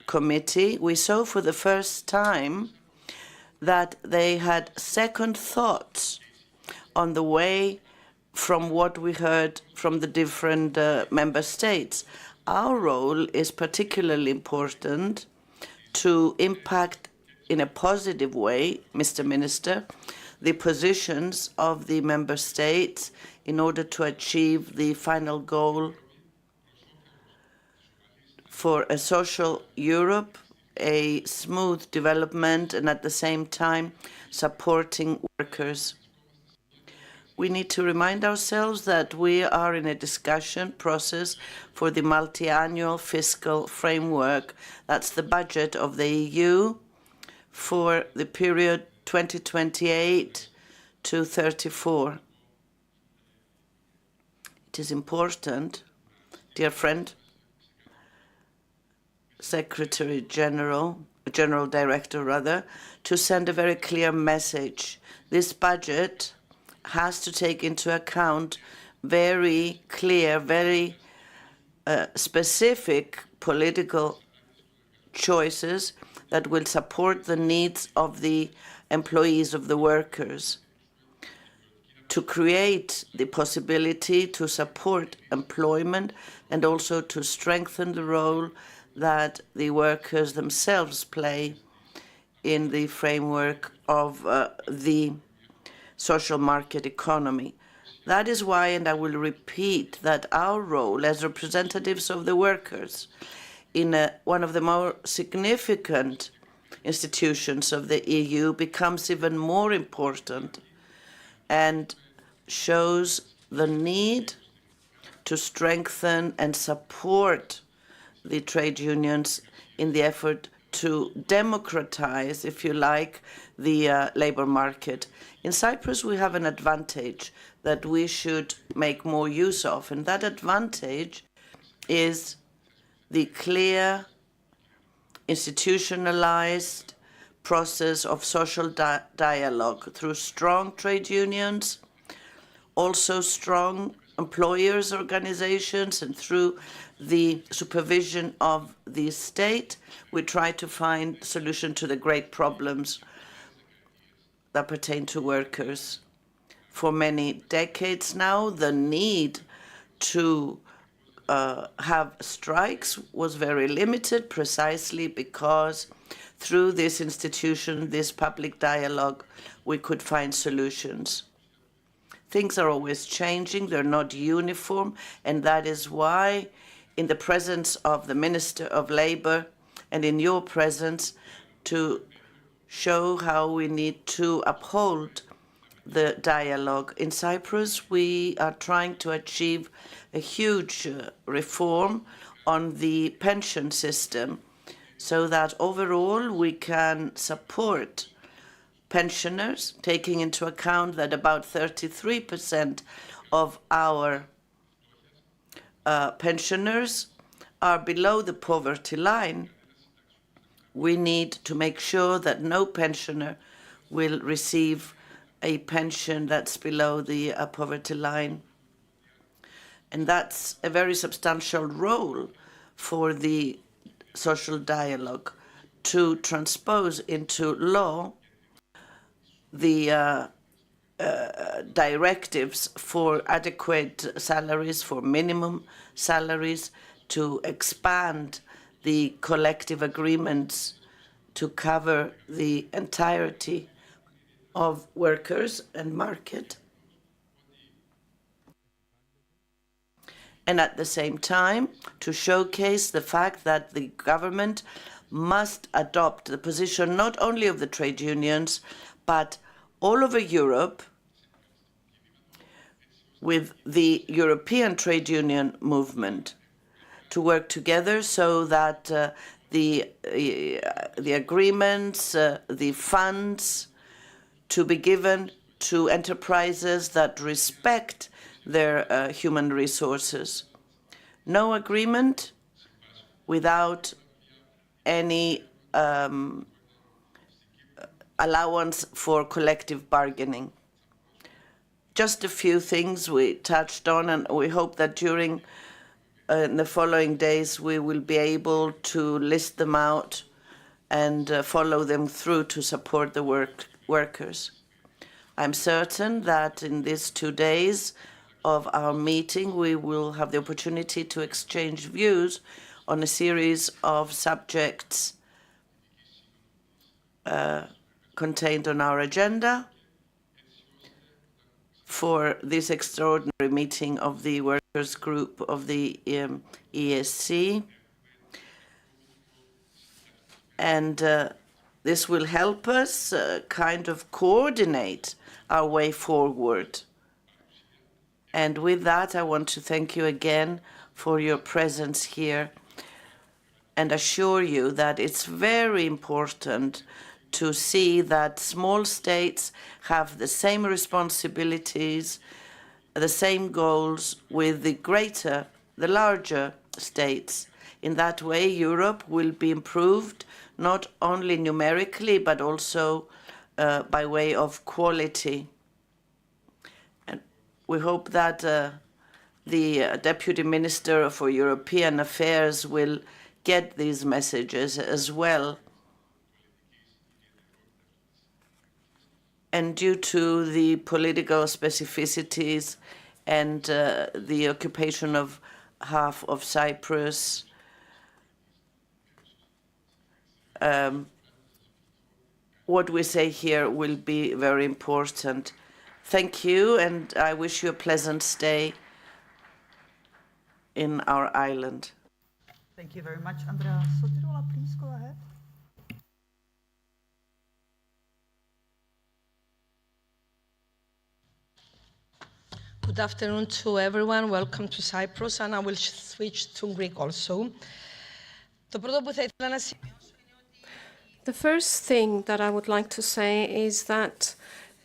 committee, we saw for the first time that they had second thoughts on the way from what we heard from the different member states. Our role is particularly important to impact in a positive way, Mr. Minister, the positions of the member states in order to achieve the final goal for a social Europe, a smooth development, and at the same time supporting workers. We need to remind ourselves that we are in a discussion process for the multi-annual fiscal framework. That's the budget of the EU for the period 2028 to 34. It is important, dear friend, General Director, to send a very clear message. This budget has to take into account very clear, very specific political choices that will support the needs of the employees, of the workers, to create the possibility to support employment and also to strengthen the role that the workers themselves play in the framework of the social market economy. That is why, and I will repeat, that our role as representatives of the workers in one of the more significant institutions of the EU becomes even more important and shows the need to strengthen and support the trade unions in the effort to democratize, if you like, the labor market. In Cyprus, we have an advantage that we should make more use of, and that advantage is the clear, institutionalized process of social dialogue through strong trade unions, also strong employers' organizations, and through the supervision of the state, we try to find solution to the great problems that pertain to workers. For many decades now, the need to have strikes was very limited precisely because through this institution, this public dialogue, we could find solutions. Things are always changing, they're not uniform, and that is why in the presence of the Minister of Labour and in your presence to show how we need to uphold the dialogue. In Cyprus, we are trying to achieve a huge reform on the pension system so that overall we can support pensioners, taking into account that about 33% of our pensioners are below the poverty line. We need to make sure that no pensioner will receive a pension that's below the poverty line. And that's a very substantial role for the social dialogue to transpose into law the directives for adequate salaries, for minimum salaries, to expand the collective agreements to cover the entirety of workers and market. And at the same time, to showcase the fact that the government must adopt the position not only of the trade unions, but all over Europe with the European trade union movement to work together so that the agreements, the funds to be given to enterprises that respect their human resources. No agreement without any allowance for collective bargaining. Just a few things we touched on, and we hope that during in the following days, we will be able to list them out and follow them through to support the workers. I'm certain that in these 2 days of our meeting, we will have the opportunity to exchange views on a series of subjects contained on our agenda for this extraordinary meeting of the Workers Group of the EESC. And this will help us kind of coordinate our way forward. And with that, I want to thank you again for your presence here and assure you that it's very important to see that small states have the same responsibilities, the same goals with the larger states. In that way, Europe will be improved, not only numerically, but also by way of quality. And we hope that the Deputy Minister for European Affairs will get these messages as well. And due to the political specificities and the occupation of half of Cyprus, what we say here will be very important. Thank you, and I wish you a pleasant stay in our island. Thank you very much. Andrea Sotirola, please go ahead. Good afternoon to everyone. Welcome to Cyprus, and I will switch to Greek also. The first thing that I would like to say is that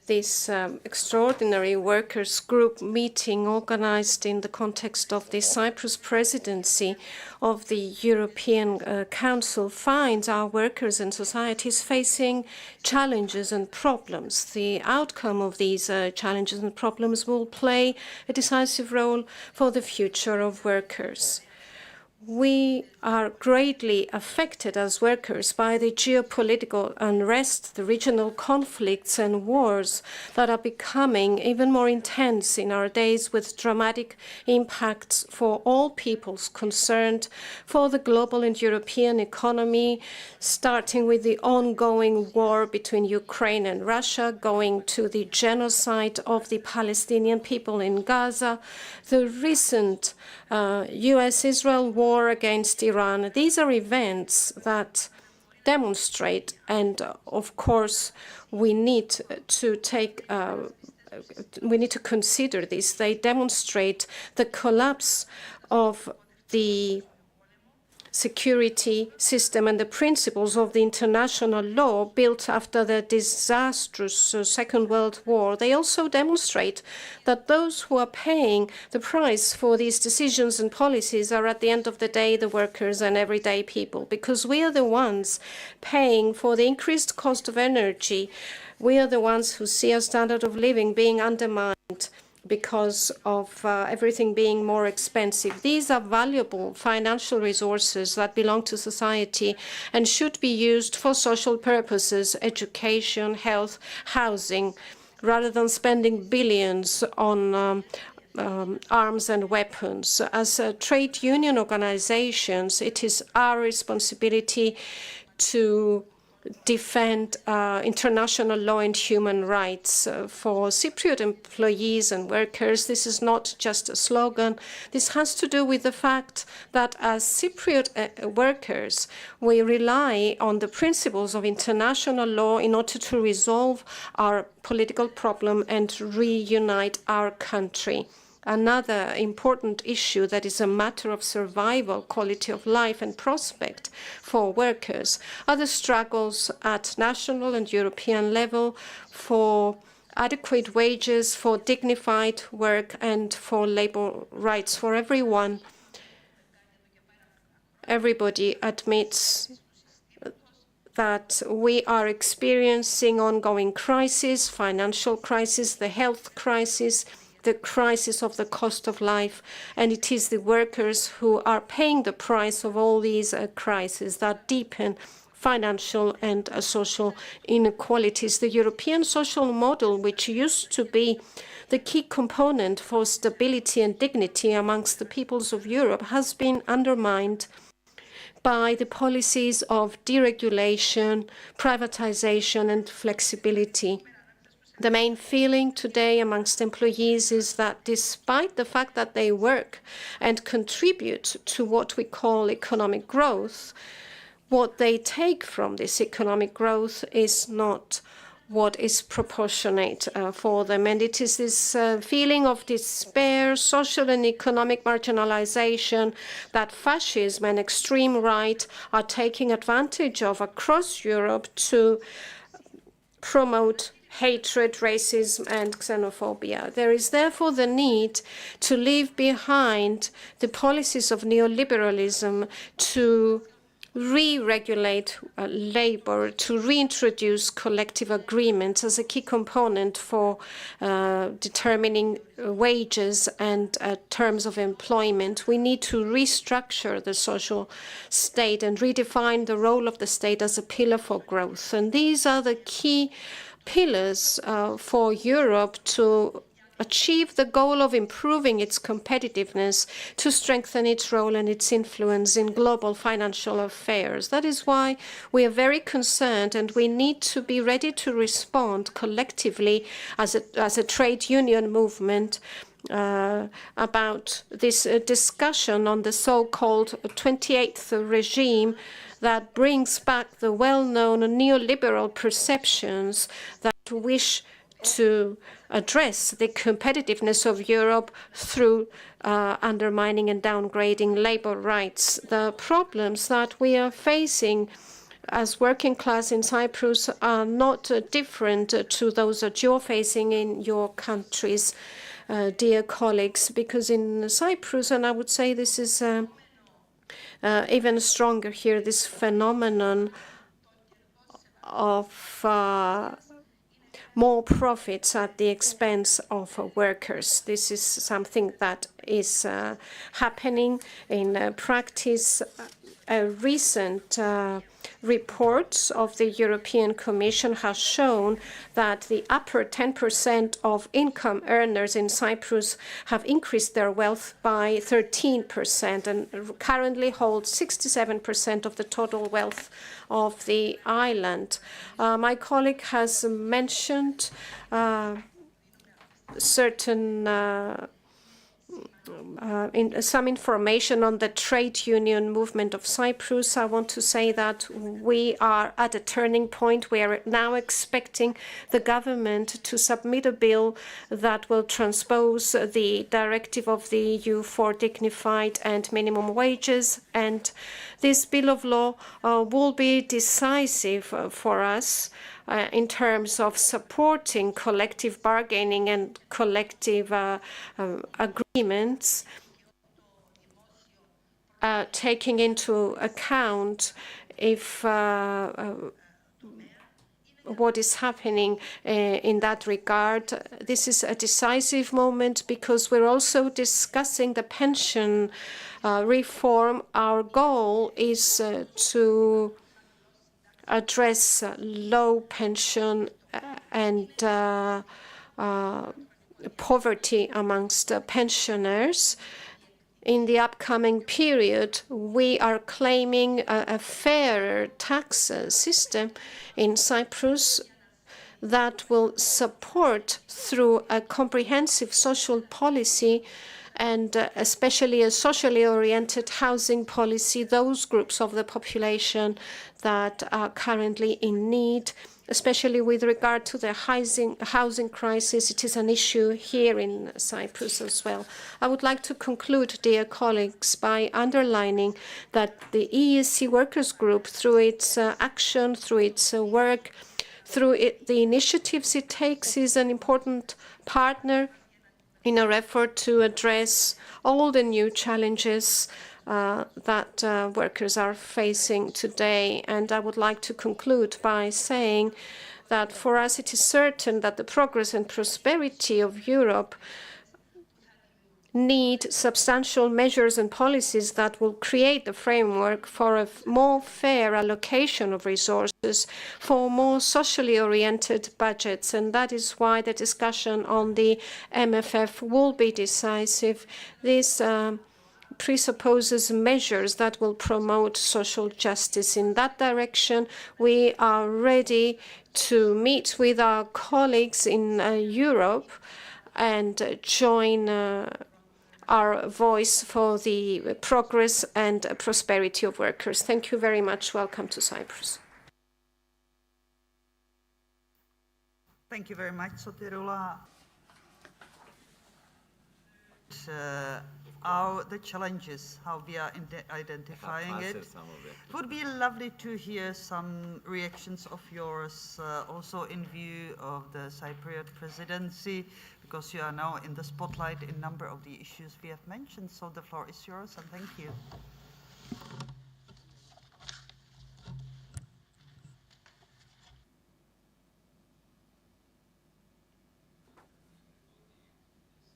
this extraordinary workers group meeting organized in the context of the Cyprus presidency of the European Council finds our workers and societies facing challenges and problems. The outcome of these challenges and problems will play a decisive role for the future of workers. We are greatly affected as workers by the geopolitical unrest, the regional conflicts and wars that are becoming even more intense in our days, with dramatic impacts for all peoples concerned, for the global and European economy, starting with the ongoing war between Ukraine and Russia, going to the genocide of the Palestinian people in Gaza, the recent US-Israel war against Iran. These are events that demonstrate, and of course, we need to consider this. They demonstrate the collapse of the security system and the principles of the international law built after the disastrous Second World War. They also demonstrate that those who are paying the price for these decisions and policies are, at the end of the day, the workers and everyday people, because we are the ones paying for the increased cost of energy. We are the ones who see our standard of living being undermined because of everything being more expensive. These are valuable financial resources that belong to society and should be used for social purposes, education, health, housing, rather than spending billions on arms and weapons. As trade union organizations, it is our responsibility to defend international law and human rights. For Cypriot employees and workers, this is not just a slogan. This has to do with the fact that as Cypriot workers, we rely on the principles of international law in order to resolve our political problem and reunite our country. Another important issue that is a matter of survival, quality of life and prospect for workers are the struggles at national and European level for adequate wages, for dignified work and for labor rights for everyone. Everybody admits that we are experiencing ongoing crises, financial crisis, the health crisis, the crisis of the cost of life, and it is the workers who are paying the price of all these crises that deepen financial and social inequalities. The European social model, which used to be the key component for stability and dignity amongst the peoples of Europe, has been undermined by the policies of deregulation, privatization, and flexibility. The main feeling today amongst employees is that despite the fact that they work and contribute to what we call economic growth, what they take from this economic growth is not what is proportionate for them. And it is this feeling of despair, social and economic marginalization that fascism and extreme right are taking advantage of across Europe to promote hatred, racism, and xenophobia. There is therefore the need to leave behind the policies of neoliberalism, to re-regulate labor, to reintroduce collective agreements as a key component for determining wages and terms of employment. We need to restructure the social state and redefine the role of the state as a pillar for growth. And these are the key pillars for Europe to achieve the goal of improving its competitiveness, to strengthen its role and its influence in global financial affairs. That is why we are very concerned, and we need to be ready to respond collectively as a trade union movement about this discussion on the so-called 28th regime that brings back the well-known neoliberal perceptions that wish to address the competitiveness of Europe through undermining and downgrading labor rights. The problems that we are facing as working class in Cyprus are not different to those that you're facing in your countries, dear colleagues, because in Cyprus, and I would say this is even stronger here, this phenomenon of more profits at the expense of workers. This is something that is happening in practice. A recent report of the European Commission has shown that the upper 10% of income earners in Cyprus have increased their wealth by 13% and currently hold 67% of the total wealth of the island. My colleague has mentioned certain some information on the trade union movement of Cyprus. I want to say that we are at a turning point. We are now expecting the government to submit a bill that will transpose the directive of the EU for dignified and minimum wages. And this bill of law will be decisive for us in terms of supporting collective bargaining and collective agreements, taking into account if what is happening in that regard. This is a decisive moment because we're also discussing the pension reform. Our goal is to address low pension and poverty amongst pensioners. In the upcoming period, we are claiming a fairer tax system in Cyprus that will support through a comprehensive social policy and especially a socially oriented housing policy, those groups of the population that are currently in need, especially with regard to the housing crisis. It is an issue here in Cyprus as well. I would like to conclude, dear colleagues, by underlining that the EESC Workers Group, through its action, through its work, through the initiatives it takes, is an important partner in our effort to address all the new challenges that workers are facing today. And I would like to conclude by saying that for us it is certain that the progress and prosperity of Europe need substantial measures and policies that will create the framework for a more fair allocation of resources, for more socially oriented budgets. And that is why the discussion on the MFF will be decisive. This presupposes measures that will promote social justice. In that direction, we are ready to meet with our colleagues in Europe and join our voice for the progress and prosperity of workers. Thank you very much. Welcome to Cyprus. Thank you very much, Sotiroula. The challenges, how we are identifying it. It would be lovely to hear some reactions of yours, also in view of the Cypriot presidency, because you are now in the spotlight in a number of the issues we have mentioned. So the floor is yours, and thank you.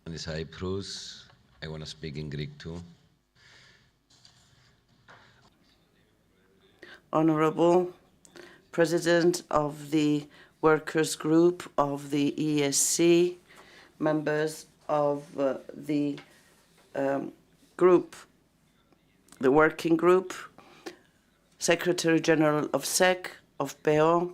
In Cyprus, I want to speak in Greek too. Honorable President of the Workers Group of the EESC, members of the group, the working group, Secretary General of SEC, of PEO,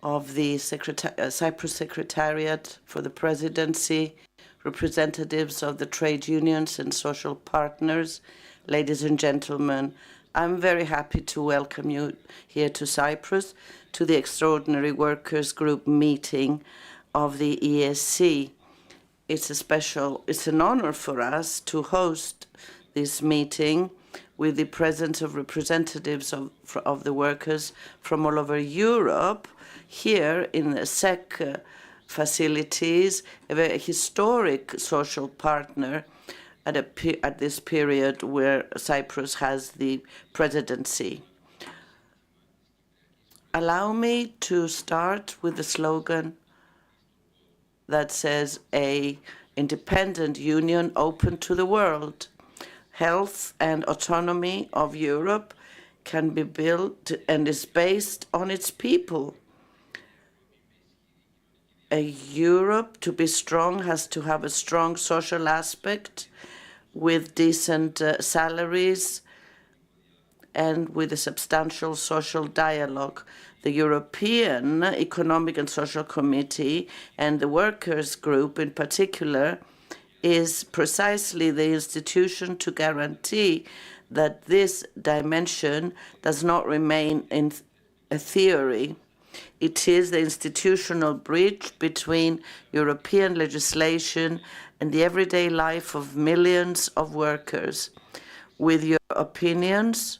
of the Cyprus Secretariat for the Presidency, representatives of the trade unions and social partners, ladies and gentlemen, I'm very happy to welcome you here to Cyprus, to the Extraordinary Workers Group meeting of the EESC. It's an honor for us to host this meeting with the presence of representatives of the workers from all over Europe here in the SEC facilities, a very historic social partner at this period where Cyprus has the presidency. Allow me to start with the slogan that says, "A independent union open to the world. Health and autonomy of Europe can be built and is based on its people. A Europe to be strong has to have a strong social aspect with decent salaries and with a substantial social dialogue. The European Economic and Social Committee and the Workers Group in particular is precisely the institution to guarantee that this dimension does not remain in a theory. It is the institutional bridge between European legislation and the everyday life of millions of workers. With your opinions,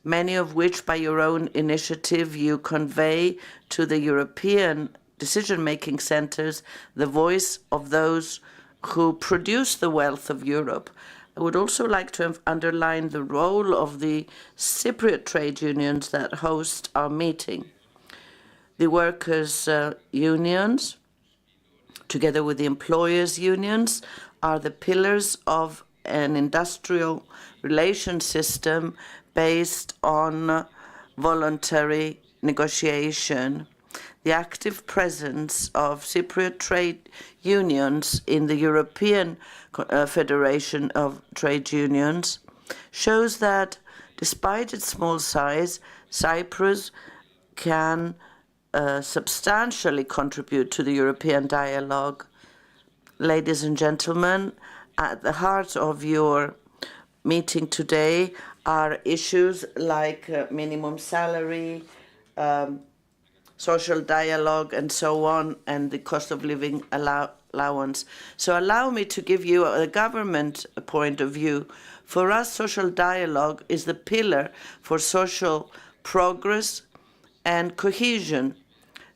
many of which by your own initiative you convey to the European decision-making centers, the voice of those who produce the wealth of Europe. I would also like to underline the role of the Cypriot trade unions that host our meeting. The workers' unions, together with the employers' unions, are the pillars of an industrial relation system based on voluntary negotiation. The active presence of Cypriot trade unions in the European Federation of Trade Unions shows that, despite its small size, Cyprus can substantially contribute to the European dialogue. Ladies and gentlemen, at the heart of your meeting today are issues like minimum salary, social dialogue, and so on, and the cost of living allowance. So allow me to give you a government point of view. For us, social dialogue is the pillar for social progress and cohesion.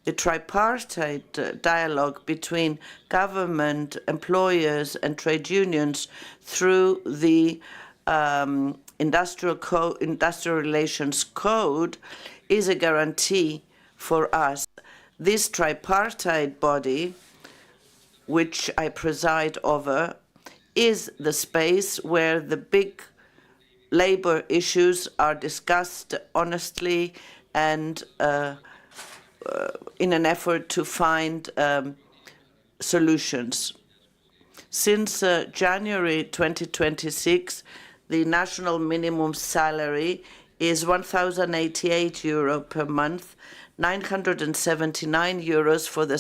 The tripartite dialogue between government, employers, and trade unions through the Industrial Relations Code is a guarantee for us. This tripartite body, which I preside over, is the space where the big labor issues are discussed honestly and in an effort to find solutions. Since January 2026, the national minimum salary is €1,088 per month, €979 for the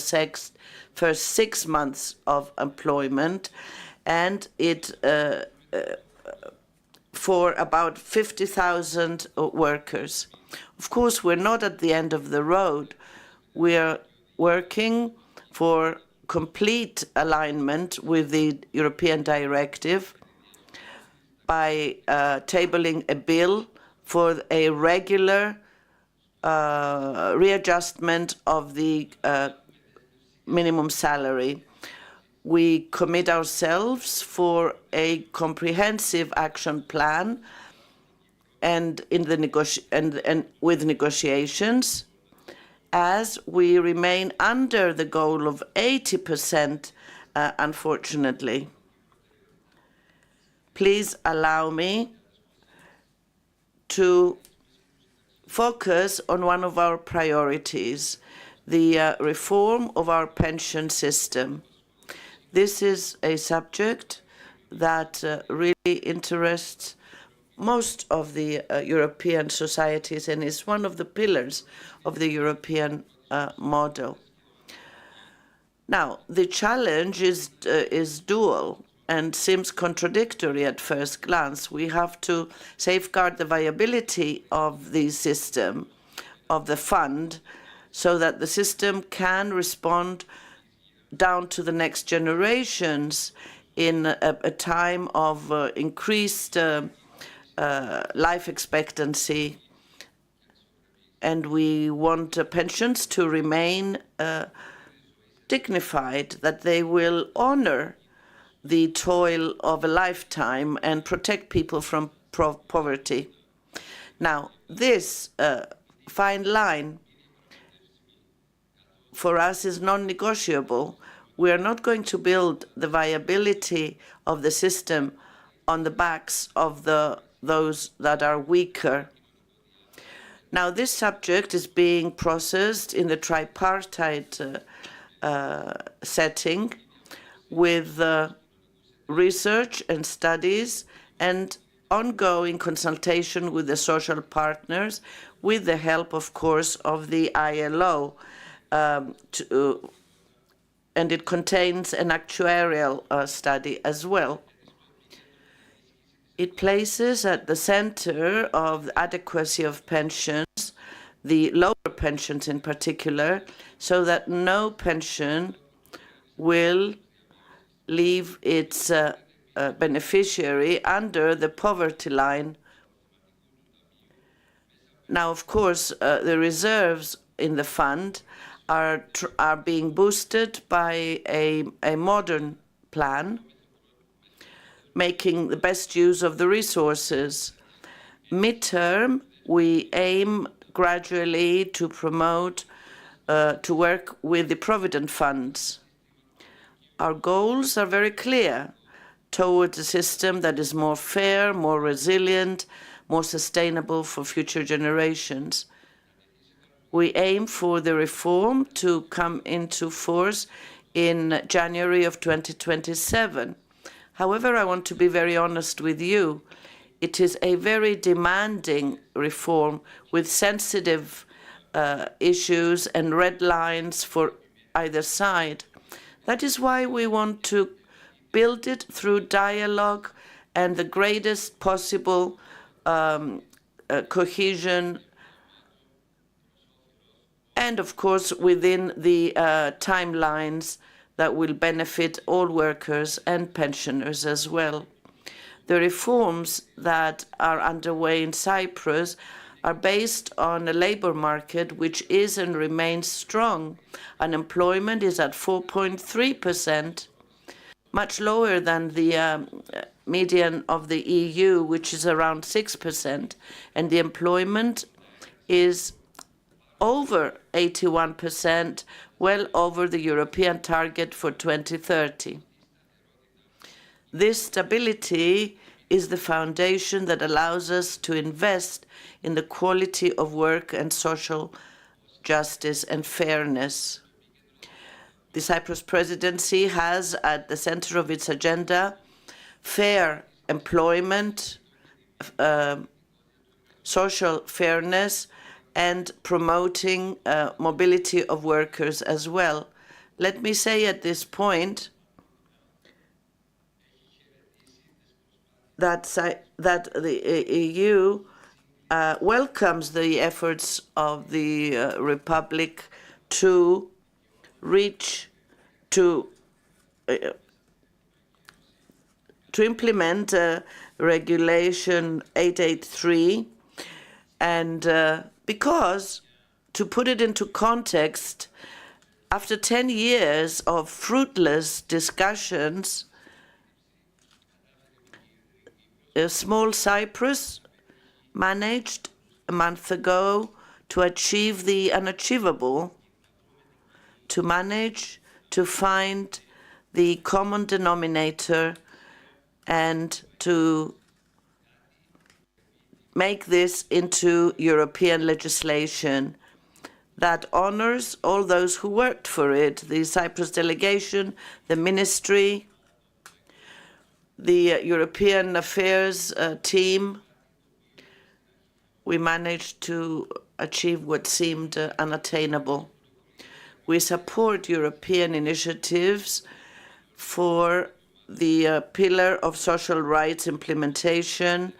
first 6 months of employment, and it for about 50,000 workers. Of course, we're not at the end of the road. We're working for complete alignment with the European directive by tabling a bill for a regular readjustment of the minimum salary. We commit ourselves for a comprehensive action plan and with negotiations, as we remain under the goal of 80%, unfortunately. Please allow me to focus on one of our priorities, the reform of our pension system. This is a subject that really interests most of the European societies and is one of the pillars of the European model. Now, the challenge is dual and seems contradictory at first glance. We have to safeguard the viability of the system, of the fund, so that the system can respond down to the next generations in a time of increased life expectancy. And we want pensions to remain dignified, that they will honor the toil of a lifetime and protect people from poverty. Now, this fine line for us is non-negotiable. We are not going to build the viability of the system on the backs of those that are weaker. Now, this subject is being processed in the tripartite setting with research and studies and ongoing consultation with the social partners, with the help, of course, of the ILO. And it contains an actuarial study as well. It places at the center of the adequacy of pensions, the lower pensions in particular, so that no pension will leave its beneficiary under the poverty line. Now, of course, the reserves in the fund are being boosted by a modern plan, making the best use of the resources. Midterm, we aim gradually to promote, to work with the provident funds. Our goals are very clear towards a system that is more fair, more resilient, more sustainable for future generations. We aim for the reform to come into force in January of 2027. However, I want to be very honest with you. It is a very demanding reform with sensitive issues and red lines for either side. That is why we want to build it through dialogue and the greatest possible cohesion, and of course within the timelines that will benefit all workers and pensioners as well. The reforms that are underway in Cyprus are based on a labor market which is and remains strong. Unemployment is at 4.3%, much lower than the median of the EU, which is around 6%, and the employment is over 81%, well over the European target for 2030. This stability is the foundation that allows us to invest in the quality of work and social justice and fairness. The Cyprus presidency has at the center of its agenda fair employment, social fairness, and promoting mobility of workers as well. Let me say at this point that the EU welcomes the efforts of the Republic to reach to implement Regulation 883, and because, to put it into context, after 10 years of fruitless discussions, a small Cyprus managed a month ago to achieve the unachievable, to manage to find the common denominator and to make this into European legislation that honors all those who worked for it, the Cyprus delegation, the ministry, the European Affairs team. We managed to achieve what seemed unattainable. We support European initiatives for the pillar of social rights implementation,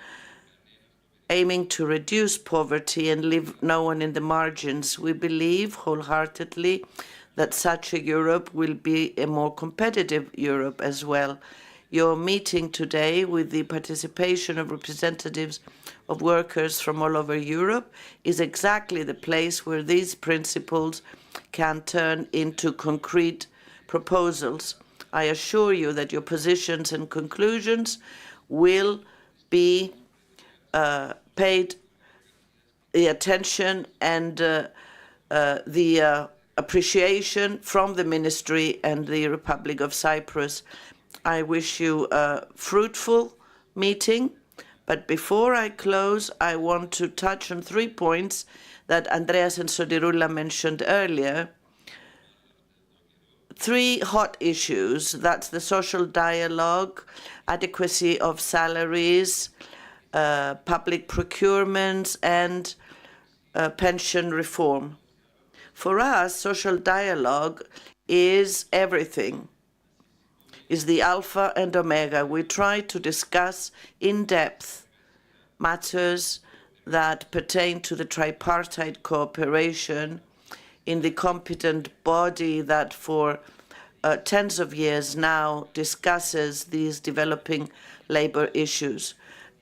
aiming to reduce poverty and leave no one in the margins. We believe wholeheartedly that such a Europe will be a more competitive Europe as well. Your meeting today, with the participation of representatives of workers from all over Europe, is exactly the place where these principles can turn into concrete proposals. I assure you that your positions and conclusions will be paid the attention and the appreciation from the Ministry and the Republic of Cyprus. I wish you a fruitful meeting, but before I close, I want to touch on 3 points that Andreas and Sotiroula mentioned earlier. 3 hot issues. That's the social dialogue, adequacy of salaries, public procurements, and pension reform. For us, social dialogue is everything, is the alpha and omega. We try to discuss in depth matters that pertain to the tripartite cooperation in the competent body that for tens of years now discusses these developing labor issues.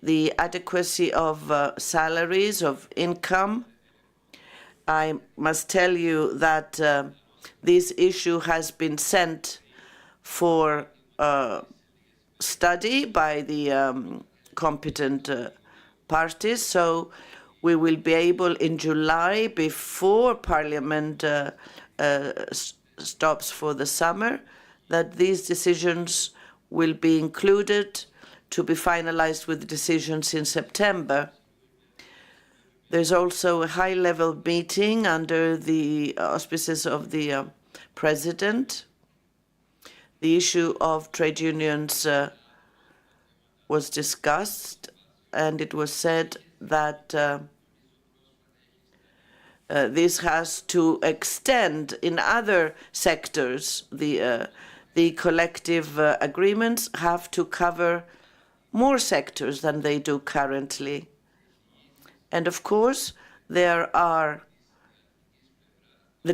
The adequacy of salaries, of income. I must tell you that this issue has been sent for study by the competent parties, so we will be able in July, before Parliament stops for the summer, that these decisions will be included to be finalized with decisions in September. There's also a high-level meeting under the auspices of the President. The issue of trade unions was discussed, and it was said that this has to extend in other sectors. The collective agreements have to cover more sectors than they do currently. And of course, the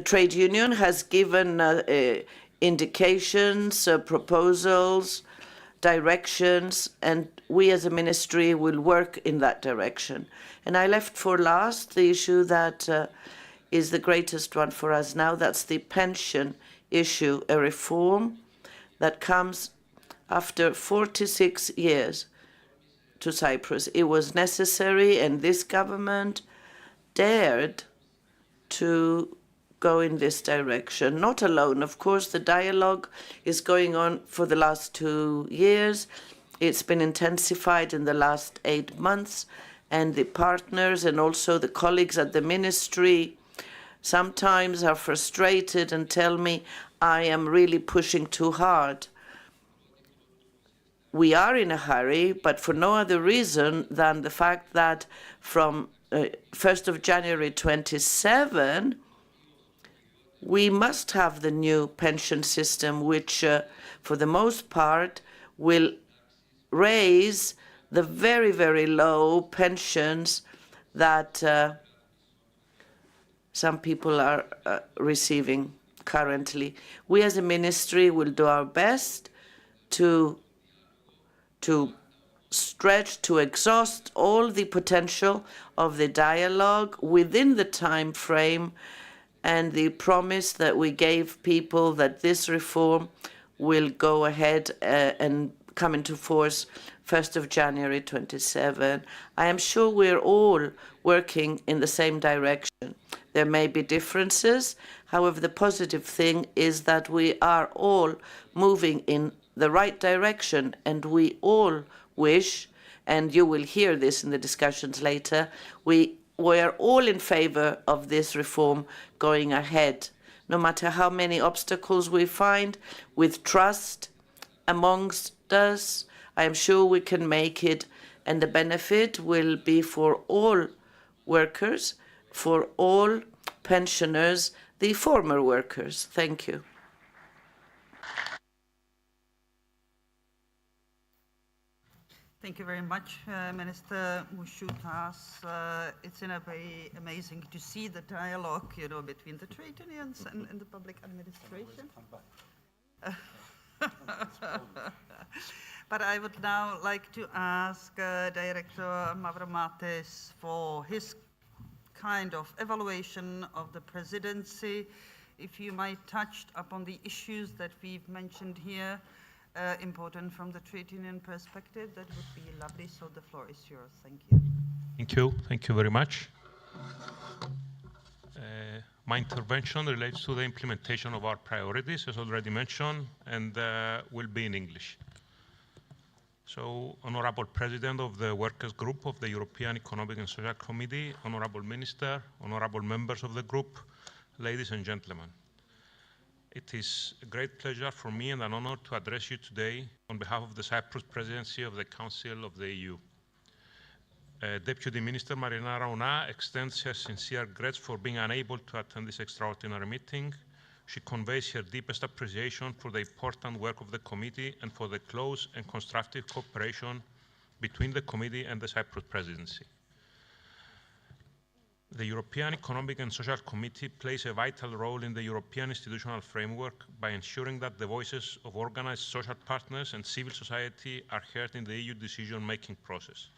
trade union has given indications, proposals, directions, and we as a ministry will work in that direction. And I left for last the issue that is the greatest one for us now. That's the pension issue, a reform that comes after 46 years to Cyprus. It was necessary, and this government dared to go in this direction. Not alone, of course, the dialogue is going on for the last 2 years. It's been intensified in the last 8 months, and the partners and also the colleagues at the ministry sometimes are frustrated and tell me I am really pushing too hard. We are in a hurry, but for no other reason than the fact that from 1st of January 27, we must have the new pension system, which for the most part will raise the very, very low pensions that some people are receiving currently. We as a ministry will do our best to stretch, to exhaust all the potential of the dialogue within the time frame and the promise that we gave people that this reform will go ahead and come into force 1st of January 27. I am sure we're all working in the same direction. There may be differences. However, the positive thing is that we are all moving in the right direction, and we all wish, and you will hear this in the discussions later, we are all in favor of this reform going ahead, no matter how many obstacles we find. With trust amongst us, I am sure we can make it, and the benefit will be for all workers, for all pensioners, the former workers. Thank you. Thank you very much, Minister Mouchoutas. It's in a way amazing to see the dialogue, between the trade unions and the public administration. But I would now like to ask Director Mavromatis for his kind of evaluation of the presidency. If you might touch upon the issues that we've mentioned here, important from the trade union perspective, that would be lovely. So the floor is yours. Thank you. Thank you. Thank you very much. My intervention relates to the implementation of our priorities, as already mentioned, and will be in English. So, Honorable President of the Workers Group of the European Economic and Social Committee, Honorable Minister, Honorable Members of the Group, ladies and gentlemen. It is a great pleasure for me and an honor to address you today on behalf of the Cyprus Presidency of the Council of the EU. Deputy Minister Marina Rauna extends her sincere regrets for being unable to attend this extraordinary meeting. She conveys her deepest appreciation for the important work of the committee and for the close and constructive cooperation between the committee and the Cyprus Presidency. The European Economic and Social Committee plays a vital role in the European institutional framework by ensuring that the voices of organized social partners and civil society are heard in the EU decision-making process.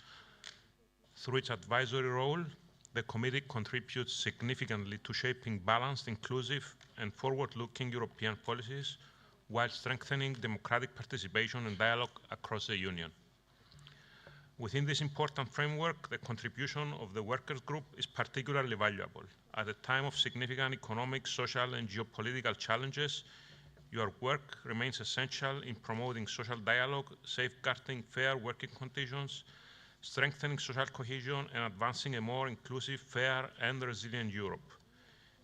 Through its advisory role, the committee contributes significantly to shaping balanced, inclusive, and forward-looking European policies while strengthening democratic participation and dialogue across the Union. Within this important framework, the contribution of the Workers Group is particularly valuable. At a time of significant economic, social, and geopolitical challenges, your work remains essential in promoting social dialogue, safeguarding fair working conditions, strengthening social cohesion, and advancing a more inclusive, fair, and resilient Europe.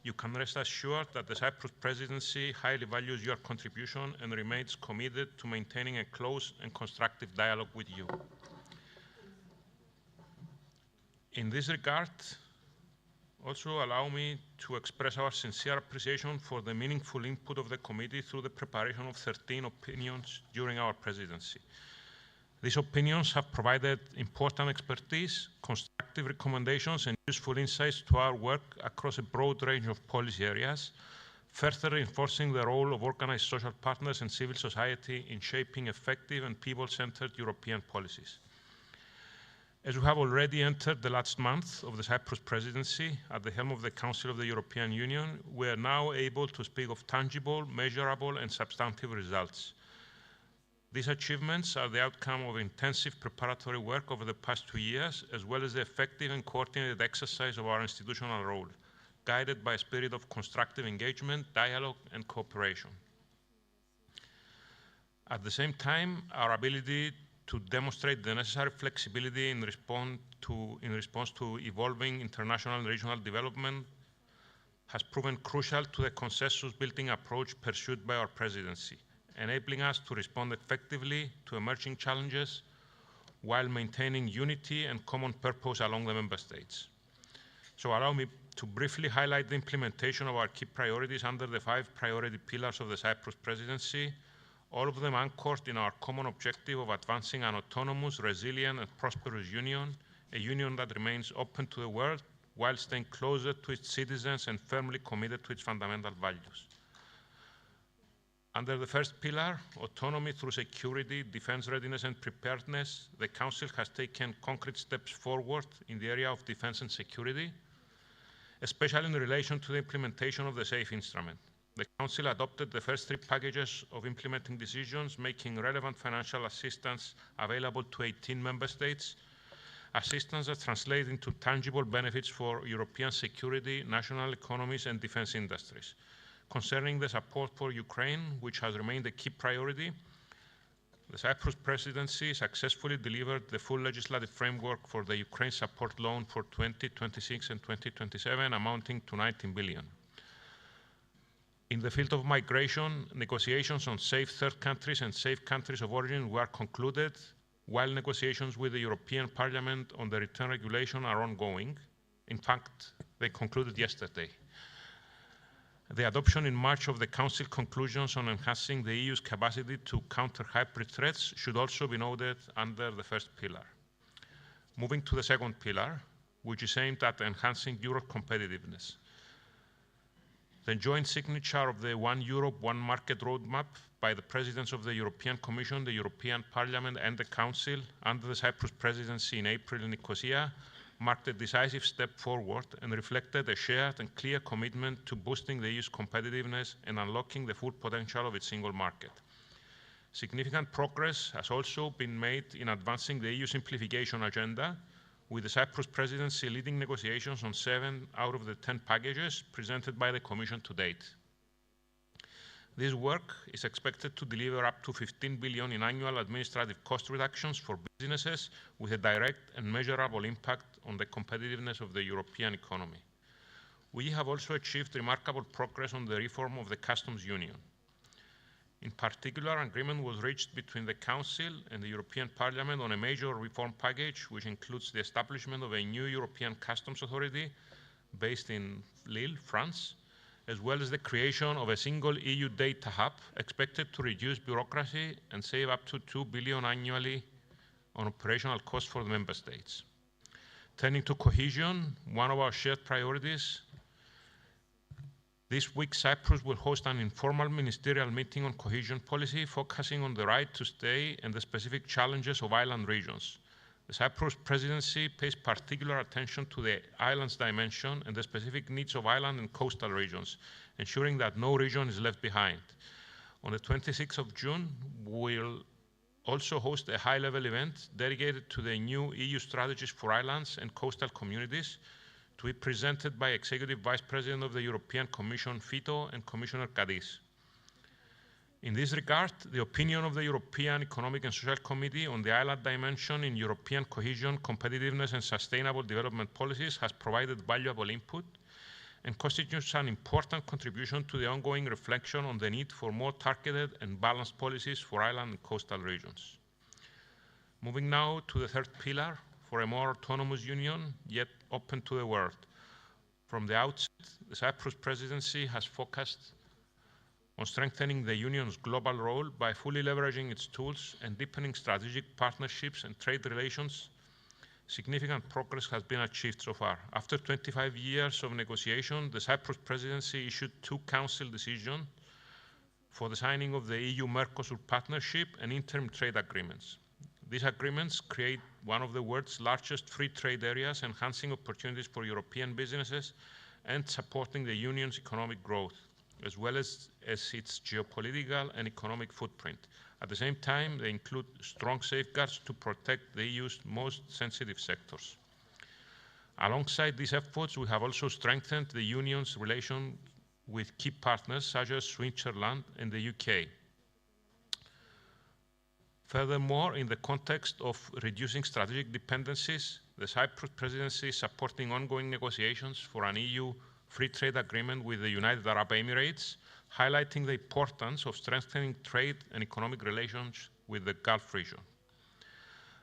You can rest assured that the Cyprus Presidency highly values your contribution and remains committed to maintaining a close and constructive dialogue with you. In this regard, also allow me to express our sincere appreciation for the meaningful input of the committee through the preparation of 13 opinions during our presidency. These opinions have provided important expertise, constructive recommendations, and useful insights to our work across a broad range of policy areas, further reinforcing the role of organized social partners and civil society in shaping effective and people-centered European policies. As we have already entered the last month of the Cyprus Presidency at the helm of the Council of the European Union, we are now able to speak of tangible, measurable, and substantive results. These achievements are the outcome of intensive preparatory work over the past 2 years, as well as the effective and coordinated exercise of our institutional role, guided by a spirit of constructive engagement, dialogue, and cooperation. At the same time, our ability to demonstrate the necessary flexibility in response to evolving international and regional development has proven crucial to the consensus-building approach pursued by our presidency, enabling us to respond effectively to emerging challenges while maintaining unity and common purpose along the member states. So allow me to briefly highlight the implementation of our key priorities under the 5 priority pillars of the Cyprus presidency, all of them anchored in our common objective of advancing an autonomous, resilient, and prosperous union, a union that remains open to the world while staying closer to its citizens and firmly committed to its fundamental values. Under the first pillar, autonomy through security, defense readiness, and preparedness, the Council has taken concrete steps forward in the area of defense and security, especially in relation to the implementation of the SAFE instrument. The Council adopted the first 3 packages of implementing decisions, making relevant financial assistance available to 18 member states, assistance that translates into tangible benefits for European security, national economies, and defense industries. Concerning the support for Ukraine, which has remained a key priority, the Cyprus presidency successfully delivered the full legislative framework for the Ukraine support loan for 2026 and 2027, amounting to 19 billion. In the field of migration, negotiations on safe third countries and safe countries of origin were concluded, while negotiations with the European Parliament on the return regulation are ongoing. In fact, they concluded yesterday. The adoption in March of the Council conclusions on enhancing the EU's capacity to counter hybrid threats should also be noted under the first pillar. Moving to the second pillar, which is aimed at enhancing Europe competitiveness. The joint signature of the One Europe, One Market roadmap by the Presidents of the European Commission, the European Parliament, and the Council under the Cyprus presidency in April in Nicosia marked a decisive step forward and reflected a shared and clear commitment to boosting the EU's competitiveness and unlocking the full potential of its single market. Significant progress has also been made in advancing the EU simplification agenda, with the Cyprus presidency leading negotiations on 7 out of the 10 packages presented by the Commission to date. This work is expected to deliver up to 15 billion in annual administrative cost reductions for businesses, with a direct and measurable impact on the competitiveness of the European economy. We have also achieved remarkable progress on the reform of the customs union. In particular, agreement was reached between the Council and the European Parliament on a major reform package, which includes the establishment of a new European Customs Authority based in Lille, France, as well as the creation of a single EU data hub expected to reduce bureaucracy and save up to 2 billion annually on operational costs for the member states. Turning to cohesion, one of our shared priorities, this week Cyprus will host an informal ministerial meeting on cohesion policy, focusing on the right to stay and the specific challenges of island regions. The Cyprus presidency pays particular attention to the islands dimension and the specific needs of island and coastal regions, ensuring that no region is left behind. On the 26th of June, we'll also host a high-level event dedicated to the new EU strategies for islands and coastal communities, to be presented by Executive Vice President of the European Commission, Fito, and Commissioner Cadiz. In this regard, the opinion of the European Economic and Social Committee on the island dimension in European cohesion, competitiveness, and sustainable development policies has provided valuable input and constitutes an important contribution to the ongoing reflection on the need for more targeted and balanced policies for island and coastal regions. Moving now to the third pillar, for a more autonomous union, yet open to the world. From the outset, the Cyprus presidency has focused on strengthening the Union's global role by fully leveraging its tools and deepening strategic partnerships and trade relations. Significant progress has been achieved so far. After 25 years of negotiation, the Cyprus presidency issued 2 Council decisions for the signing of the EU-Mercosur partnership and interim trade agreements. These agreements create one of the world's largest free trade areas, enhancing opportunities for European businesses and supporting the Union's economic growth, as well as its geopolitical and economic footprint. At the same time, they include strong safeguards to protect the EU's most sensitive sectors. Alongside these efforts, we have also strengthened the Union's relation with key partners such as Switzerland and the UK. Furthermore, in the context of reducing strategic dependencies, the Cyprus Presidency is supporting ongoing negotiations for an EU free trade agreement with the United Arab Emirates, highlighting the importance of strengthening trade and economic relations with the Gulf region.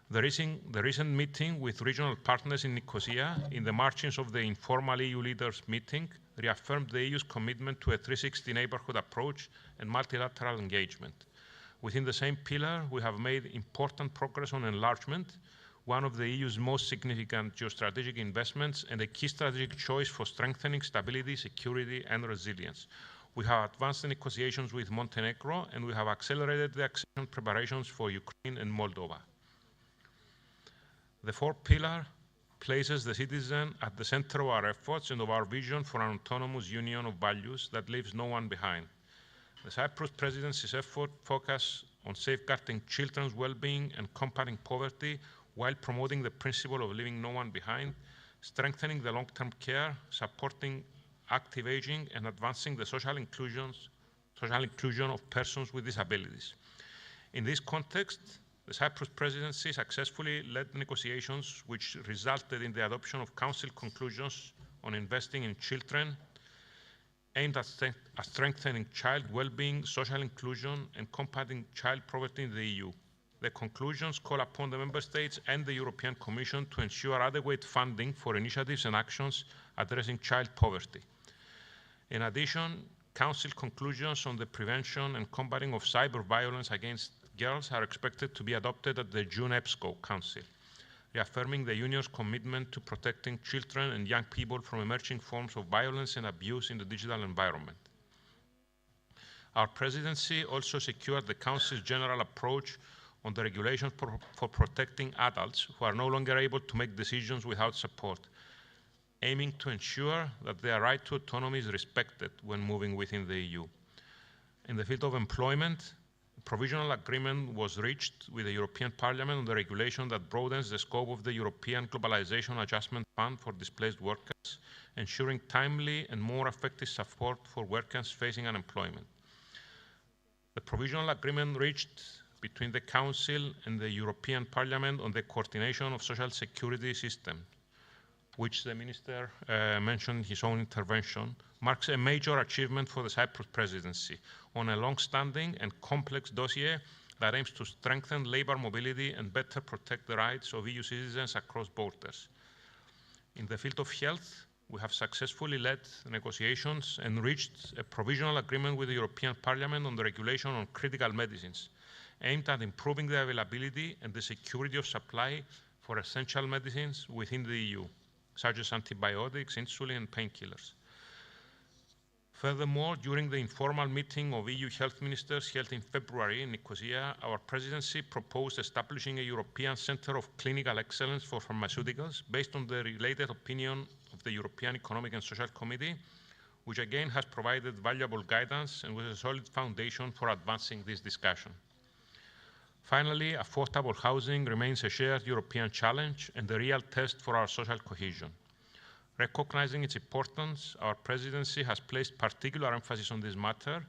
The recent meeting with regional partners in Nicosia, in the margins of the informal EU leaders meeting, reaffirmed the EU's commitment to a 360 neighborhood approach and multilateral engagement. Within the same pillar, we have made important progress on enlargement, one of the EU's most significant geostrategic investments and a key strategic choice for strengthening stability, security, and resilience. We have advanced the negotiations with Montenegro, and we have accelerated the accession preparations for Ukraine and Moldova. The fourth pillar places the citizen at the center of our efforts and of our vision for an autonomous union of values that leaves no one behind. The Cyprus Presidency's effort focus on safeguarding children's well-being and combating poverty while promoting the principle of leaving no one behind, strengthening the long-term care, supporting active aging, and advancing the social inclusion of persons with disabilities. In this context, the Cyprus Presidency successfully led negotiations which resulted in the adoption of Council conclusions on investing in children, aimed at strengthening child well-being, social inclusion, and combating child poverty in the EU. The conclusions call upon the Member States and the European Commission to ensure adequate funding for initiatives and actions addressing child poverty. In addition, Council conclusions on the prevention and combating of cyber violence against girls are expected to be adopted at the June EPSCO Council, reaffirming the Union's commitment to protecting children and young people from emerging forms of violence and abuse in the digital environment. Our presidency also secured the Council's general approach on the regulations for protecting adults who are no longer able to make decisions without support, aiming to ensure that their right to autonomy is respected when moving within the EU. In the field of employment, a provisional agreement was reached with the European Parliament on the regulation that broadens the scope of the European Globalization Adjustment Fund for displaced workers, ensuring timely and more effective support for workers facing unemployment. The provisional agreement reached between the Council and the European Parliament on the coordination of social security systems, which the Minister mentioned in his own intervention, marks a major achievement for the Cyprus Presidency on a long-standing and complex dossier that aims to strengthen labour mobility and better protect the rights of EU citizens across borders. In the field of health, we have successfully led negotiations and reached a provisional agreement with the European Parliament on the regulation on critical medicines, aimed at improving the availability and the security of supply for essential medicines within the EU, such as antibiotics, insulin, and painkillers. Furthermore, during the informal meeting of EU health ministers held in February in Nicosia, our presidency proposed establishing a European Centre of Clinical Excellence for Pharmaceuticals based on the related opinion of the European Economic and Social Committee, which again has provided valuable guidance and was a solid foundation for advancing this discussion. Finally, affordable housing remains a shared European challenge and a real test for our social cohesion. Recognizing its importance, our presidency has placed particular emphasis on this matter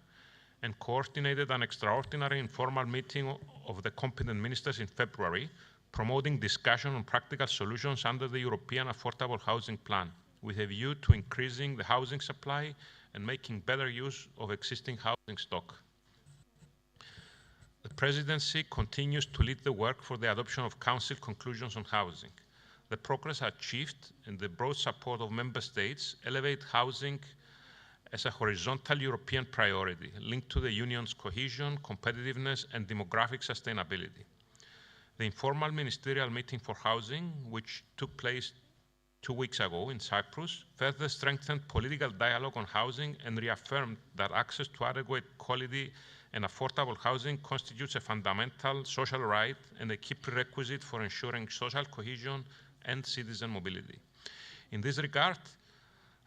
and coordinated an extraordinary informal meeting of the competent ministers in February, promoting discussion on practical solutions under the European Affordable Housing Plan, with a view to increasing the housing supply and making better use of existing housing stock. The Presidency continues to lead the work for the adoption of Council conclusions on housing. The progress achieved and the broad support of Member States elevate housing as a horizontal European priority linked to the Union's cohesion, competitiveness, and demographic sustainability. The informal ministerial meeting for housing, which took place 2 weeks ago in Cyprus, further strengthened political dialogue on housing and reaffirmed that access to adequate quality and affordable housing constitutes a fundamental social right and a key prerequisite for ensuring social cohesion and citizen mobility. In this regard,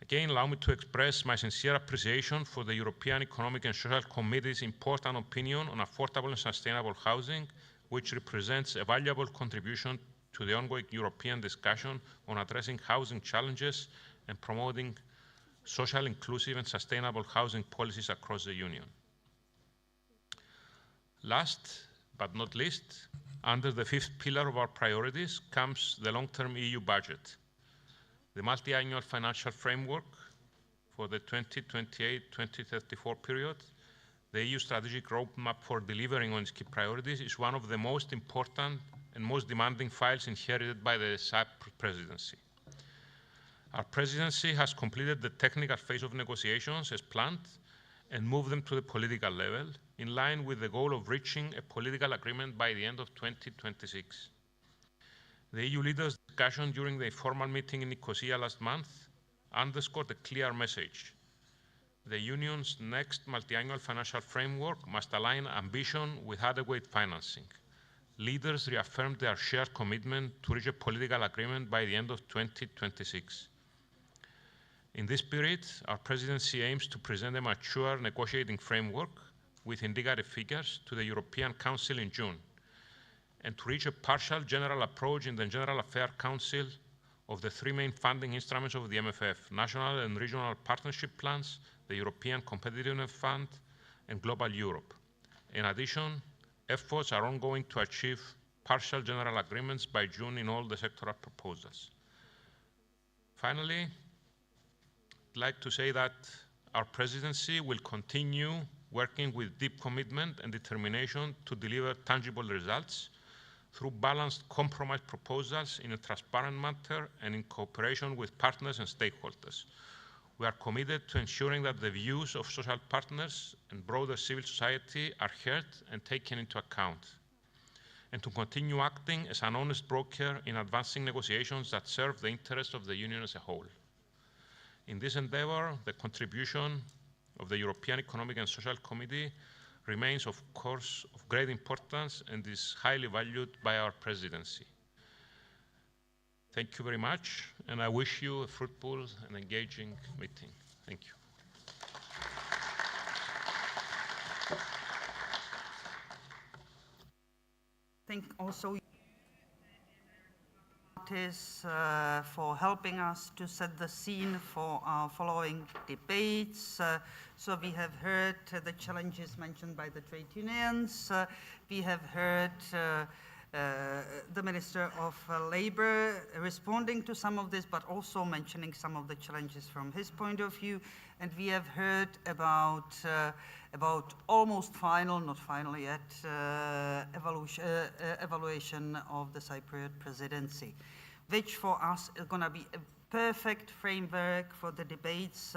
again, allow me to express my sincere appreciation for the European Economic and Social Committee's important opinion on affordable and sustainable housing, which represents a valuable contribution to the ongoing European discussion on addressing housing challenges and promoting social, inclusive and sustainable housing policies across the Union. Last but not least, under the fifth pillar of our priorities comes the long-term EU budget. The multi-annual financial framework for the 2028-2034 period, the EU strategic roadmap for delivering on its key priorities, is one of the most important and most demanding files inherited by the Cyprus presidency. Our presidency has completed the technical phase of negotiations as planned and moved them to the political level, in line with the goal of reaching a political agreement by the end of 2026. The EU leaders' discussion during the informal meeting in Nicosia last month underscored a clear message. The Union's next multi-annual financial framework must align ambition with adequate financing. Leaders reaffirmed their shared commitment to reach a political agreement by the end of 2026. In this spirit, our presidency aims to present a mature negotiating framework with indicative figures to the European Council in June, and to reach a partial general approach in the General Affairs Council of the three main funding instruments of the MFF: national and regional partnership plans, the European Competitiveness Fund, and Global Europe. In addition, efforts are ongoing to achieve partial general agreements by June in all the sectoral proposals. Finally, I'd like to say that our presidency will continue working with deep commitment and determination to deliver tangible results through balanced compromise proposals in a transparent manner and in cooperation with partners and stakeholders. We are committed to ensuring that the views of social partners and broader civil society are heard and taken into account, and to continue acting as an honest broker in advancing negotiations that serve the interests of the Union as a whole. In this endeavor, the contribution of the European Economic and Social Committee remains, of course, of great importance and is highly valued by our presidency. Thank you very much, and I wish you a fruitful and engaging meeting. Thank you. Thank also for helping us to set the scene for our following debates. So we have heard the challenges mentioned by the trade unions. We have heard the Minister of Labour responding to some of this, but also mentioning some of the challenges from his point of view. And we have heard about almost final, not final yet, evaluation of the Cypriot presidency, which for us is going to be a perfect framework for the debates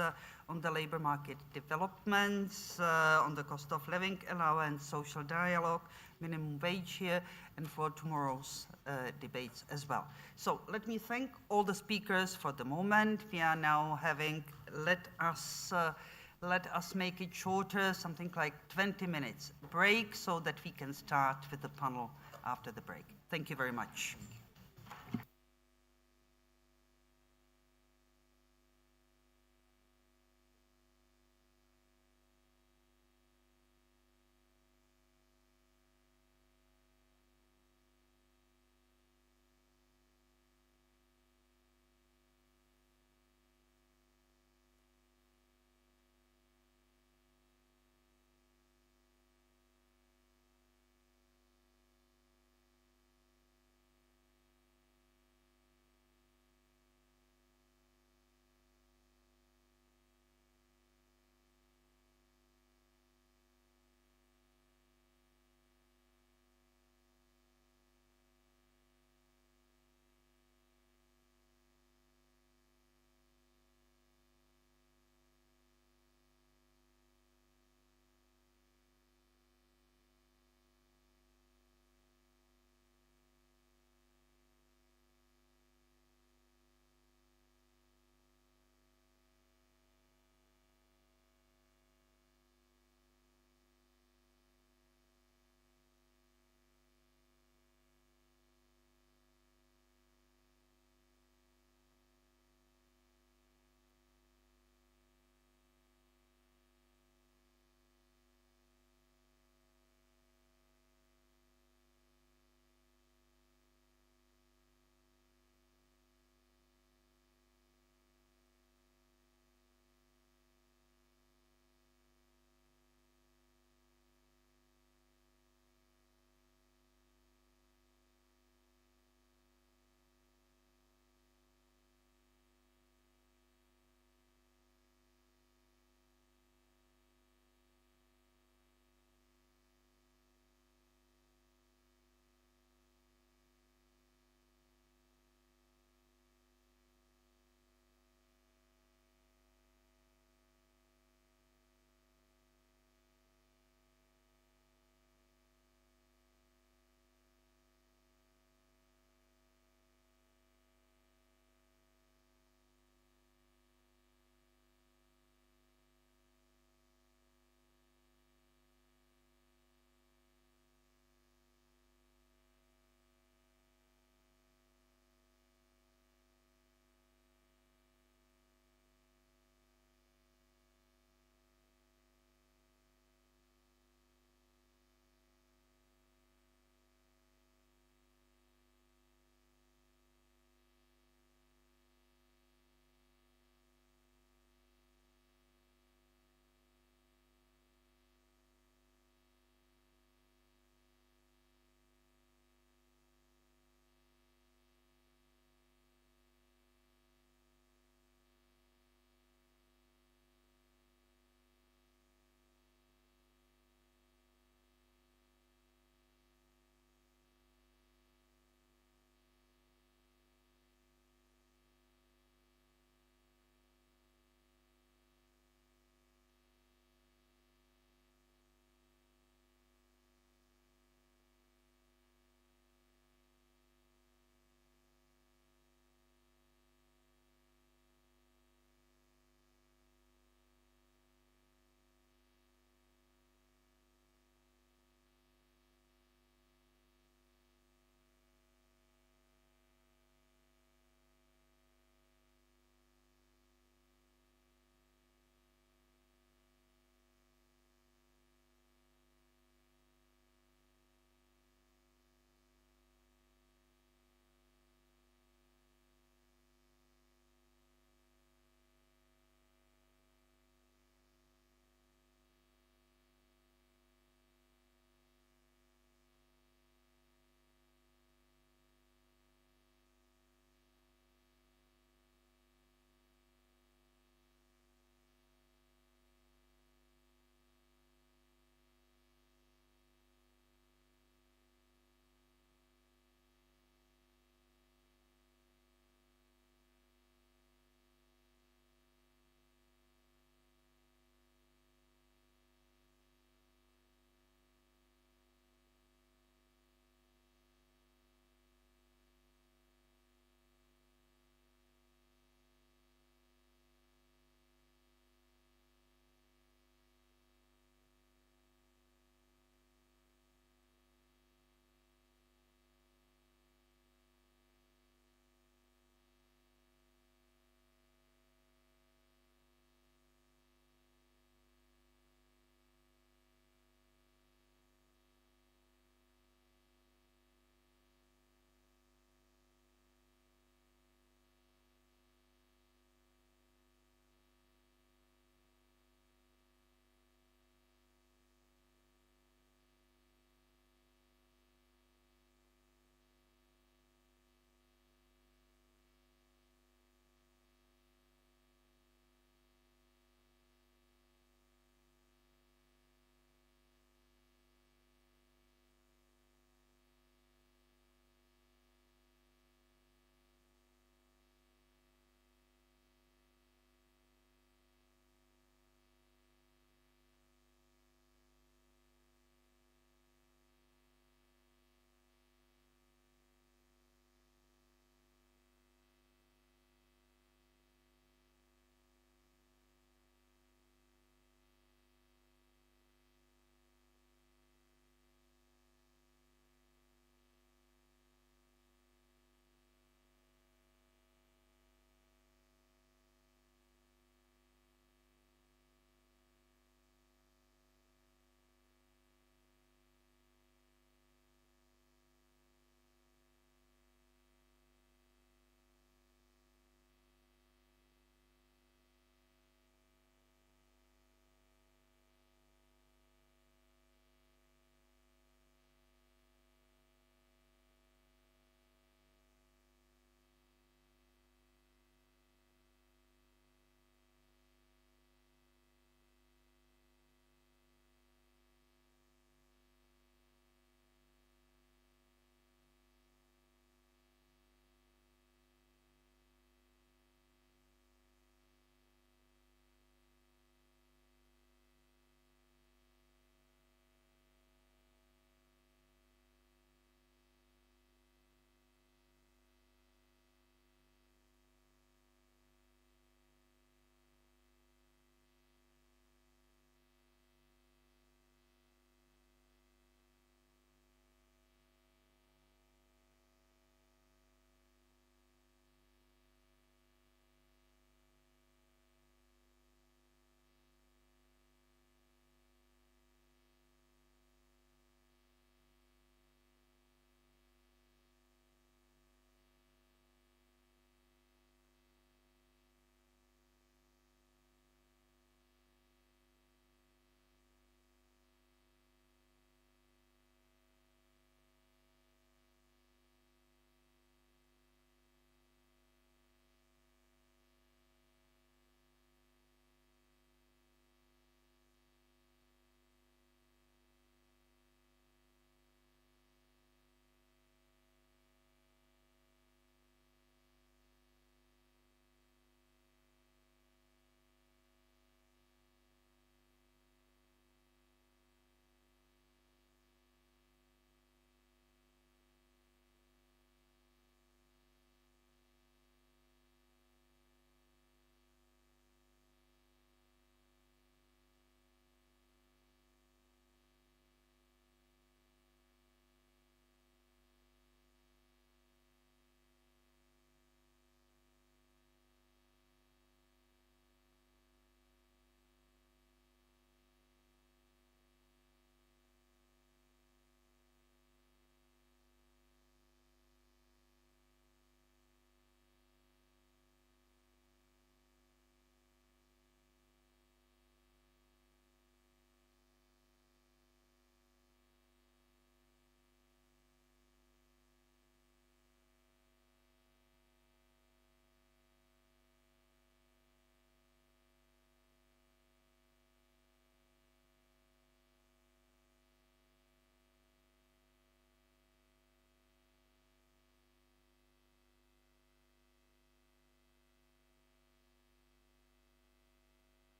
on the labor market developments, on the cost of living allowance, social dialogue, minimum wage here, and for tomorrow's debates as well. So let me thank all the speakers for the moment. We are now having, let us make it shorter, something like 20 minutes break, so that we can start with the panel after the break. Thank you very much.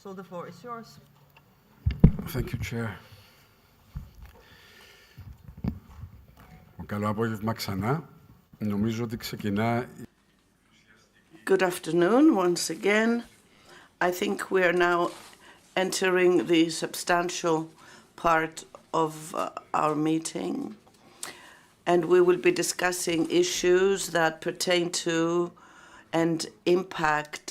So the floor is yours. Thank you, Chair. Καλό απόγευμα ξανά. Νομίζω ότι ξεκινά... Good afternoon once again. I think we are now entering the substantial part of our meeting, and we will be discussing issues that pertain to and impact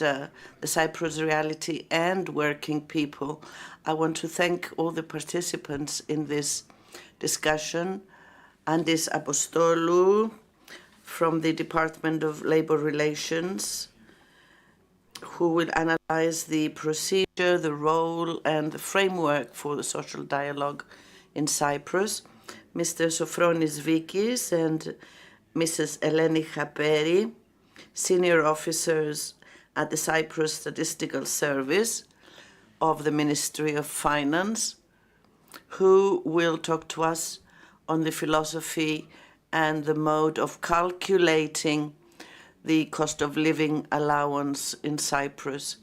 the Cyprus reality and working people. I want to thank all the participants in this discussion. Andis Apostolou from the Department of Labor Relations, who will analyze the procedure, the role, and the framework for the social dialogue in Cyprus. Mr. Sofronis Vikis and Mrs. Eleni Chaperi, senior officers at the Cyprus Statistical Service of the Ministry of Finance, who will talk to us on the philosophy and the mode of calculating the cost of living allowance in Cyprus.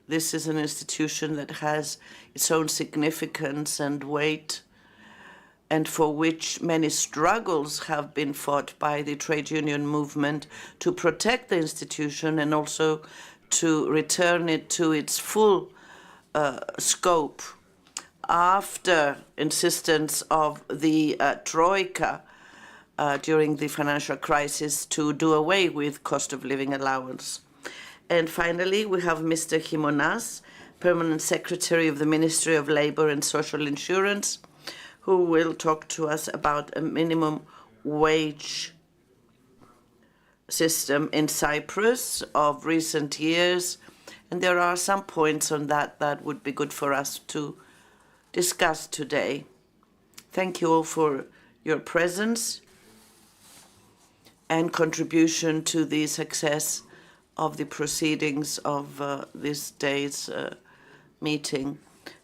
This is an institution that has its own significance and weight, and for which many struggles have been fought by the trade union movement to protect the institution and also to return it to its full scope after insistence of the Troika during the financial crisis to do away with cost of living allowance. And finally, we have Mr. Himonas, Permanent Secretary of the Ministry of Labour and Social Insurance, who will talk to us about a minimum wage system in Cyprus of recent years. And there are some points on that that would be good for us to discuss today. Thank you all for your presence and contribution to the success of the proceedings of this day's meeting.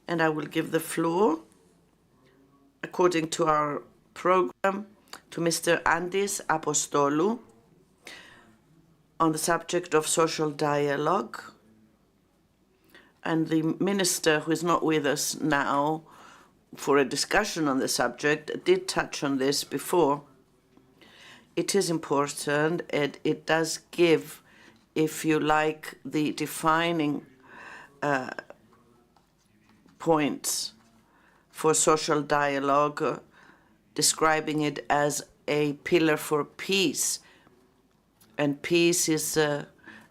And I will give the floor, according to our program, to Mr. Andis Apostolou on the subject of social dialogue. And the minister, who is not with us now for a discussion on the subject, did touch on this before. It is important, and it does give, if you like, the defining points for social dialogue, describing it as a pillar for peace. And peace is a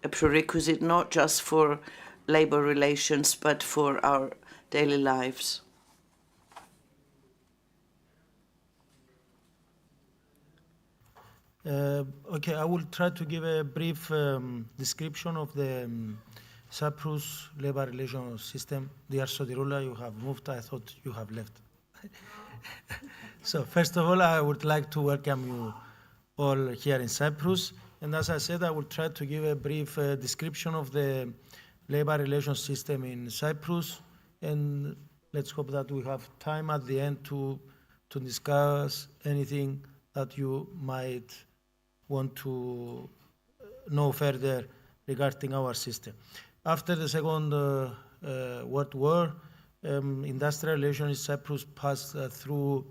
prerequisite not just for labor relations, but for our daily lives. Okay, I will try to give a brief description of the Cyprus labor relations system. Dear Sotiroula, you have moved. I thought you have left. So first of all, I would like to welcome you all here in Cyprus. And as I said, I will try to give a brief description of the labor relations system in Cyprus. And let's hope that we have time at the end to discuss anything that you might want to know further regarding our system. After the Second World War, industrial relations in Cyprus passed through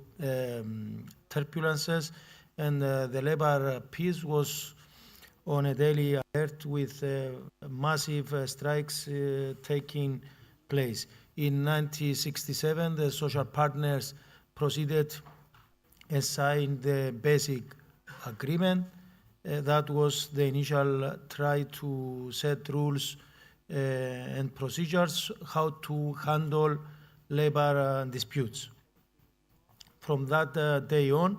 turbulences, and the labor peace was on a daily alert with massive strikes taking place. In 1967, the social partners proceeded and signed the basic agreement. That was the initial try to set rules and procedures how to handle labor disputes. From that day on,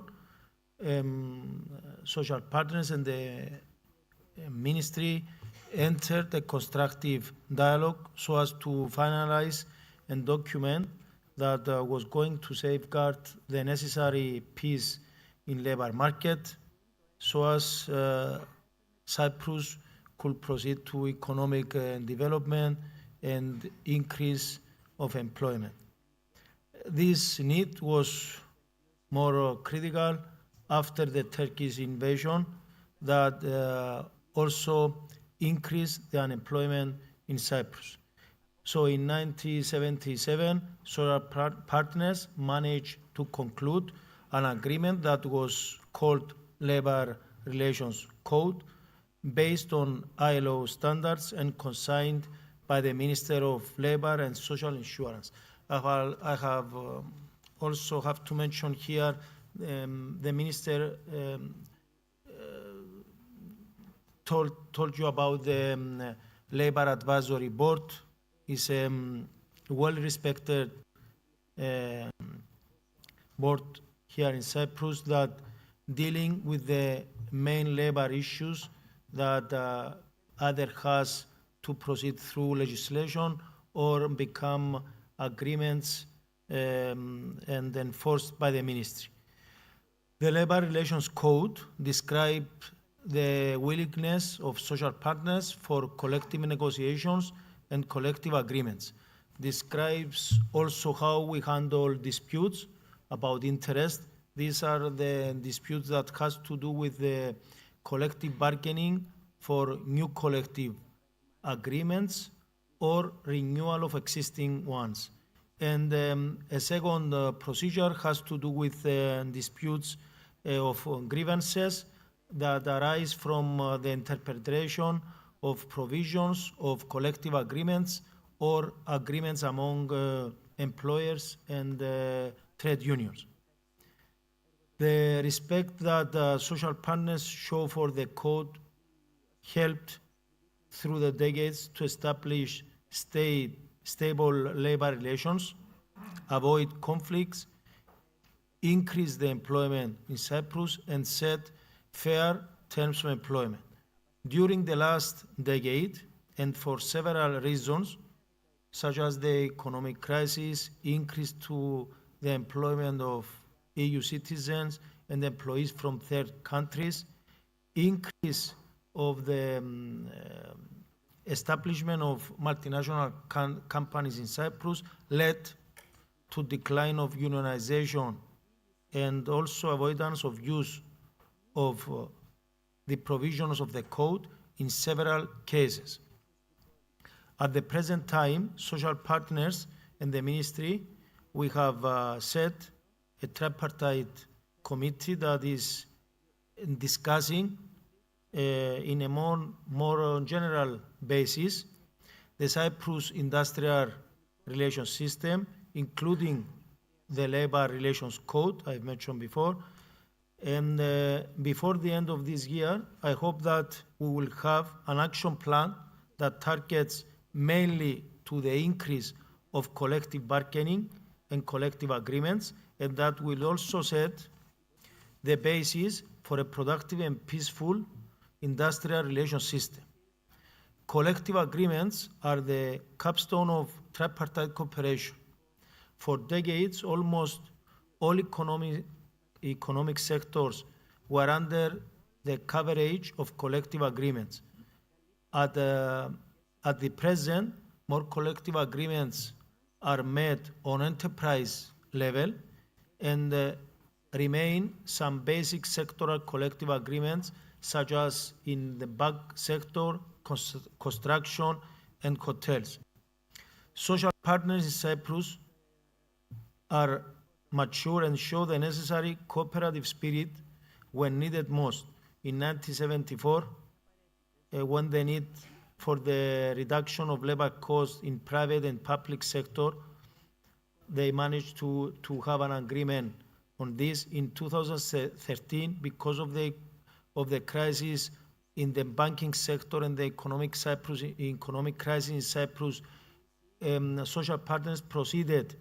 social partners and the ministry entered a constructive dialogue so as to finalize and document that was going to safeguard the necessary peace in labor market so as Cyprus could proceed to economic development and increase of employment. This need was more critical after the Turkish invasion that also increased the unemployment in Cyprus. So in 1977, social partners managed to conclude an agreement that was called Labor Relations Code, based on ILO standards and consigned by the Minister of Labor and Social Insurance. I have also have to mention here the Minister told you about the Labor Advisory Board. Is a well-respected board here in Cyprus that dealing with the main labor issues that either has to proceed through legislation or become agreements and enforced by the ministry. The Labor Relations Code describes the willingness of social partners for collective negotiations and collective agreements. Describes also how we handle disputes about interest. These are the disputes that has to do with the collective bargaining for new collective agreements or renewal of existing ones. And a second procedure has to do with disputes of grievances that arise from the interpretation of provisions of collective agreements or agreements among employers and trade unions. The respect that social partners show for the code helped through the decades to establish stable labor relations, avoid conflicts, increase the employment in Cyprus, and set fair terms of employment. During the last decade, and for several reasons, such as the economic crisis, increase to the employment of EU citizens and employees from third countries, increase of the establishment of multinational companies in Cyprus led to decline of unionization and also avoidance of use of the provisions of the code in several cases. At the present time, social partners and the ministry, we have set a tripartite committee that is discussing in a more general basis the Cyprus industrial relations system, including the labor relations code I've mentioned before. And before the end of this year, I hope that we will have an action plan that targets mainly to the increase of collective bargaining and collective agreements, and that will also set the basis for a productive and peaceful industrial relations system. Collective agreements are the capstone of tripartite cooperation. For decades, almost all economic sectors were under the coverage of collective agreements. At the present, more collective agreements are made on enterprise level, and remain some basic sectoral collective agreements, such as in the bank sector, construction, and hotels. Social partners in Cyprus are mature and show the necessary cooperative spirit when needed most. In 1974, when the need for the reduction of labor costs in private and public sector, they managed to have an agreement on this. In 2013, because of the crisis in the banking sector and the economic crisis in Cyprus, social partners proceeded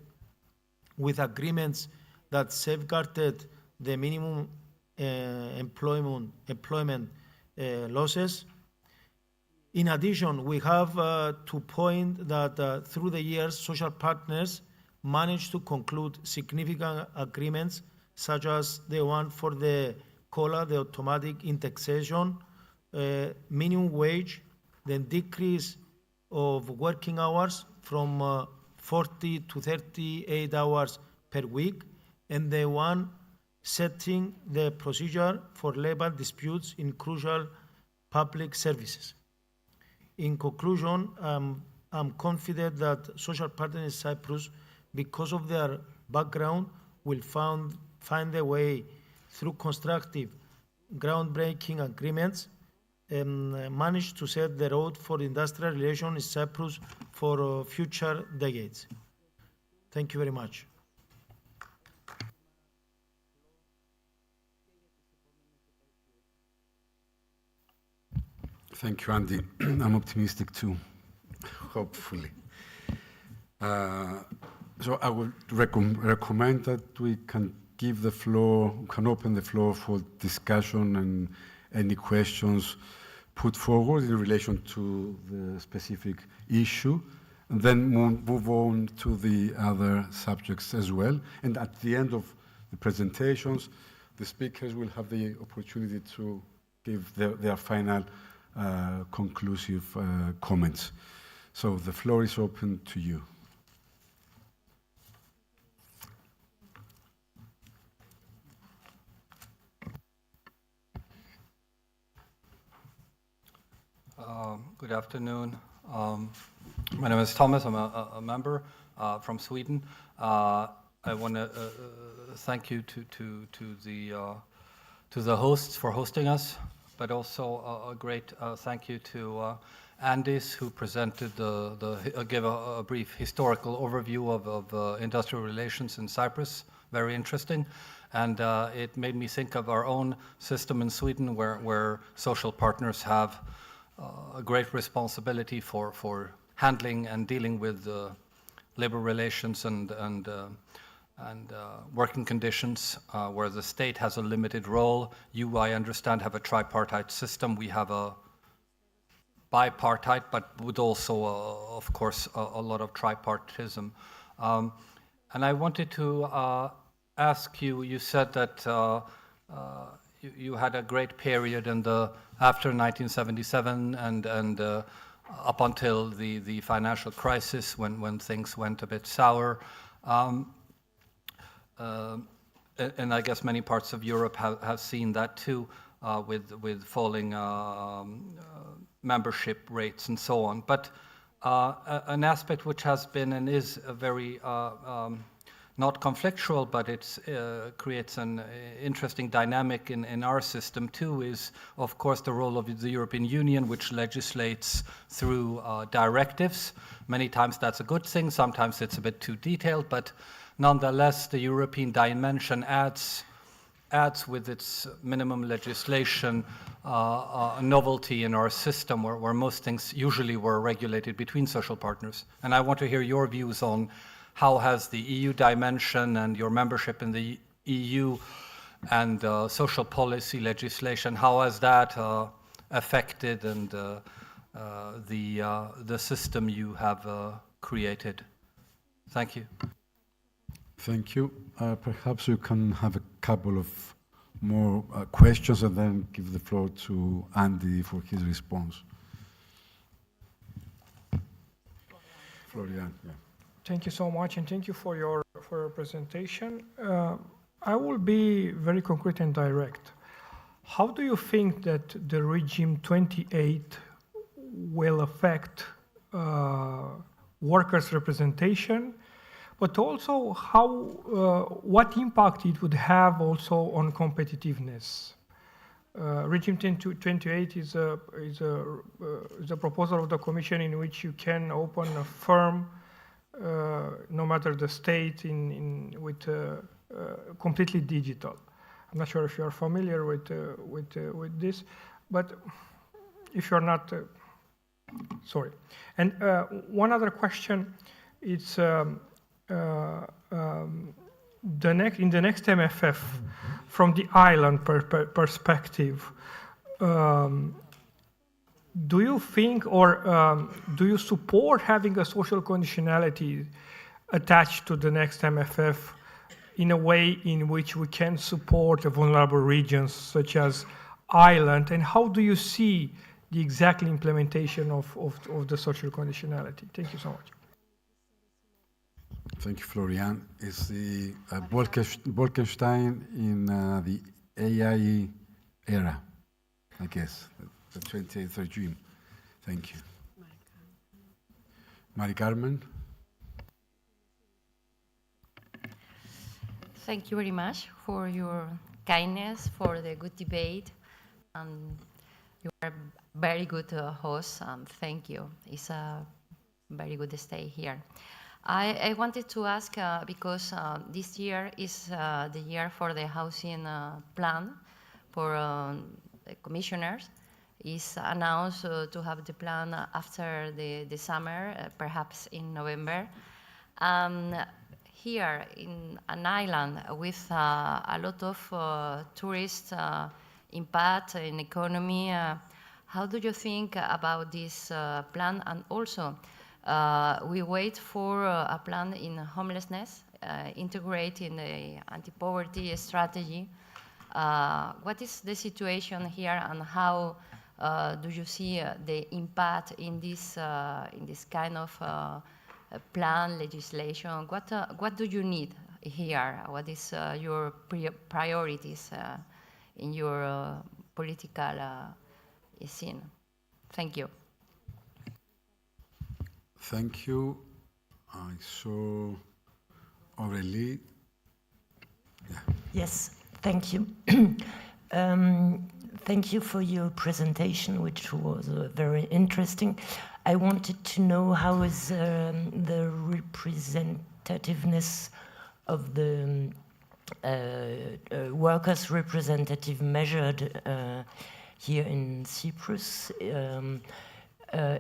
with agreements that safeguarded the minimum employment losses. In addition, we have to point that through the years, social partners managed to conclude significant agreements, such as the one for the COLA, the automatic indexation, minimum wage, the decrease of working hours from 40 to 38 hours per week, and the one setting the procedure for labor disputes in crucial public services. In conclusion, I'm confident that social partners in Cyprus, because of their background, will find a way through constructive, groundbreaking agreements and manage to set the road for industrial relations in Cyprus for future decades. Thank you very much. Thank you, Andy. I'm optimistic too, hopefully. So I would recommend that we can open the floor for discussion and any questions put forward in relation to the specific issue, and then move on to the other subjects as well. And at the end of the presentations, the speakers will have the opportunity to give their final conclusive comments. So the floor is open to you. Good afternoon. My name is Thomas. I'm a member from Sweden. I want to thank you to the hosts for hosting us, but also a great thank you to Andis, who presented gave a brief historical overview of industrial relations in Cyprus. Very interesting. And it made me think of our own system in Sweden, where social partners have a great responsibility for handling and dealing with labor relations and working conditions, where the state has a limited role. You, I understand, have a tripartite system. We have a bipartite, but with also, of course, a lot of tripartism. And I wanted to ask you, you said that you had a great period after 1977 and up until the financial crisis when things went a bit sour. And I guess many parts of Europe have seen that too, with falling membership rates and so on. But an aspect which has been and is a very not conflictual, but it creates an interesting dynamic in our system too, is of course the role of the European Union, which legislates through directives. Many times that's a good thing, sometimes it's a bit too detailed, but nonetheless the European dimension adds with its minimum legislation a novelty in our system where most things usually were regulated between social partners. And I want to hear your views on how has the EU dimension and your membership in the EU and social policy legislation, how has that affected and the system you have created? Thank you. Thank you. Perhaps you can have a couple of more questions and then give the floor to Andy for his response. Florian, yeah. Thank you so much, and thank you for your presentation. I will be very concrete and direct. How do you think that the regime 28 will affect workers' representation, but also what impact it would have also on competitiveness? Regime 28 is a proposal of the Commission in which you can open a firm, no matter the state, with completely digital. I'm not sure if you are familiar with this, but if you're not, sorry. And one other question, it's in the next MFF, from the island perspective, do you think or do you support having a social conditionality attached to the next MFF in a way in which we can support the vulnerable regions such as Ireland? And how do you see the exact implementation of the social conditionality? Thank you so much. Thank you, Florian. Is the Bolkestein in the AI era, I guess, the 28th regime. Thank you. Mari Carmen. Thank you very much for your kindness, for the good debate. And you are a very good host, and thank you. It's a very good stay here. I wanted to ask, because this year is the year for the housing plan for the commissioners. It's announced to have the plan after the summer, perhaps in November. Here in an island with a lot of tourist impact in economy, how do you think about this plan? And also, we wait for a plan in homelessness, integrate in the anti-poverty strategy. What is the situation here, and how do you see the impact in this kind of plan, legislation? What do you need here? What is your priorities in your political scene? Thank you. Thank you. I saw Aurélie. Yeah. Yes, thank you. Thank you for your presentation, which was very interesting. I wanted to know how is the representativeness of the workers' representative measured here in Cyprus.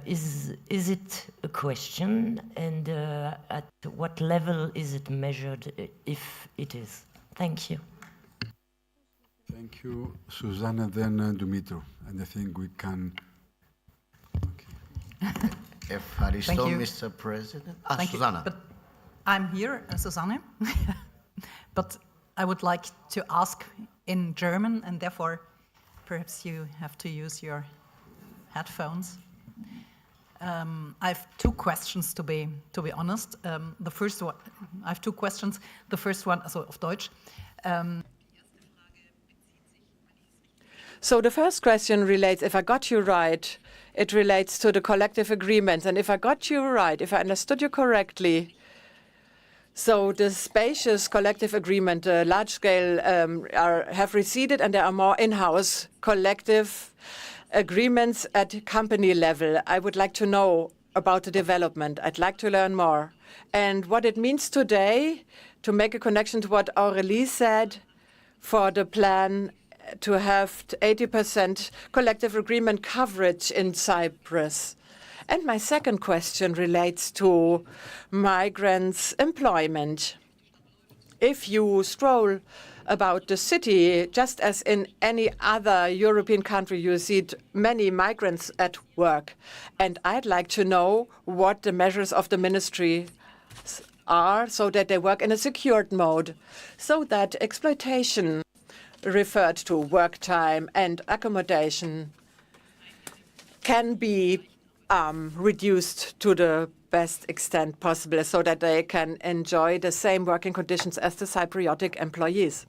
Is it a question, and at what level is it measured, if it is? Thank you. Thank you, Susanna, then Dumitru. And I think we can... Okay. Thank you, Mr. President. Thank Susanna. You. But I'm here, Susanne. But I would like to ask in German, and therefore perhaps you have to use your headphones. I have two questions, to be honest. The first one, I have two questions. The first one, also auf Deutsch. So the first question relates, if I got you right, it relates to the collective agreement. And if I got you right, if I understood you correctly, so the spacious collective agreement, large scale, have receded, and there are more in-house collective agreements at company level. I would like to know about the development. I'd like to learn more. And what it means today, to make a connection to what Aurélie said, for the plan to have 80% collective agreement coverage in Cyprus. And my second question relates to migrants' employment. If you stroll about the city, just as in any other European country, you see many migrants at work. And I'd like to know what the measures of the ministry are so that they work in a secured mode, so that exploitation referred to work time and accommodation can be reduced to the best extent possible, so that they can enjoy the same working conditions as the Cypriotic employees.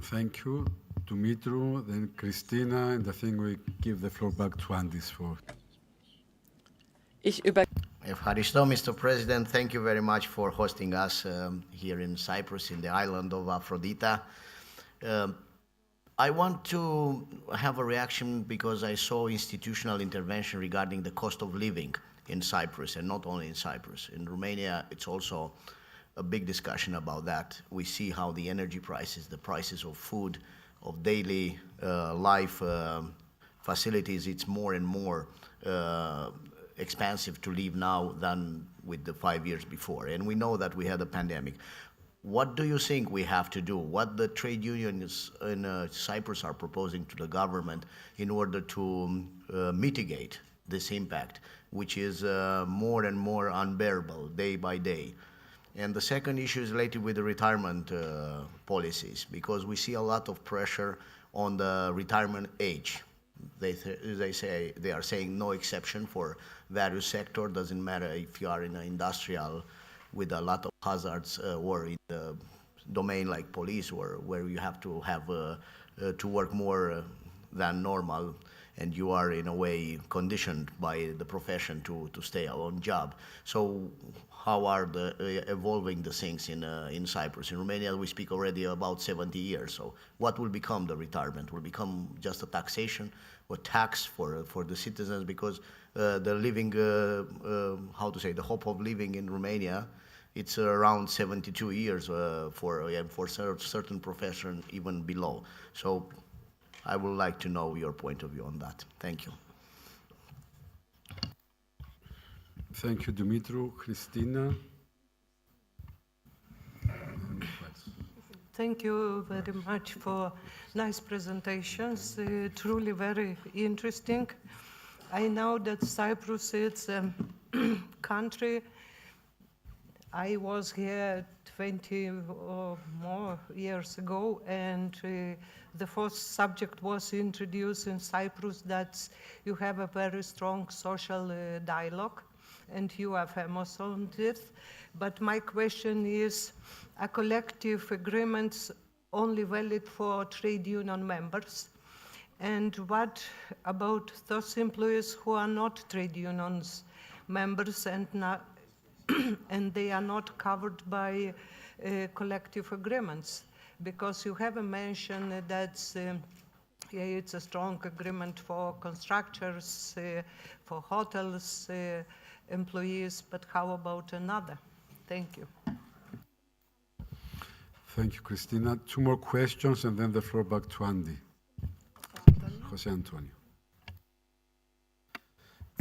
Thank you, Dumitru, then Christina, and I think we give the floor back to Andis for... Ευχαριστώ, Mr. President. Thank you very much for hosting us here in Cyprus, in the island of Aphrodita. I want to have a reaction because I saw institutional intervention regarding the cost of living in Cyprus, and not only in Cyprus. In Romania, it's also a big discussion about that. We see how the energy prices, the prices of food, of daily life facilities, it's more and more expensive to live now than with the 5 years before. And we know that we had a pandemic. What do you think we have to do? What the trade unions in Cyprus are proposing to the government in order to mitigate this impact, which is more and more unbearable day by day? And the second issue is related with the retirement policies, because we see a lot of pressure on the retirement age. They are saying no exception for various sectors. Doesn't matter if you are in an industrial with a lot of hazards or in the domain like police, where you have to have to work more than normal, and you are in a way conditioned by the profession to stay on job. So how are evolving the things in Cyprus? In Romania, we speak already about 70 years. So what will become the retirement? Will it become just a taxation or tax for the citizens? Because the living, the hope of living in Romania, it's around 72 years for certain profession, even below. So I would like to know your point of view on that. Thank you. Thank you, Dumitru. Christina? Thank you very much for nice presentations, truly very interesting. I know that Cyprus is a country. I was here 20 or more years ago, and the first subject was introduced in Cyprus that you have a very strong social dialogue, and you are famous on this. But my question is, are collective agreements only valid for trade union members? And what about those employees who are not trade unions members and and they are not covered by collective agreements? Because you have mentioned that it's a strong agreement for constructors, for hotels, employees, but how about another? Thank you. Thank you, Christina. Two more questions and then the floor back to Andy. Jose Antonio.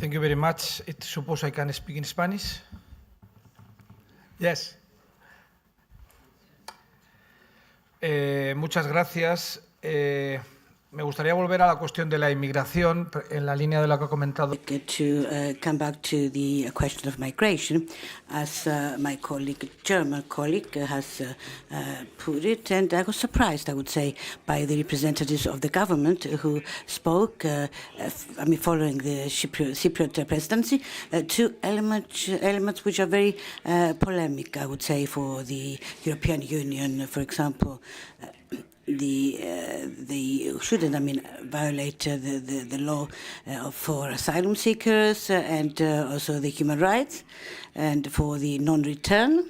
Thank you very much. I suppose I can speak in Spanish? Yes. Muchas gracias. Me gustaría volver a la cuestión de la inmigración en la línea de lo que ha comentado. To come back to the question of migration, as my German colleague, has put it, and I was surprised, I would say, by the representatives of the government who spoke, following the Cypriot presidency, two elements which are very polemic, I would say, for the European Union. For example, they shouldn't, violate the law for asylum seekers and also the human rights, and for the non-return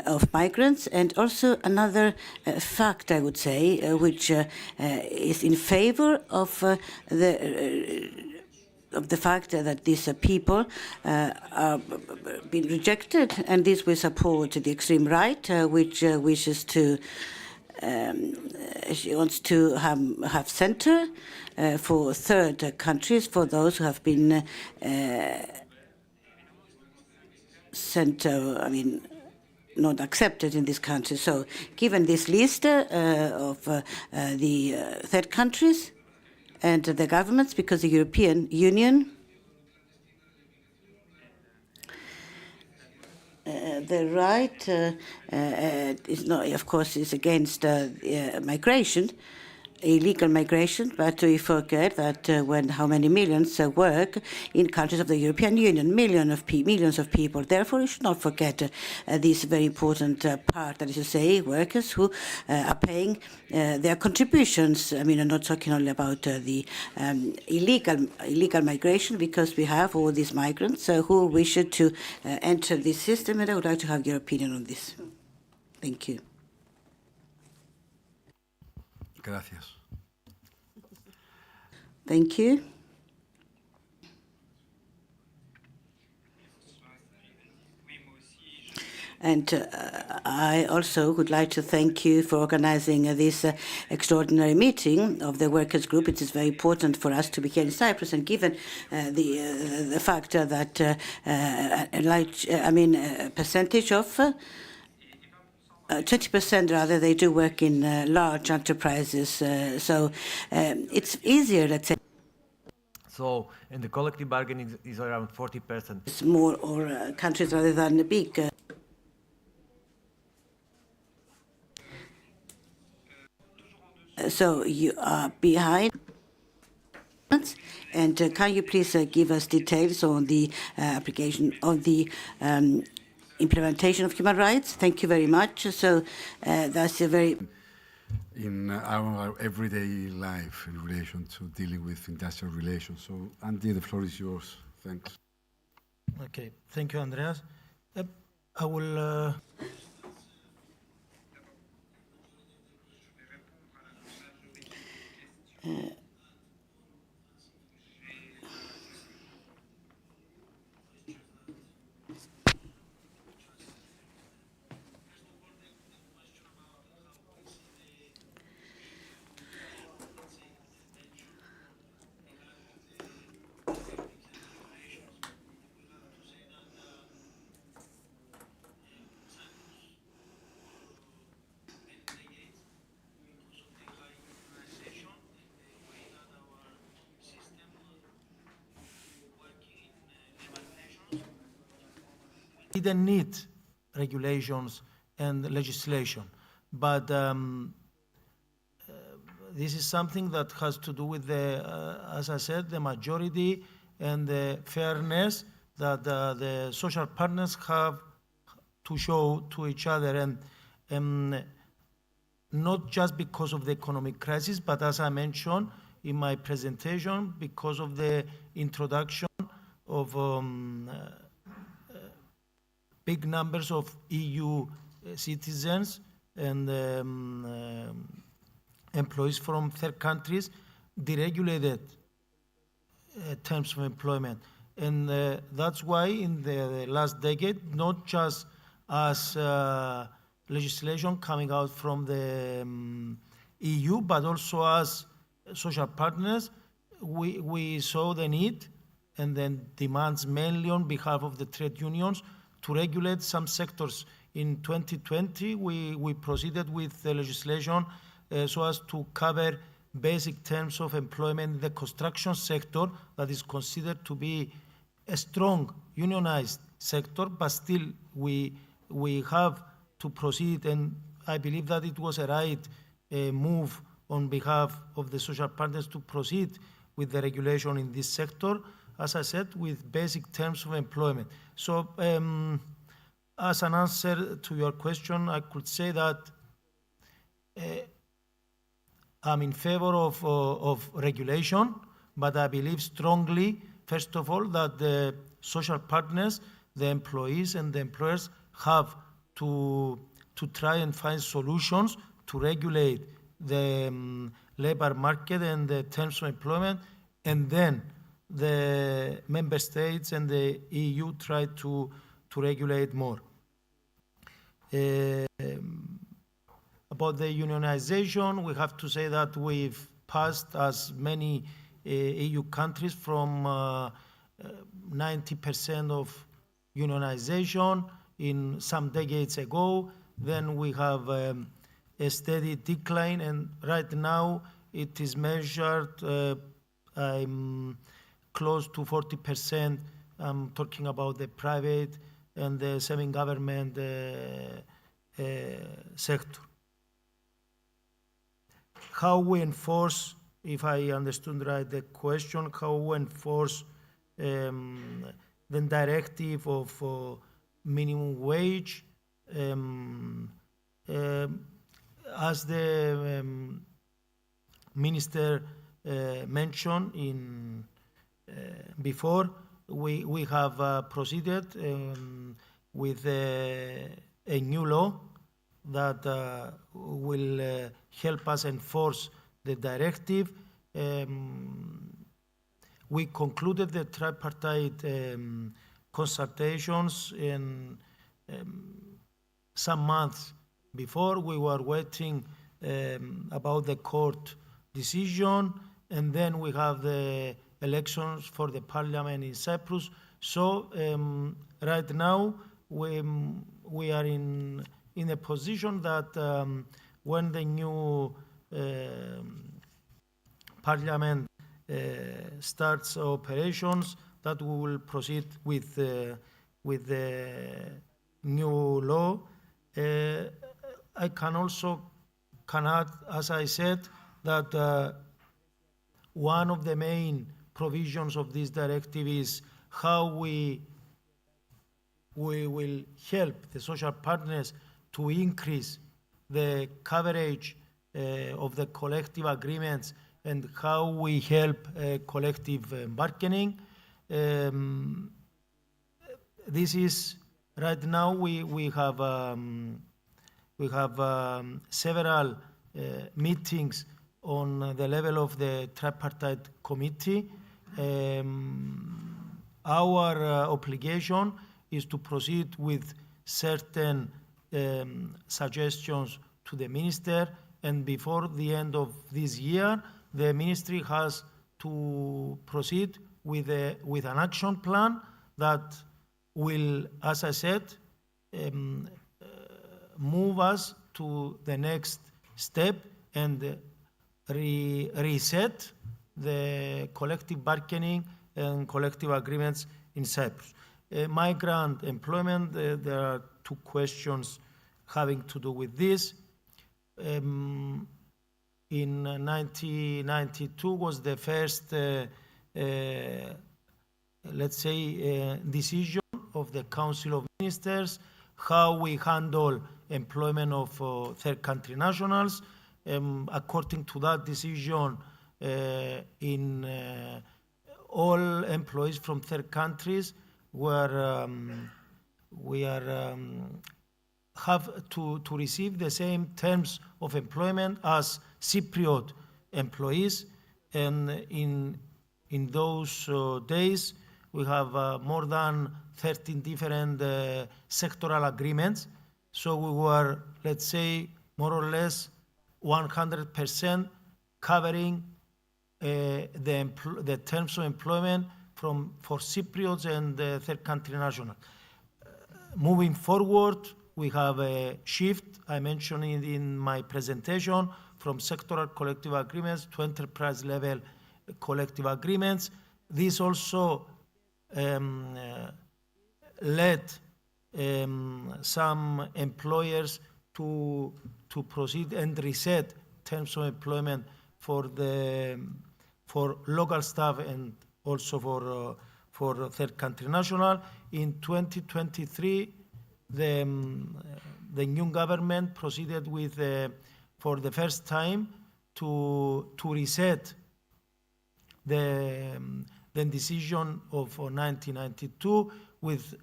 of migrants. And also another fact, I would say, which is in favor of the fact that these people are being rejected, and this will support the extreme right, which wishes to she wants to have center for third countries, for those who have been sent, not accepted in this country. So given this list of the third countries and the governments, because the European Union the right is not, of course, is against migration, illegal migration, but we forget that how many millions work in countries of the European Union, millions of people. Therefore, we should not forget this very important part, that is to say, workers who are paying their contributions. I'm not talking only about the illegal migration, because we have all these migrants who wish to enter this system, and I would like to have your opinion on this. Thank you. Gracias. Thank you. And I also would like to thank you for organizing this extraordinary meeting of the Workers Group. It is very important for us to be here in Cyprus, and given the fact that a percentage of 20% rather, they do work in large enterprises. So it's easier, let's say. So, and the collective bargaining is around 40%. Small or countries rather than big. So you are behind. And can you please give us details on the application of the implementation of human rights. Thank you very much. So that's a very... In our everyday life in relation to dealing with industrial relations. So, Andy, the floor is yours. Thanks. Okay, thank you, Andreas. I will... didn't need regulations and legislation, but this is something that has to do with the, as I said, the majority and the fairness that the social partners have to show to each other, and not just because of the economic crisis, but as I mentioned in my presentation, because of the introduction of big numbers of EU citizens and employees from third countries, deregulated terms of employment. And that's why in the last decade, not just as legislation coming out from the EU, but also as social partners, we saw the need and then demands mainly on behalf of the trade unions to regulate some sectors. In 2020, we proceeded with the legislation so as to cover basic terms of employment in the construction sector that is considered to be a strong unionized sector, but still we have to proceed, and I believe that it was a right move on behalf of the social partners to proceed with the regulation in this sector, as I said, with basic terms of employment. So as an answer to your question, I could say that I'm in favor of regulation, but I believe strongly, first of all, that the social partners, the employees and the employers have to try and find solutions to regulate the labor market and the terms of employment, and then the member states and the EU try to regulate more. About the unionization, we have to say that we've passed as many EU countries from 90% of unionization in some decades ago. Then we have a steady decline, and right now it is measured close to 40%. I'm talking about the private and the semi-government sector. How we enforce, if I understood right the question, how we enforce the directive of minimum wage, as the minister mentioned in before, we have proceeded with a new law that will help us enforce the directive. We concluded the tripartite consultations in some months before. We were waiting about the court decision, and then we have the elections for the parliament in Cyprus. So right now we are in a position that when the new parliament starts operations, that we will proceed with the new law. I can also add, as I said, that one of the main provisions of this directive is how we we will help the social partners to increase the coverage of the collective agreements and how we help collective bargaining. This is right now we have several meetings on the level of the tripartite committee. Our obligation is to proceed with certain suggestions to the minister, and before the end of this year, the ministry has to proceed with an action plan that will, as I said, move us to the next step and reset the collective bargaining and collective agreements in Cyprus. Migrant employment, there are two questions having to do with this. In 1992 was the first, let's say, decision of the Council of Ministers, how we handle employment of third country nationals. According to that decision, all employees from third countries have to receive the same terms of employment as Cypriot employees, and in those days we have more than 13 different sectoral agreements. So we were, let's say, more or less 100% covering the terms of employment for Cypriots and third country nationals. Moving forward, we have a shift, I mentioned it in my presentation, from sectoral collective agreements to enterprise level collective agreements. This also led some employers to proceed and reset terms of employment for local staff and also for third country national. In 2023, the new government proceeded with, for the first time, to reset the decision of 1992 with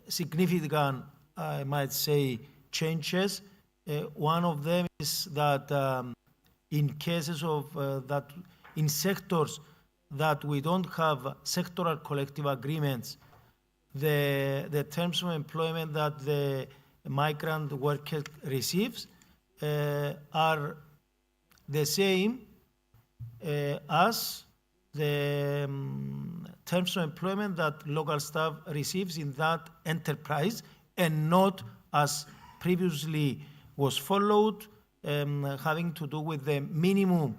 significant, I might say, changes. One of them is that in cases of that in sectors that we don't have sectoral collective agreements, the terms of employment that the migrant worker receives are the same as the terms of employment that local staff receives in that enterprise, and not as previously was followed, having to do with the minimum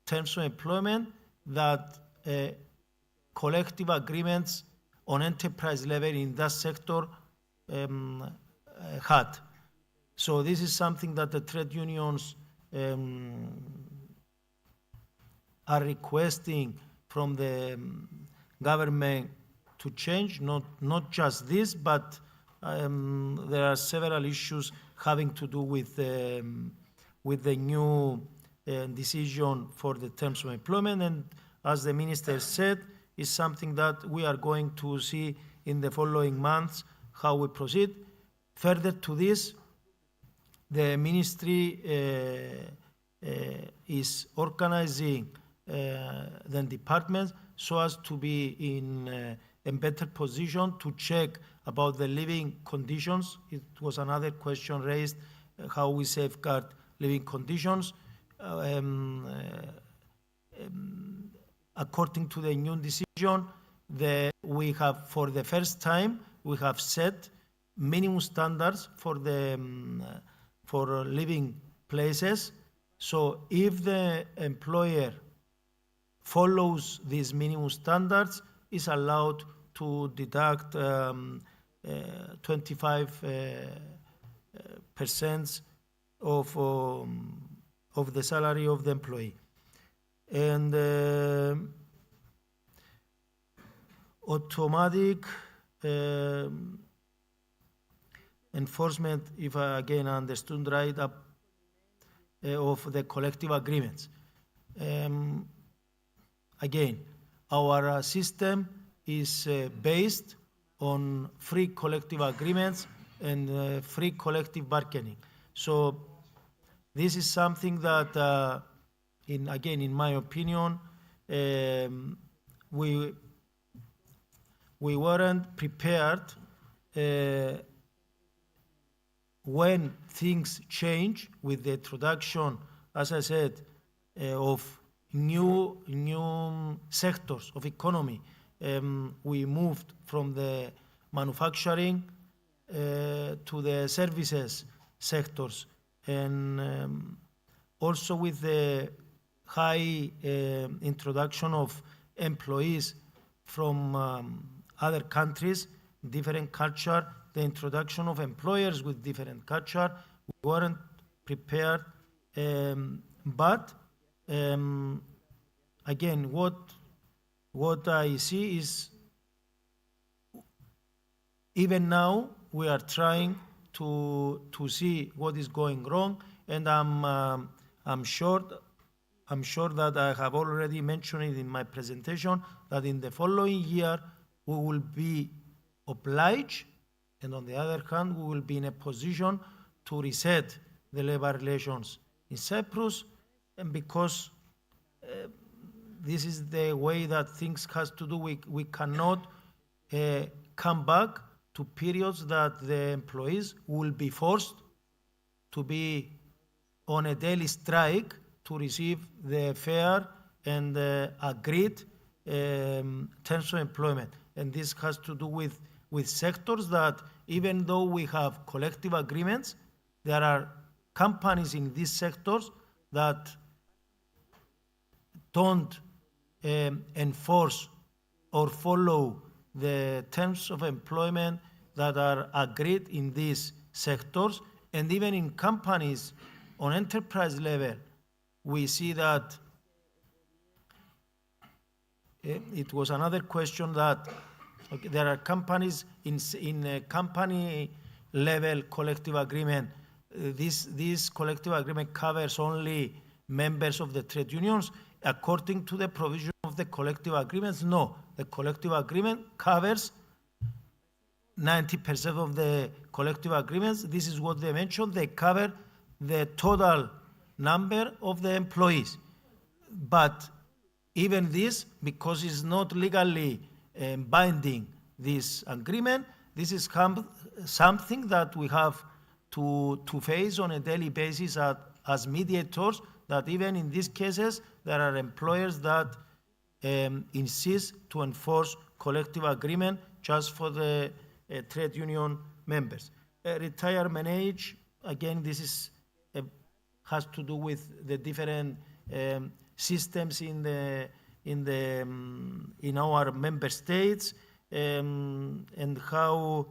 terms of employment that collective agreements on enterprise level in that sector had. So this is something that the trade unions are requesting from the government to change, not just this, but there are several issues having to do with the new decision for the terms of employment, and as the minister said, is something that we are going to see in the following months how we proceed. Further to this, the ministry is organizing the departments so as to be in a better position to check about the living conditions. It was another question raised, how we safeguard living conditions. According to the new decision, we have, for the first time, we have set minimum standards for living places. So if the employer follows these minimum standards, is allowed to deduct 25% of the salary of the employee. And automatic enforcement, if I again understood right, of the collective agreements. Again, our system is based on free collective agreements and free collective bargaining. So this is something that, in my opinion, we weren't prepared when things change with the introduction, as I said, of new sectors of economy. We moved from the manufacturing to the services sectors, and also with the high introduction of employees from other countries, different culture, the introduction of employers with different culture. We weren't prepared, but again, what I see is even now we are trying to see what is going wrong, and I'm sure that I have already mentioned it in my presentation that in the following year we will be obliged, and on the other hand, we will be in a position to reset the labor relations in Cyprus, and because this is the way that things has to do, we cannot come back to periods that the employees will be forced to be on a daily strike to receive the fair and agreed terms of employment. And this has to do with sectors that, even though we have collective agreements, there are companies in these sectors that don't enforce or follow the terms of employment that are agreed in these sectors. And even in companies on enterprise level, we see that it was another question that there are companies in a company level collective agreement. This collective agreement covers only members of the trade unions. According to the provision of the collective agreements, no. The collective agreement covers 90% of the collective agreements. This is what they mentioned. They cover the total number of the employees. But even this, because it's not legally binding, this agreement, this is something that we have to face on a daily basis as mediators, that even in these cases, there are employers that insist to enforce collective agreement just for the trade union members. Retirement age, again, this is has to do with the different systems in our member states, and how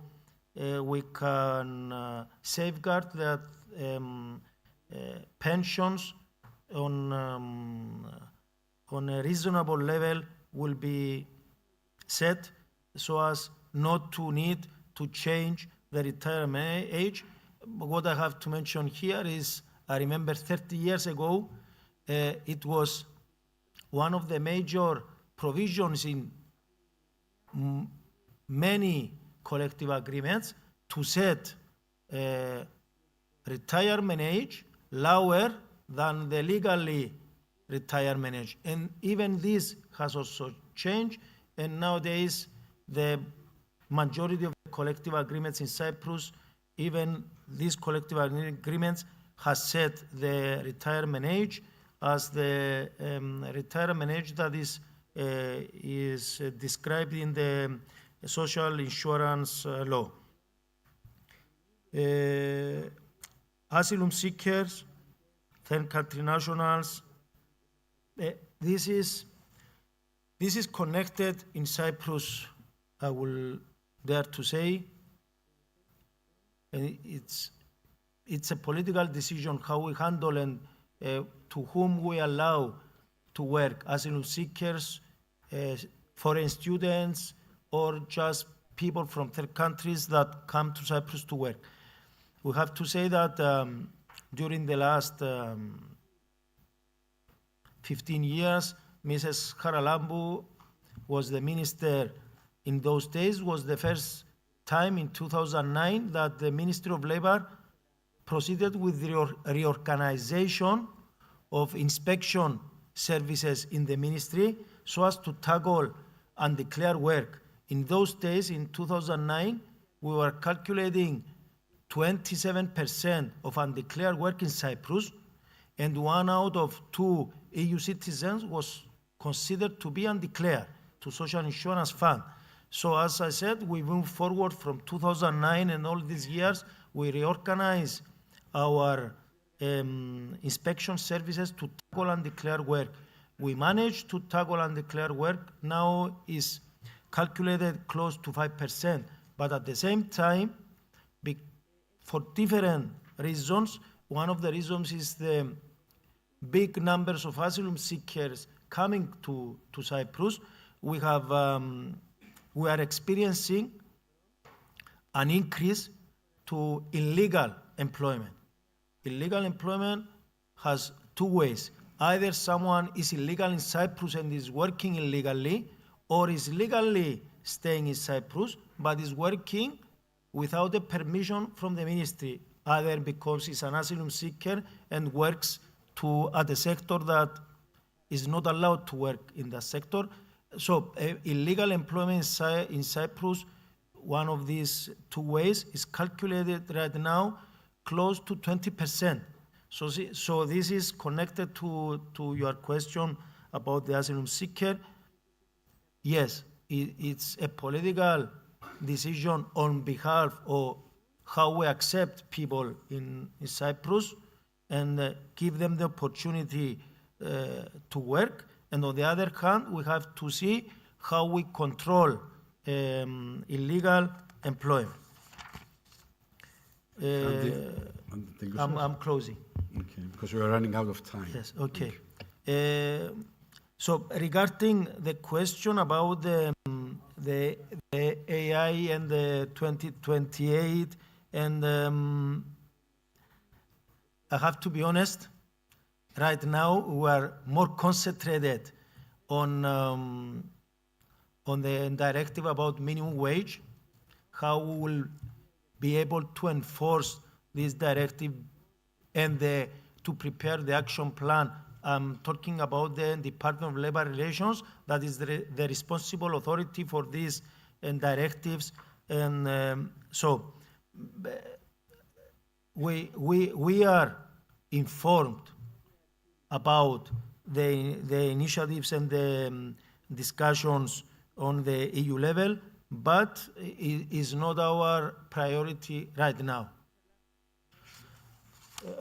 we can safeguard that pensions on a reasonable level will be set so as not to need to change the retirement age. What I have to mention here is, I remember 30 years ago, it was one of the major provisions in many collective agreements to set retirement age lower than the legally retirement age. And even this has also changed, and nowadays the majority of the collective agreements in Cyprus, even these collective agreements, has set the retirement age as the retirement age that is described in the social insurance law. Asylum seekers, third country nationals, this is connected in Cyprus, I will dare to say. It's a political decision how we handle and to whom we allow to work, asylum seekers, foreign students, or just people from third countries that come to Cyprus to work. We have to say that during the last 15 years, Mrs. Haralambu was the minister in those days. Was the first time in 2009 that the Ministry of Labour proceeded with the reorganization of inspection services in the ministry so as to tackle undeclared work. In those days, in 2009, we were calculating 27% of undeclared work in Cyprus, and 1 out of 2 EU citizens was considered to be undeclared to social insurance fund. So as I said, we moved forward from 2009 and all these years, we reorganized our inspection services to tackle undeclared work. We managed to tackle undeclared work, now is calculated close to 5%, but at the same time, for different reasons, one of the reasons is the big numbers of asylum seekers coming to Cyprus. We are experiencing an increase to illegal employment. Illegal employment has 2 ways. Either someone is illegal in Cyprus and is working illegally, or is legally staying in Cyprus, but is working without the permission from the ministry, either because he's an asylum seeker and works at a sector that is not allowed to work in that sector. So illegal employment in Cyprus, one of these 2 ways, is calculated right now close to 20%. So this is connected to your question about the asylum seeker. Yes, it's a political decision on behalf of how we accept people in Cyprus and give them the opportunity to work. And on the other hand, we have to see how we control illegal employment. I'm closing. Okay, because we are running out of time. Yes, okay. So regarding the question about the AI and the 2028, and I have to be honest, right now we are more concentrated on the directive about minimum wage, how we will be able to enforce this directive and to prepare the action plan. I'm talking about the Department of Labor Relations, that is the responsible authority for these directives. And so we are informed about the initiatives and the discussions on the EU level, but it is not our priority right now.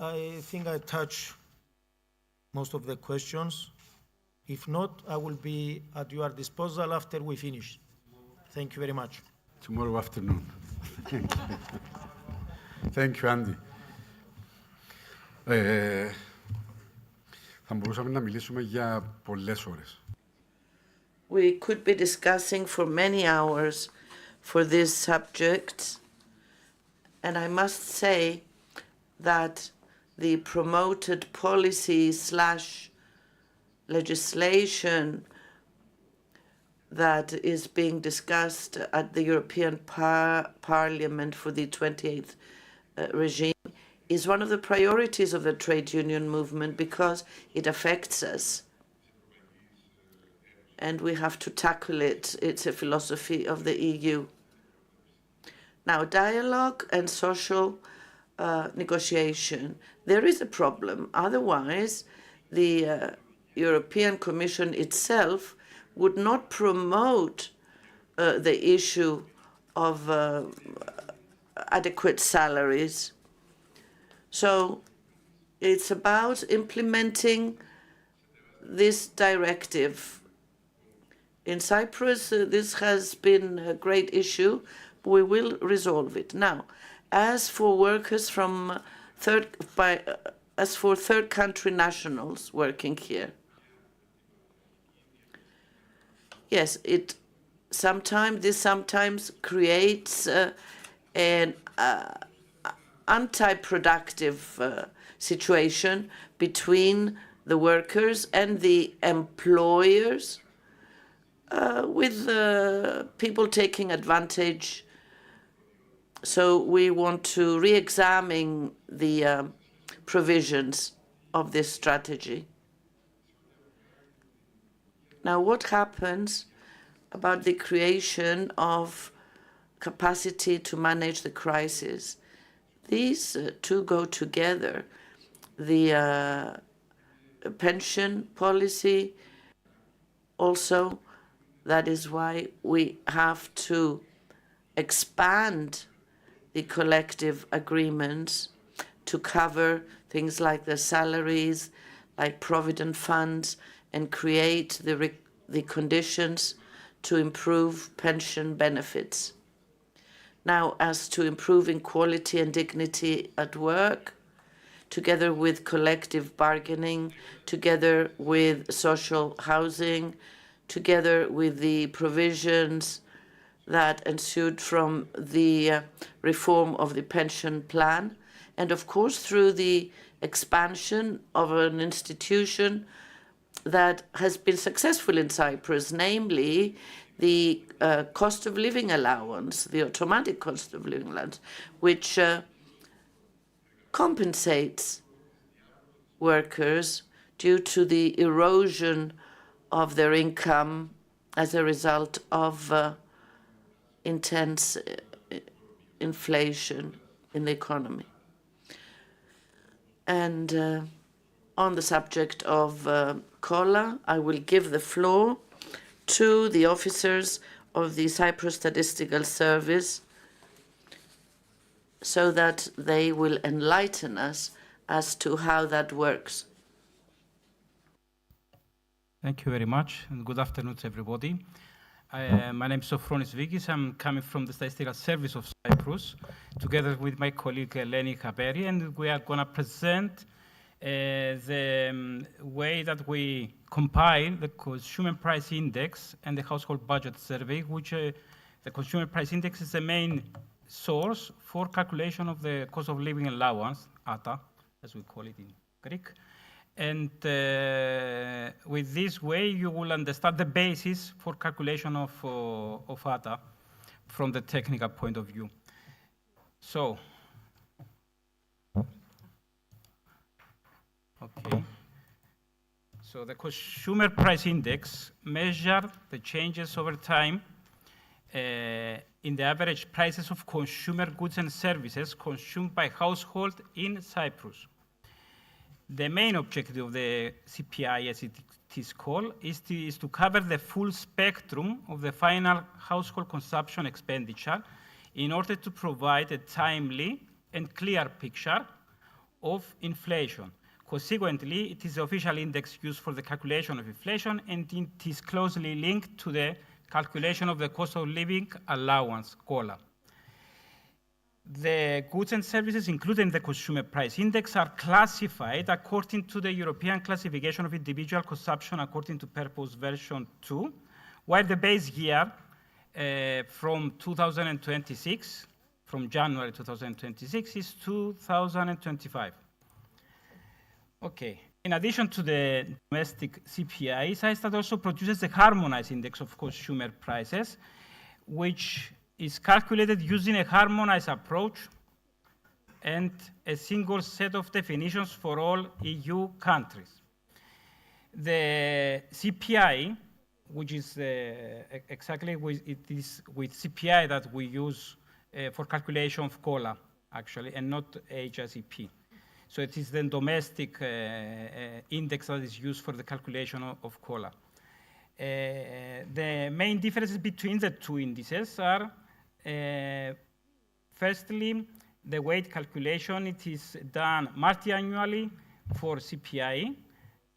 I think I touched most of the questions. If not, I will be at your disposal after we finish. Thank you very much. Tomorrow afternoon. Thank you, Andy. Θα μπορούσαμε να μιλήσουμε για πολλές ώρες. We could be discussing for many hours for this subject, and I must say that the promoted policy/legislation that is being discussed at the European Parliament for the 28th regime is one of the priorities of the trade union movement because it affects us. And we have to tackle it. It's a philosophy of the EU. Now, dialogue and social negotiation. There is a problem. Otherwise, the European Commission itself would not promote the issue of adequate salaries. So it's about implementing this directive. In Cyprus, this has been a great issue. We will resolve it. Now, as for workers from third country nationals working here, yes, this sometimes creates anti-productive situation between the workers and the employers, with people taking advantage. So we want to re-examine the provisions of this strategy. Now, what happens about the creation of capacity to manage the crisis? These two go together. The pension policy also, that is why we have to expand the collective agreements to cover things like the salaries, like provident funds, and create the conditions to improve pension benefits. Now, as to improving quality and dignity at work, together with collective bargaining, together with social housing, together with the provisions that ensued from the reform of the pension plan, and of course through the expansion of an institution that has been successful in Cyprus, namely the cost of living allowance, the automatic cost of living allowance, which compensates workers due to the erosion of their income as a result of intense inflation in the economy. And on the subject of COLA, I will give the floor to the officers of the Cyprus Statistical Service so that they will enlighten us as to how that works. Thank you very much, and good afternoon to everybody. My name is Sofronis Vikis. I'm coming from the Statistical Service of Cyprus, together with my colleague Eleni Kaperi, and we are going to present the way that we compile the Consumer Price Index and the Household Budget Survey, which the Consumer Price Index is the main source for calculation of the cost of living allowance, ATA, as we call it in Greek. And with this way, you will understand the basis for calculation of ATA from the technical point of view. So, okay. So the Consumer Price Index measures the changes over time in the average prices of consumer goods and services consumed by households in Cyprus. The main objective of the CPI, as it is called, is to cover the full spectrum of the final household consumption expenditure in order to provide a timely and clear picture of inflation. Consequently, it is the official index used for the calculation of inflation, and it is closely linked to the calculation of the cost of living allowance, COLA. The goods and services included in the Consumer Price Index are classified according to the European Classification of Individual Consumption according to Purpose version 2, while the base year from 2026, from January 2026, is 2025. Okay. In addition to the domestic CPI, Eurostat also produces the harmonized index of consumer prices, which is calculated using a harmonized approach and a single set of definitions for all EU countries. The CPI, which is exactly it is with CPI that we use for calculation of COLA, actually, and not HICP. So it is the domestic index that is used for the calculation of COLA. The main differences between the two indices are, firstly, the weight calculation. It is done multi-annually for CPI,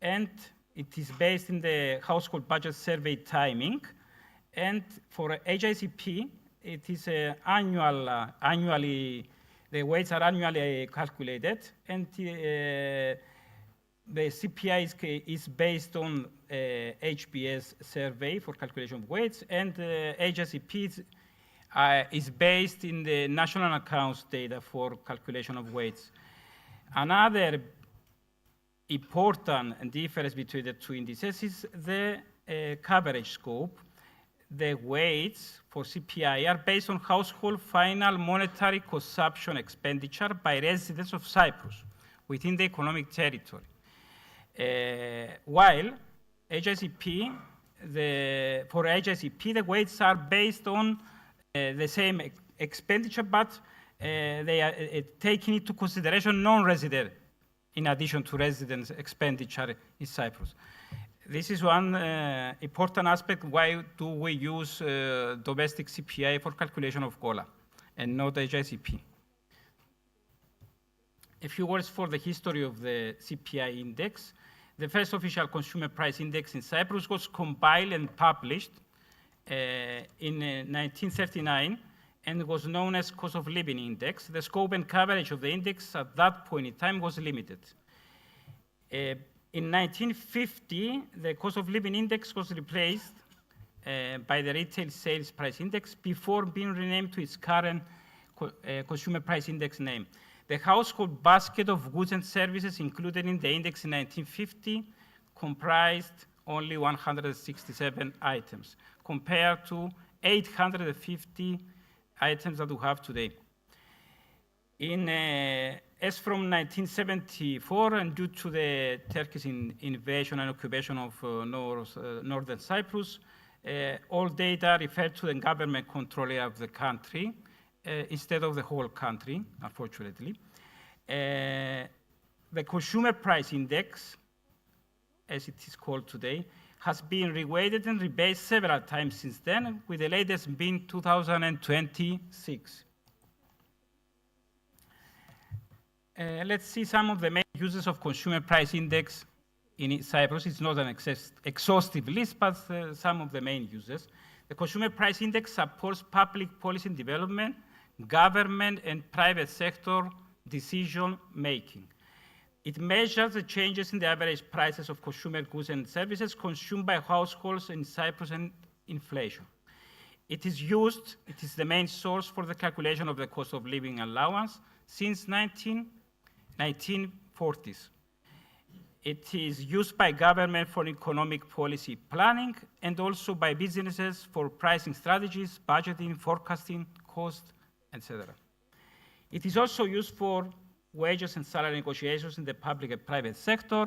and it is based in the household budget survey timing. And for HICP, it is annually. The weights are annually calculated, and the CPI is based on HBS survey for calculation of weights, and HICP is is based in the national accounts data for calculation of weights. Another important difference between the two indices is the coverage scope. The weights for CPI are based on household final monetary consumption expenditure by residents of Cyprus within the economic territory. While for HICP, the weights are based on the same expenditure, but they are taking into consideration non-resident in addition to residents' expenditure in Cyprus. This is one important aspect. Why do we use domestic CPI for calculation of COLA and not HICP? A few words for the history of the CPI index. The first official consumer price index in Cyprus was compiled and published in 1939 and was known as cost of living index. The scope and coverage of the index at that point in time was limited. In 1950, the cost of living index was replaced by the retail sales price index before being renamed to its current consumer price index name. The household basket of goods and services included in the index in 1950 comprised only 167 items, compared to 850 items that we have today. As from 1974, and due to the Turkish invasion and occupation of northern Cyprus, all data referred to the government control of the country instead of the whole country, unfortunately. The consumer price index, as it is called today, has been reweighted and rebased several times since then, with the latest being 2026. Let's see some of the main uses of consumer price index in Cyprus. It's not an exhaustive list, but some of the main uses. The consumer price index supports public policy development, government and private sector decision making. It measures the changes in the average prices of consumer goods and services consumed by households in Cyprus and inflation. It is the main source for the calculation of the cost of living allowance since 1940s. It is used by government for economic policy planning and also by businesses for pricing strategies, budgeting, forecasting, cost, etc. It is also used for wages and salary negotiations in the public and private sector,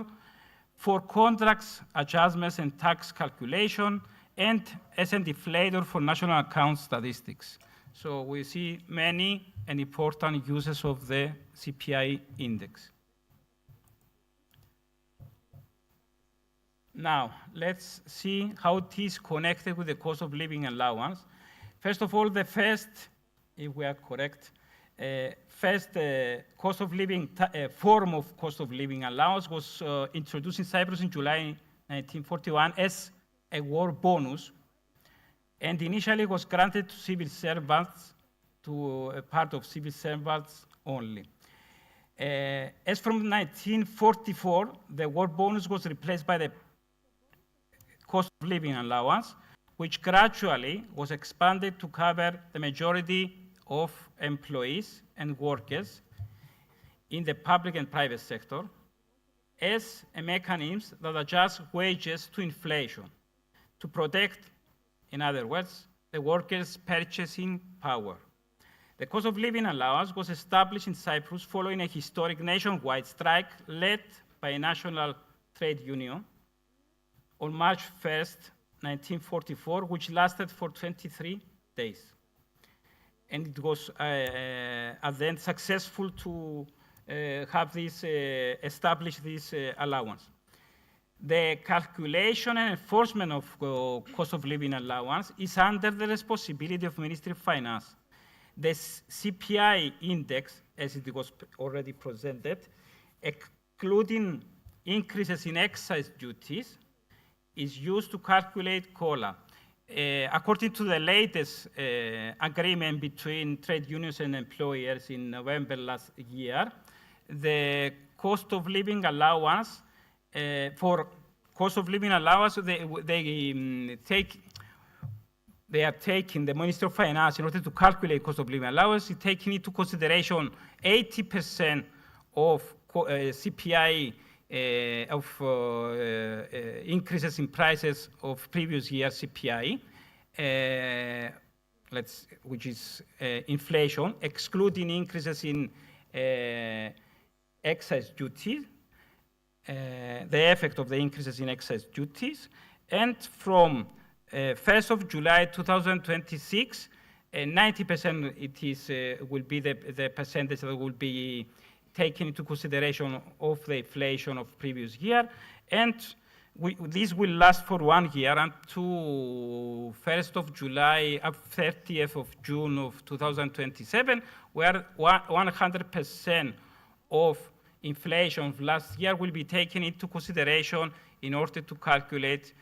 for contracts adjustments and tax calculation, and as a deflator for national account statistics. So we see many and important uses of the CPI index. Now, let's see how it is connected with the cost of living allowance. First of all, the first, if we are correct, cost of living form of cost of living allowance was introduced in Cyprus in July 1941 as a war bonus, and initially was granted to civil servants, to a part of civil servants only. As from 1944, the war bonus was replaced by the cost of living allowance, which gradually was expanded to cover the majority of employees and workers in the public and private sector as a mechanism that adjusts wages to inflation to protect, in other words, the workers' purchasing power. The cost of living allowance was established in Cyprus following a historic nationwide strike led by a national trade union on March 1st, 1944, which lasted for 23 days. And it was at the end successful to have this, establish this allowance. The calculation and enforcement of cost of living allowance is under the responsibility of Ministry of Finance. The CPI index, as it was already presented, excluding increases in excise duties, is used to calculate COLA. According to the latest agreement between trade unions and employers in November last year, the cost of living allowance, for cost of living allowance, they take they are taking, the Ministry of Finance, in order to calculate cost of living allowance, is taking into consideration 80% of CPI increases in prices of previous year CPI, which is inflation, excluding increases in excise duty, the effect of the increases in excise duties, and from 1st of July 2026, 90% it is will be the percentage that will be taken into consideration of the inflation of previous year, and this will last for 1 year until 1st of July up 30th of June of 2027, where 100% of inflation of last year will be taken into consideration in order to calculate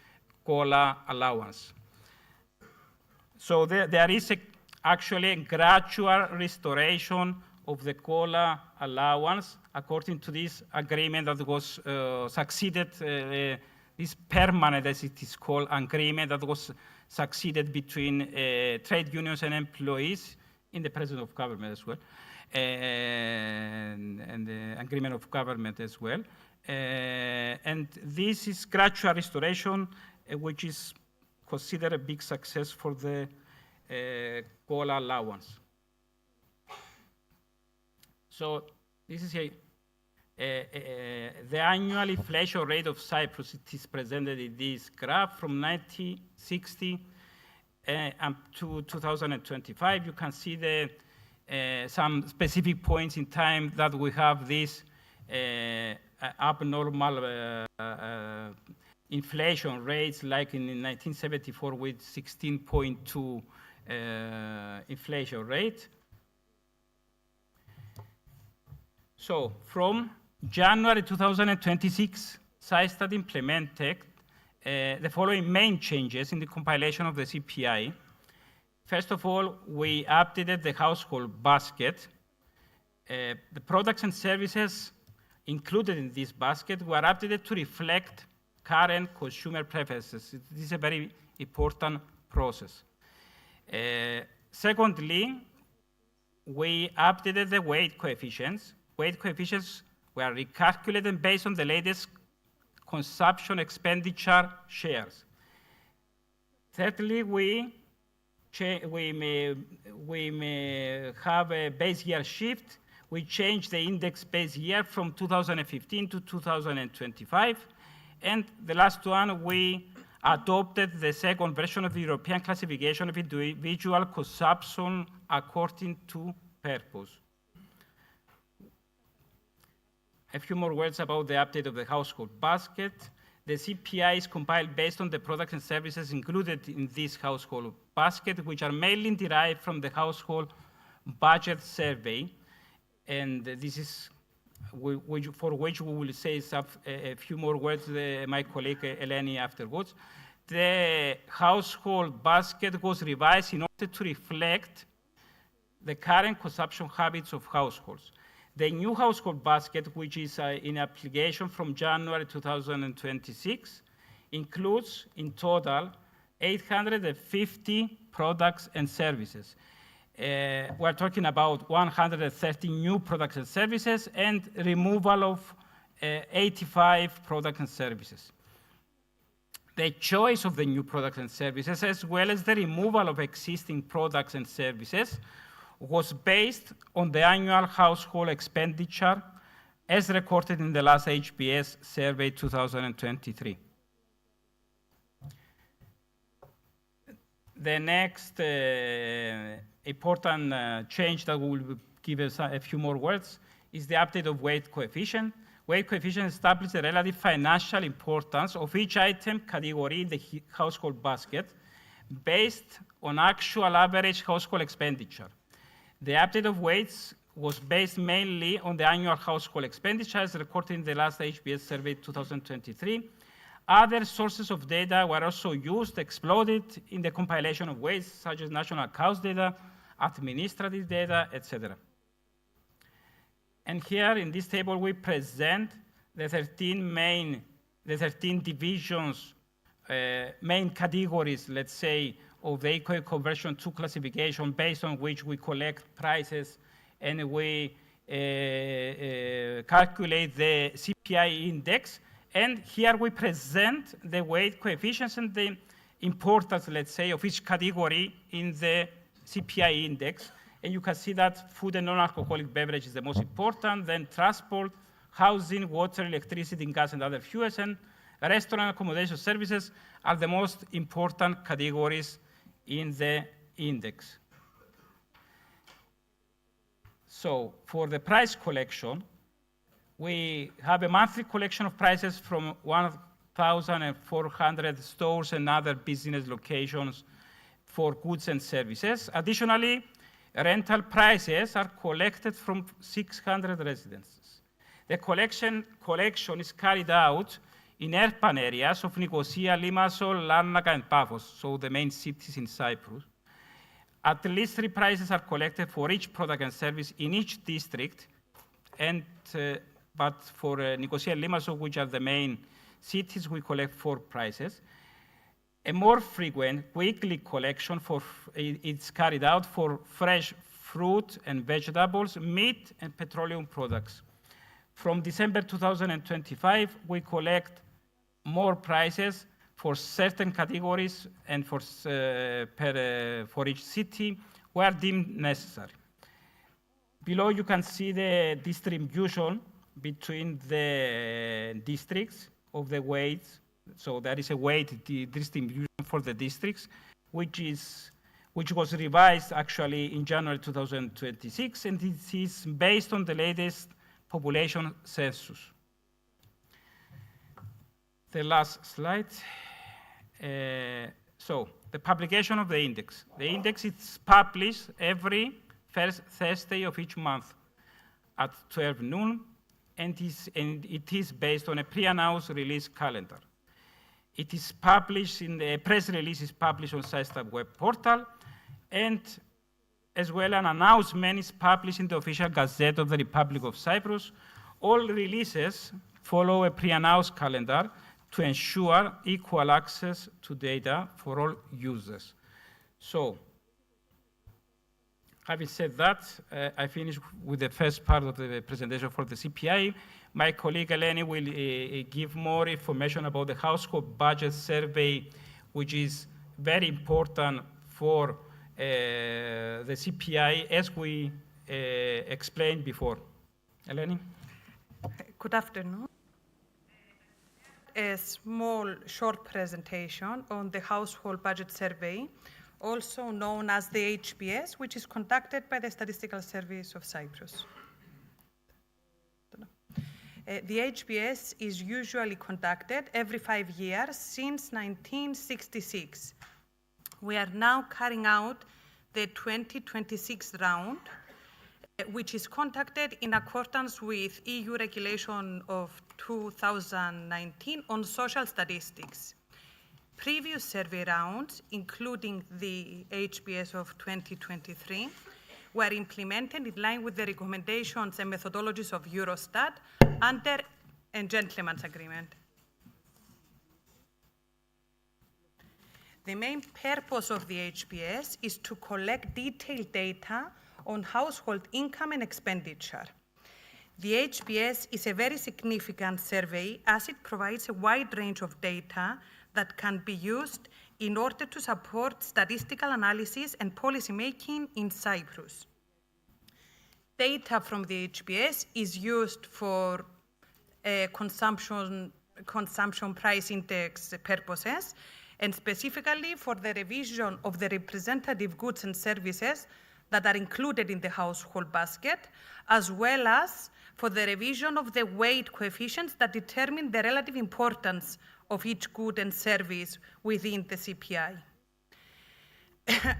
COLA allowance. So there is actually a gradual restoration of the COLA allowance according to this agreement that was succeeded, this permanent, as it is called, agreement that was succeeded between trade unions and employees in the presence of government as well, and the agreement of government as well. And this is gradual restoration, which is considered a big success for the COLA allowance. So this is the annual inflation rate of Cyprus. It is presented in this graph from 1960 up to 2025. You can see the some specific points in time that we have this abnormal inflation rates, like in 1974 with 16.2 inflation rate. So from January 2026, SISTAT implemented the following main changes in the compilation of the CPI. First of all, we updated the household basket. The products and services included in this basket were updated to reflect current consumer preferences. This is a very important process. Secondly, we updated the weight coefficients. Weight coefficients were recalculated based on the latest consumption expenditure shares. Thirdly, we may have a base year shift. We changed the index base year from 2015 to 2025. And the last one, we adopted the second version of the European classification of individual consumption according to purpose. A few more words about the update of the household basket. The CPI is compiled based on the products and services included in this household basket, which are mainly derived from the household budget survey. And this is for which we will say a few more words, my colleague Eleni afterwards. The household basket was revised in order to reflect the current consumption habits of households. The new household basket, which is in application from January 2026, includes in total 850 products and services. We're talking about 130 new products and services and removal of 85 products and services. The choice of the new products and services, as well as the removal of existing products and services, was based on the annual household expenditure as recorded in the last HBS survey 2023. The next important change that will give us a few more words is the update of weight coefficient. Weight coefficient establishes the relative financial importance of each item category in the household basket based on actual average household expenditure. The update of weights was based mainly on the annual household expenditures recorded in the last HBS survey 2023. Other sources of data were also used, exploited in the compilation of weights, such as national accounts data, administrative data, etc. And here in this table, we present the 13 divisions, main categories, let's say, of the eco conversion 2 classification based on which we collect prices and we calculate the CPI index. And here we present the weight coefficients and the importance, let's say, of each category in the CPI index. And you can see that food and non-alcoholic beverage is the most important, then transport, housing, water, electricity, gas, and other fuels, and restaurant accommodation services are the most important categories in the index. So for the price collection, we have a monthly collection of prices from 1,400 stores and other business locations for goods and services. Additionally, rental prices are collected from 600 residences. The collection is carried out in urban areas of Nicosia, Limassol, Larnaca, and Paphos, so the main cities in Cyprus. At least 3 prices are collected for each product and service in each district, and but for Nicosia and Limassol, which are the main cities, we collect 4 prices. A more frequent weekly collection is carried out for fresh fruit and vegetables, meat, and petroleum products. From December 2025, we collect more prices for certain categories and for each city where deemed necessary. Below you can see the distribution between the districts of the weights. So there is a weight distribution for the districts, which was revised actually in January 2026, and it is based on the latest population census. The last slide. So the publication of the index. The index is published every first Thursday of each month at 12 noon, and it is based on a pre-announced release calendar. It is published in the press release is published on SciStat web portal, and as well an announcement is published in the official Gazette of the Republic of Cyprus. All releases follow a pre-announced calendar to ensure equal access to data for all users. So, having said that, I finish with the first part of the presentation for the CPI. My colleague Eleni will give more information about the household budget survey, which is very important for the CPI, as we explained before. Eleni? Good afternoon. A small, short presentation on the household budget survey, also known as the HBS, which is conducted by the Statistical Service of Cyprus. The HBS is usually conducted every 5 years since 1966. We are now carrying out the 2026 round, which is conducted in accordance with EU regulation of 2019 on social statistics. Previous survey rounds, including the HBS of 2023, were implemented in line with the recommendations and methodologies of Eurostat under a gentleman's agreement. The main purpose of the HBS is to collect detailed data on household income and expenditure. The HBS is a very significant survey as it provides a wide range of data that can be used in order to support statistical analysis and policy making in Cyprus. Data from the HBS is used for consumption price index purposes, and specifically for the revision of the representative goods and services that are included in the household basket, as well as for the revision of the weight coefficients that determine the relative importance of each good and service within the CPI.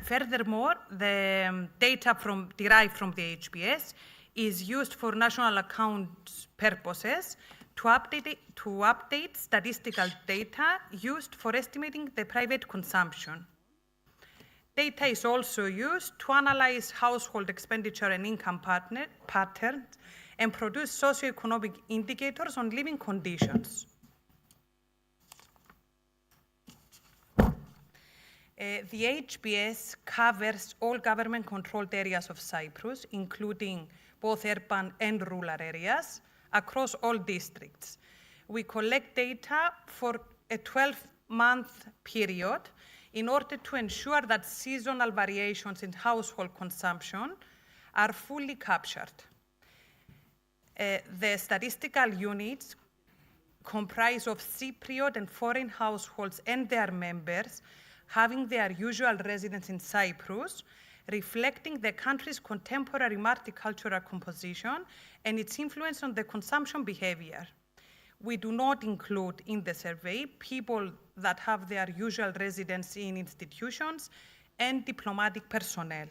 Furthermore, the data derived from the HBS is used for national accounts purposes to update statistical data used for estimating the private consumption. Data is also used to analyze household expenditure and income patterns and produce socioeconomic indicators on living conditions. The HBS covers all government-controlled areas of Cyprus, including both urban and rural areas, across all districts. We collect data for a 12-month period in order to ensure that seasonal variations in household consumption are fully captured. The statistical units comprise of Cypriot and foreign households and their members having their usual residence in Cyprus, reflecting the country's contemporary multicultural composition and its influence on the consumption behavior. We do not include in the survey people that have their usual residence in institutions and diplomatic personnel.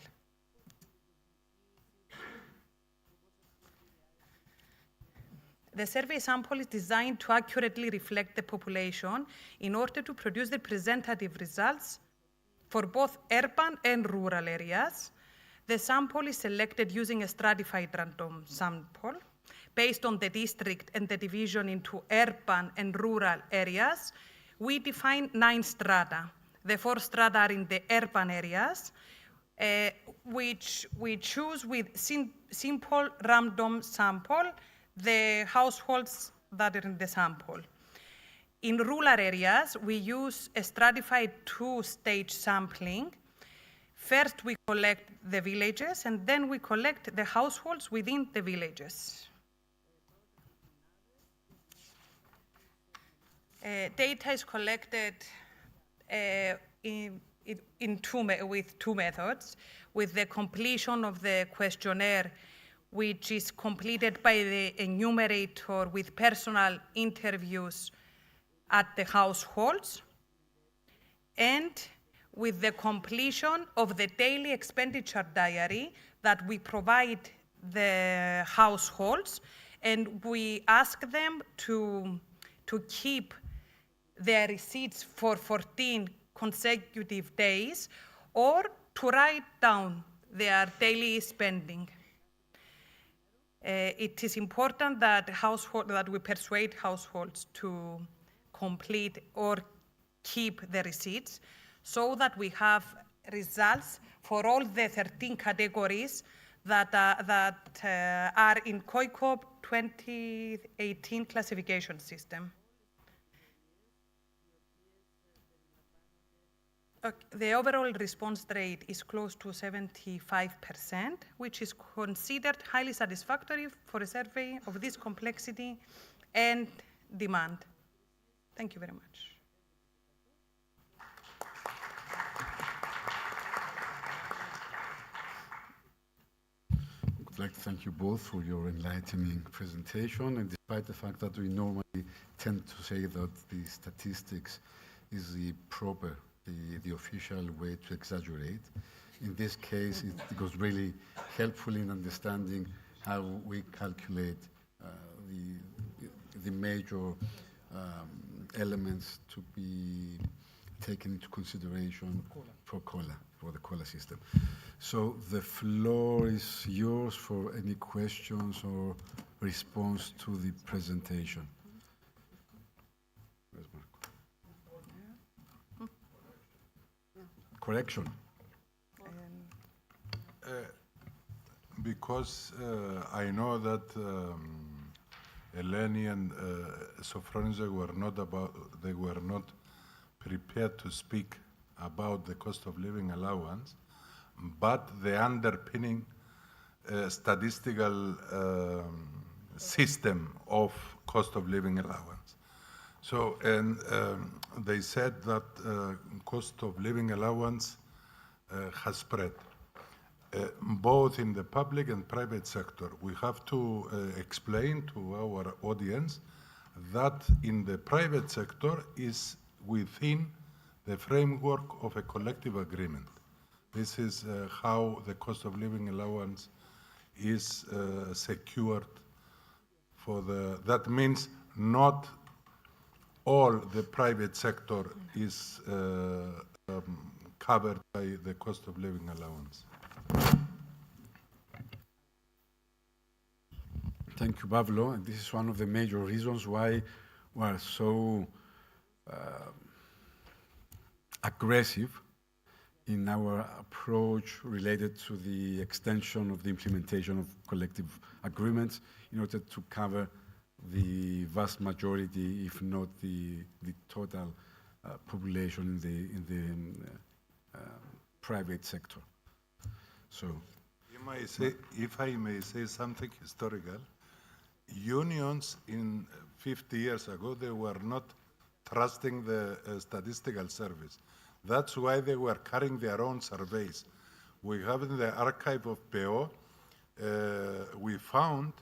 The survey sample is designed to accurately reflect the population in order to produce representative results for both urban and rural areas. The sample is selected using a stratified random sample based on the district and the division into urban and rural areas. We define 9 strata. The 4 strata are in the urban areas, which we choose with simple random sample the households that are in the sample. In rural areas, we use a stratified 2-stage sampling. First, we collect the villages, and then we collect the households within the villages. Data is collected with 2 methods, with the completion of the questionnaire, which is completed by the enumerator with personal interviews at the households, and with the completion of the daily expenditure diary that we provide the households, and we ask them to keep their receipts for 14 consecutive days or to write down their daily spending. It is important that we persuade households to complete or keep the receipts so that we have results for all the 13 categories that are in COICOP 2018 classification system. The overall response rate is close to 75%, which is considered highly satisfactory for a survey of this complexity and demand. Thank you very much. I'd like to thank you both for your enlightening presentation, and despite the fact that we normally tend to say that the statistics is the proper, the official way to exaggerate, in this case it was really helpful in understanding how we calculate the major elements to be taken into consideration for the COLA system. So the floor is yours for any questions or response to the presentation. Correction. Because I know that Eleni and Sophronize were not prepared to speak about the cost of living allowance, but the underpinning statistical system of cost of living allowance. So, and they said that cost of living allowance has spread, both in the public and private sector. We have to explain to our audience that in the private sector is within the framework of a collective agreement. This is how the cost of living allowance is secured for that means not all the private sector is covered by the cost of living allowance. Thank you, Pavlo. And this is one of the major reasons why we are so aggressive in our approach related to the extension of the implementation of collective agreements in order to cover the vast majority, if not the total population in the private sector. So, if I may say something historical, unions in 50 years ago, they were not trusting the statistical service. That's why they were carrying their own surveys. We have in the archive of PO, we found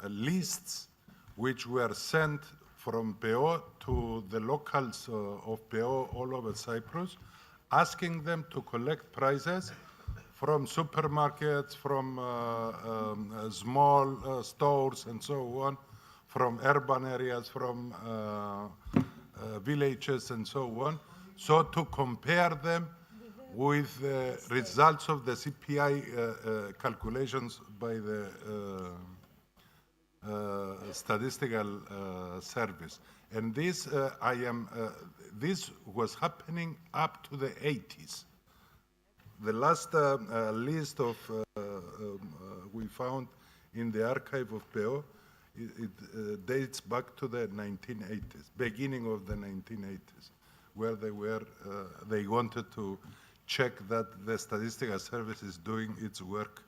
lists which were sent from PO to the locals of PO all over Cyprus, asking them to collect prices from supermarkets, from small stores and so on, from urban areas, from villages and so on, so to compare them with the results of the CPI calculations by the statistical service. And this, this was happening up to the 80s. The last list of we found in the archive of PO, it dates back to the 1980s, beginning of the 1980s, where they wanted to check that the statistical service is doing its work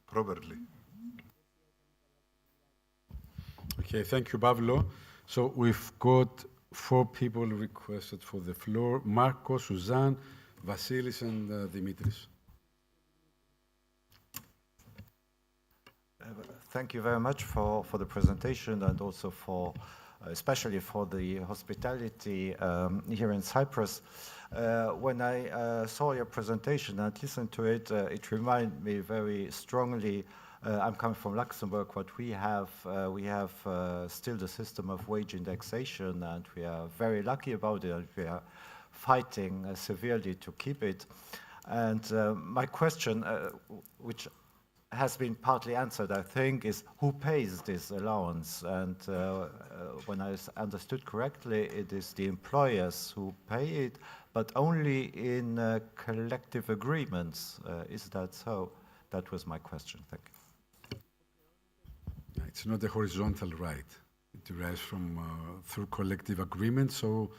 properly. Okay, thank you, Pavlo. So we've got 4 people requested for the floor: Marco, Suzanne, Vasilis, and Dimitris. Thank you very much for the presentation, and also for, especially for the hospitality here in Cyprus. When I saw your presentation and listened to it, it reminded me very strongly. I'm coming from Luxembourg. What we have still the system of wage indexation, and we are very lucky about it, and we are fighting severely to keep it. And my question, which has been partly answered, I think, is who pays this allowance? And when I understood correctly, it is the employers who pay it, but only in collective agreements. Is that so? That was my question. Thank you. It's not a horizontal right. It derives from through collective agreement, so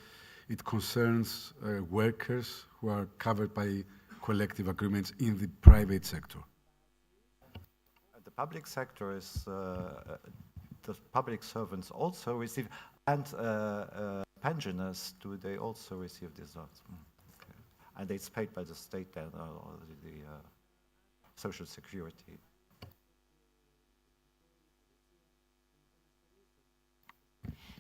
it concerns workers who are covered by collective agreements in the private sector. The public sector is, the public servants also receive, and pensioners, do they also receive this? Okay. And it's paid by the state then, or the social security.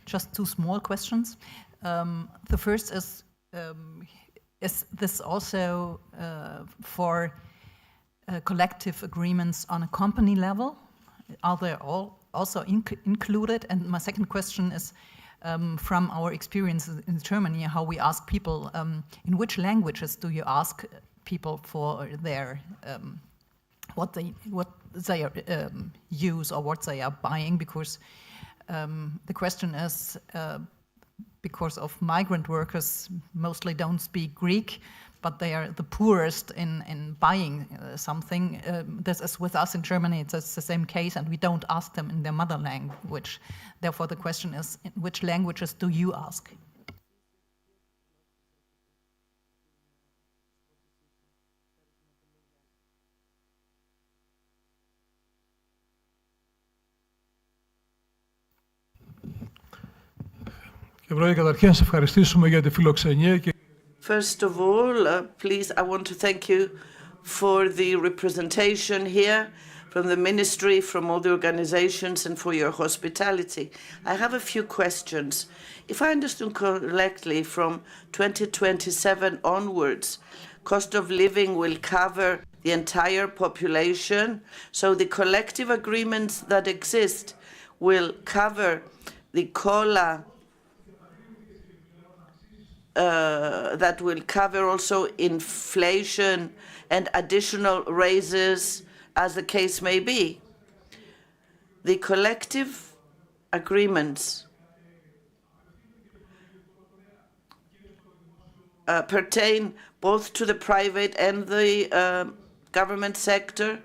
Just 2 small questions. The first is this also for collective agreements on a company level? Are they all also included? And my second question is from our experience in Germany, how we ask people, in which languages do you ask people for their what they use or what they are buying? Because the question is, because of migrant workers mostly don't speak Greek, but they are the poorest in buying something. This is with us in Germany, it's the same case, and we don't ask them in their mother language. Therefore, the question is, in which languages do you ask? First of all, please, I want to thank you for the representation here from the ministry, from all the organizations, and for your hospitality. I have a few questions. If I understood correctly, from 2027 onwards, cost of living will cover the entire population, so the collective agreements that exist will cover the COLA, that will cover also inflation and additional raises, as the case may be. The collective agreements pertain both to the private and the government sector?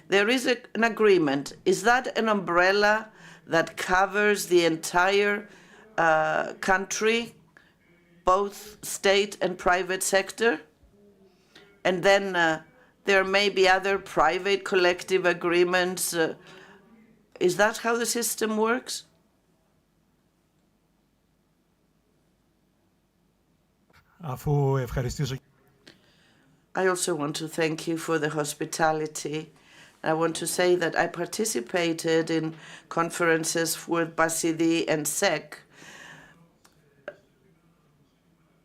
There is an agreement. Is that an umbrella that covers the entire country, both state and private sector? And then there may be other private collective agreements. Is that how the system works? I also want to thank you for the hospitality. I want to say that I participated in conferences with Basidi and SEC.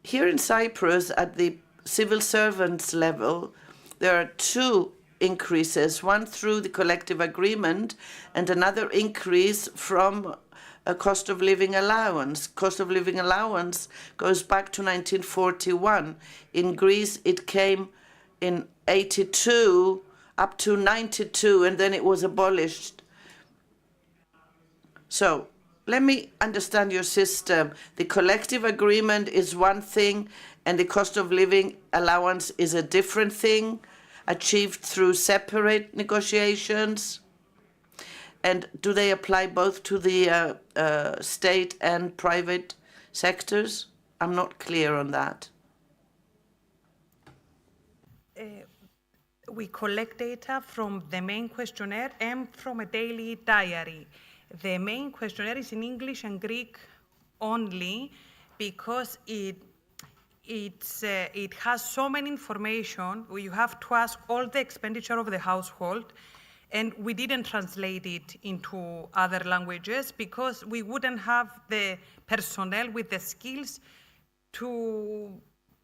Here in Cyprus, at the civil servants level, there are two increases, one through the collective agreement and another increase from a cost of living allowance. Cost of living allowance goes back to 1941. In Greece, it came in 82 up to 92, and then it was abolished. So let me understand your system. The collective agreement is one thing, and the cost of living allowance is a different thing, achieved through separate negotiations. And do they apply both to the state and private sectors? I'm not clear on that. We collect data from the main questionnaire and from a daily diary. The main questionnaire is in English and Greek only because it has so many information. You have to ask all the expenditure of the household, and we didn't translate it into other languages because we wouldn't have the personnel with the skills to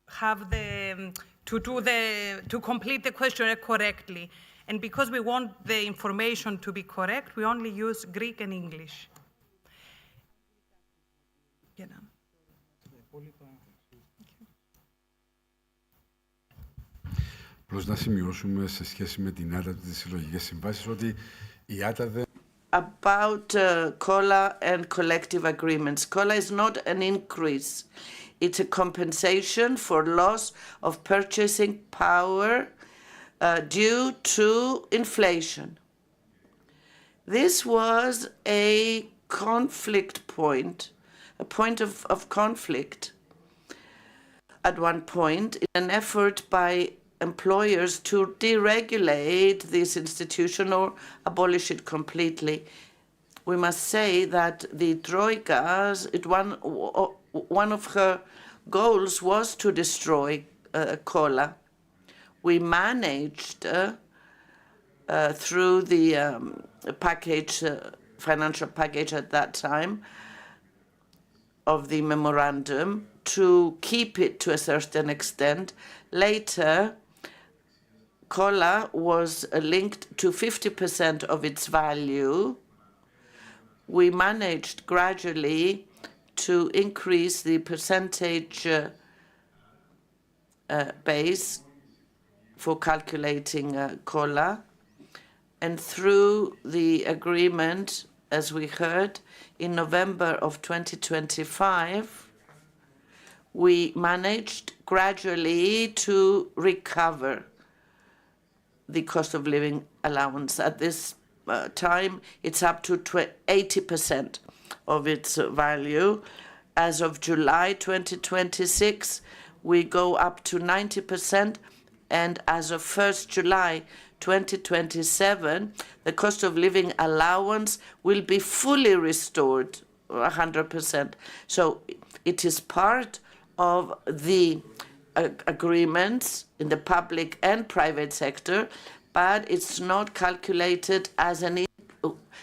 have to complete the questionnaire correctly. And because we want the information to be correct, we only use Greek and English. Απλώς να σημειώσουμε σε σχέση με την ΆΤΑ της συλλογικές συμβάσεις ότι η ΆΤΑ δεν... About COLA and collective agreements. COLA is not an increase. It's a compensation for loss of purchasing power due to inflation. This was a conflict point, a point of conflict at one point, in an effort by employers to deregulate this institution or abolish it completely. We must say that the Troika's, one of her goals was to destroy COLA. We managed through the package, financial package at that time of the memorandum, to keep it to a certain extent. Later, COLA was linked to 50% of its value. We managed gradually to increase the percentage base for calculating COLA. And through the agreement, as we heard, in November of 2025, we managed gradually to recover the cost of living allowance. At this time, it's up to 80% of its value. As of July 2026, we go up to 90%, and as of 1st July 2027, the cost of living allowance will be fully restored, 100%. So it is part of the agreements in the public and private sector, but it's not calculated as an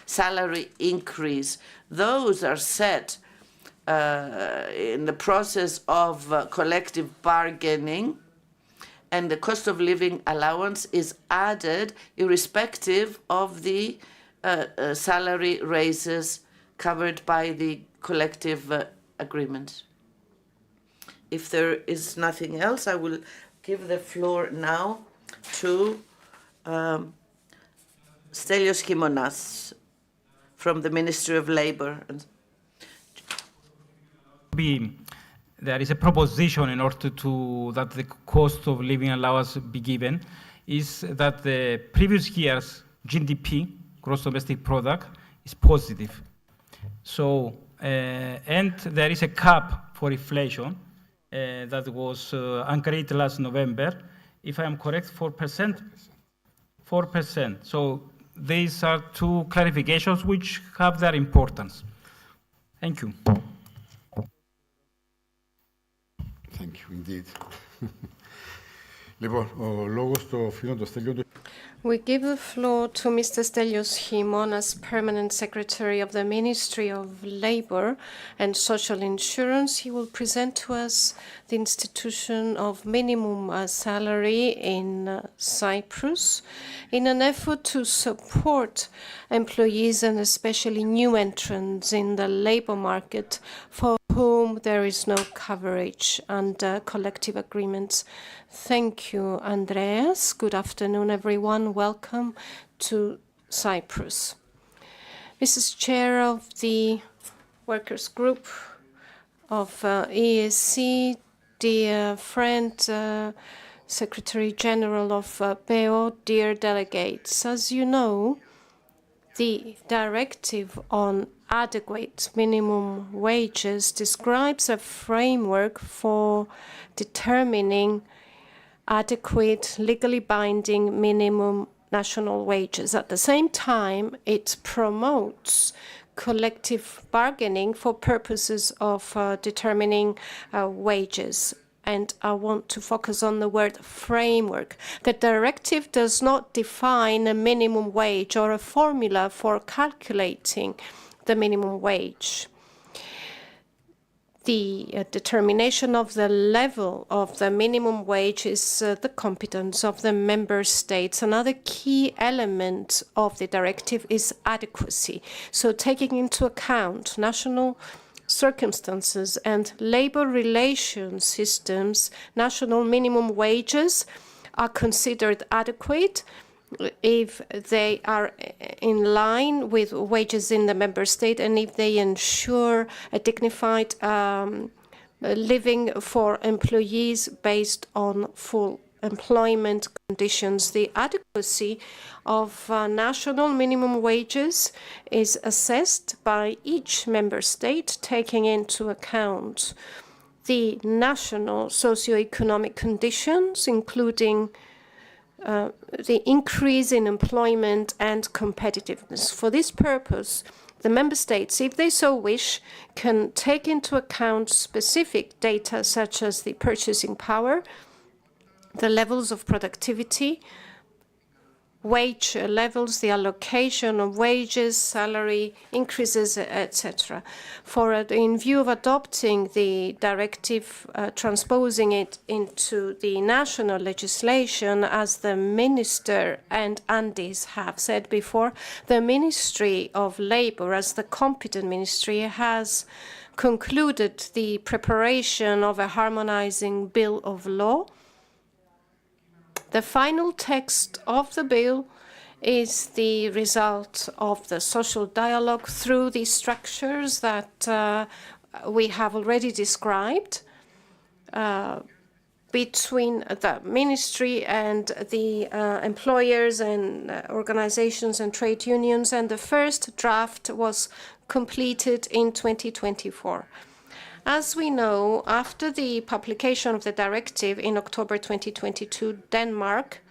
salary increase. Those are set in the process of collective bargaining, and the cost of living allowance is added irrespective of the salary raises covered by the collective agreement. If there is nothing else, I will give the floor now to Stelios Chimonas from the Ministry of Labor. there is a proposition in order to that the cost of living allowance be given, is that the previous year's GDP, gross domestic product, is positive. So, and there is a cap for inflation that was agreed last November. If I am correct, 4%? 4%. So these are two clarifications which have their importance. Thank you. Thank you indeed. Λοιπόν, ο λόγος στο φίλο του Στέλιο του. We give the floor to Mr. Stelios Himon as Permanent Secretary of the Ministry of Labour and Social Insurance. He will present to us the institution of minimum salary in Cyprus in an effort to support employees and especially new entrants in the labour market for whom there is no coverage under collective agreements. Thank you, Andreas. Good afternoon, everyone. Welcome to Cyprus. Mrs. Chair of the Workers Group of EESC, dear friend, Secretary General of PEO, dear delegates, as you know, the directive on adequate minimum wages describes a framework for determining adequate, legally binding minimum national wages. At the same time, it promotes collective bargaining for purposes of determining wages. And I want to focus on the word framework. The directive does not define a minimum wage or a formula for calculating the minimum wage. The determination of the level of the minimum wage is the competence of the member states. Another key element of the directive is adequacy. So taking into account national circumstances and labor relation systems, national minimum wages are considered adequate if they are in line with wages in the member state and if they ensure a dignified living for employees based on full employment conditions. The adequacy of national minimum wages is assessed by each member state, taking into account the national socioeconomic conditions, including the increase in employment and competitiveness. For this purpose, the member states, if they so wish, can take into account specific data such as the purchasing power, the levels of productivity, wage levels, the allocation of wages, salary increases, etc. In view of adopting the directive, transposing it into the national legislation, as the Minister and Andis have said before, the Ministry of Labour, as the competent ministry, has concluded the preparation of a harmonizing bill of law. The final text of the bill is the result of the social dialogue through the structures that we have already described between the ministry and the employers and organizations and trade unions, and the first draft was completed in 2024. As we know, after the publication of the directive in October 2022, Denmark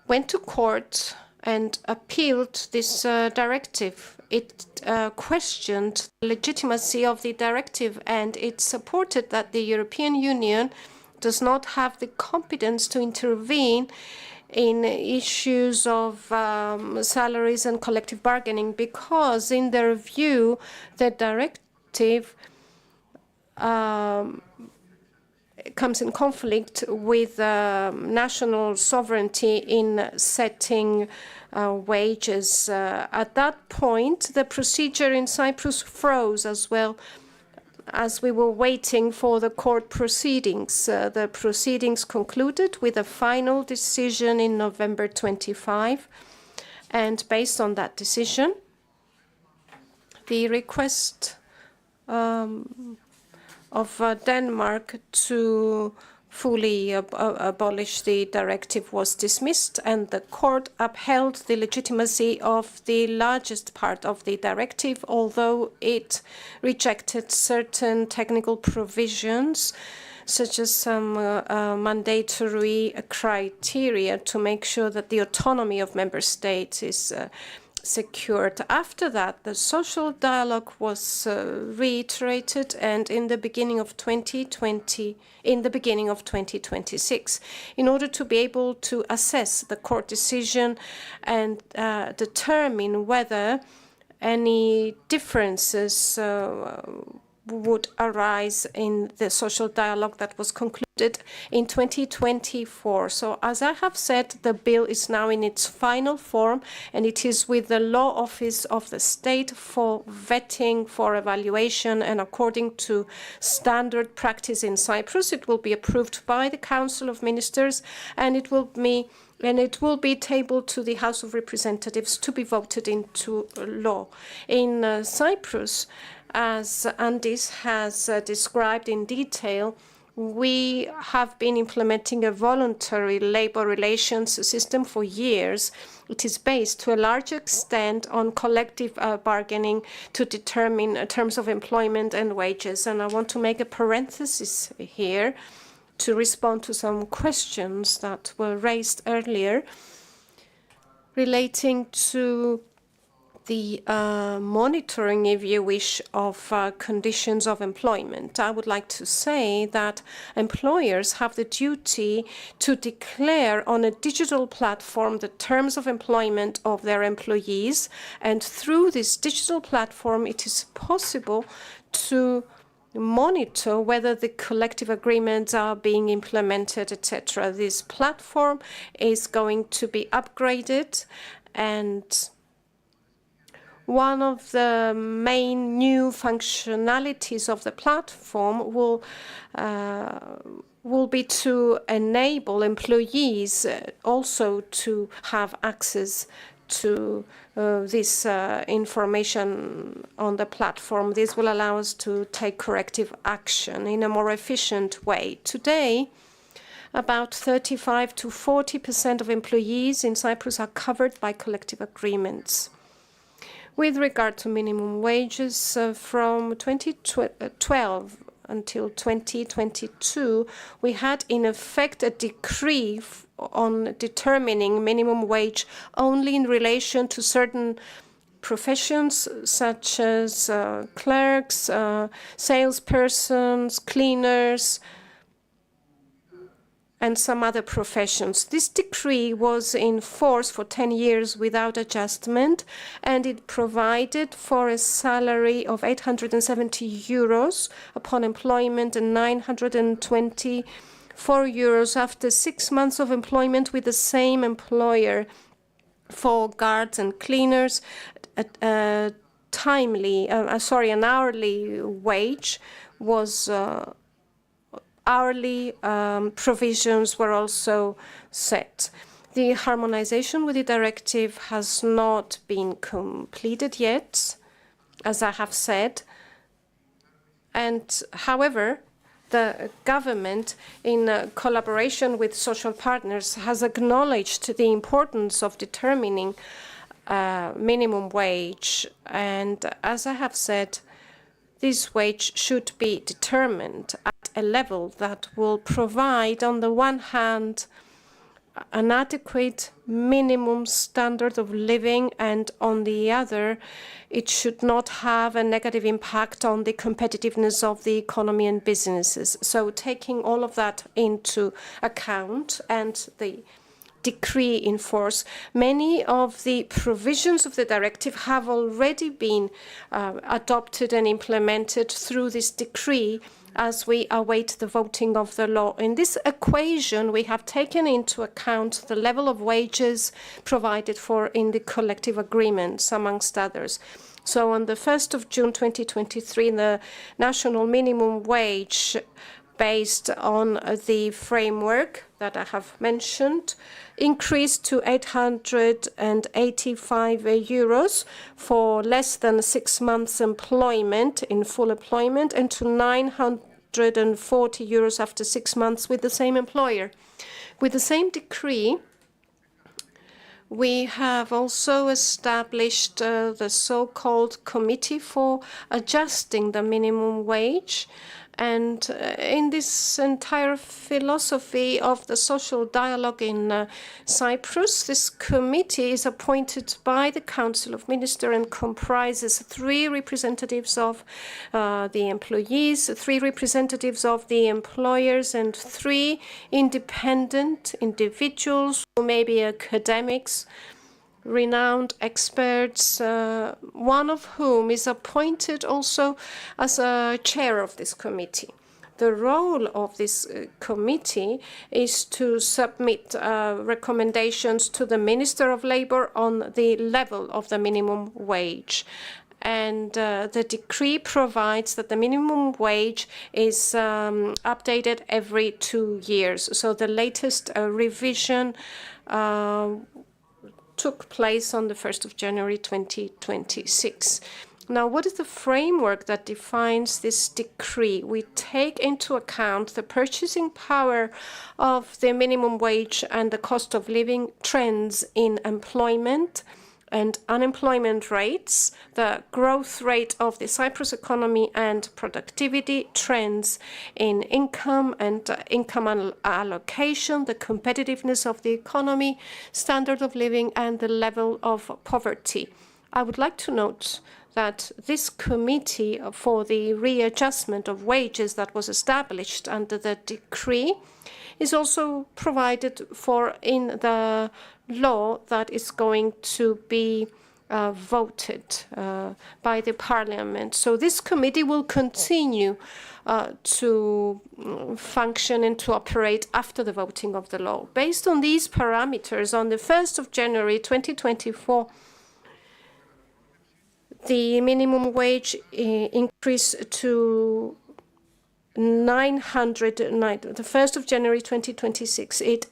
went to court and appealed this directive. It questioned the legitimacy of the directive, and it supported that the European Union does not have the competence to intervene in issues of salaries and collective bargaining, because in their view, the directive comes in conflict with national sovereignty in setting wages. At that point, the procedure in Cyprus froze as well, as we were waiting for the court proceedings. The proceedings concluded with a final decision in November 25, and based on that decision, the request of Denmark to fully abolish the directive was dismissed, and the court upheld the legitimacy of the largest part of the directive, although it rejected certain technical provisions, such as some mandatory criteria to make sure that the autonomy of member states is secured. After that, the social dialogue was reiterated, and in the beginning of 2026, in order to be able to assess the court decision and determine whether any differences would arise in the social dialogue that was concluded in 2024. So, as I have said, the bill is now in its final form, and it is with the Law Office of the State for vetting, for evaluation, and according to standard practice in Cyprus, it will be approved by the Council of Ministers, and it will be tabled to the House of Representatives to be voted into law. In Cyprus, as Andis has described in detail, we have been implementing a voluntary labor relations system for years. It is based to a large extent on collective bargaining to determine terms of employment and wages. And I want to make a parenthesis here to respond to some questions that were raised earlier relating to the monitoring, if you wish, of conditions of employment. I would like to say that employers have the duty to declare on a digital platform the terms of employment of their employees, and through this digital platform it is possible to monitor whether the collective agreements are being implemented, etc. This platform is going to be upgraded, and one of the main new functionalities of the platform will be to enable employees also to have access to this information on the platform. This will allow us to take corrective action in a more efficient way. Today, about 35 to 40% of employees in Cyprus are covered by collective agreements. With regard to minimum wages, from 2012 until 2022, we had in effect a decree on determining minimum wage only in relation to certain professions such as clerks, salespersons, cleaners, and some other professions. This decree was in force for 10 years without adjustment, and it provided for a salary of 870 euros upon employment and 924 euros after 6 months of employment with the same employer. For guards and cleaners, an hourly wage was hourly provisions were also set. The harmonization with the directive has not been completed yet, as I have said. And however, the government, in collaboration with social partners, has acknowledged the importance of determining minimum wage. And as I have said, this wage should be determined at a level that will provide, on the one hand, an adequate minimum standard of living, and on the other, it should not have a negative impact on the competitiveness of the economy and businesses. So taking all of that into account and the decree in force, many of the provisions of the directive have already been adopted and implemented through this decree as we await the voting of the law. In this equation, we have taken into account the level of wages provided for in the collective agreements, amongst others. So on the 1st of June 2023, the national minimum wage based on the framework that I have mentioned increased to 885 euros for less than 6 months employment in full employment, and to €140 after 6 months with the same employer. With the same decree, we have also established the so-called Committee for Adjusting the Minimum Wage. And in this entire philosophy of the social dialogue in Cyprus, this committee is appointed by the Council of Ministers and comprises 3 representatives of the employees, 3 representatives of the employers, and 3 independent individuals who may be academics, renowned experts, one of whom is appointed also as a chair of this committee. The role of this committee is to submit recommendations to the Minister of Labour on the level of the minimum wage. And the decree provides that the minimum wage is updated every 2 years. So the latest revision took place on the 1st of January 2026. Now, what is the framework that defines this decree? We take into account the purchasing power of the minimum wage and the cost of living trends in employment and unemployment rates, the growth rate of the Cyprus economy and productivity trends in income and income allocation, the competitiveness of the economy, standard of living, and the level of poverty. I would like to note that this committee for the readjustment of wages that was established under the decree is also provided for in the law that is going to be voted by the parliament. So this committee will continue to function and to operate after the voting of the law. Based on these parameters, on the 1st of January 2024, the minimum wage increased to 909. The 1st of January 2026, it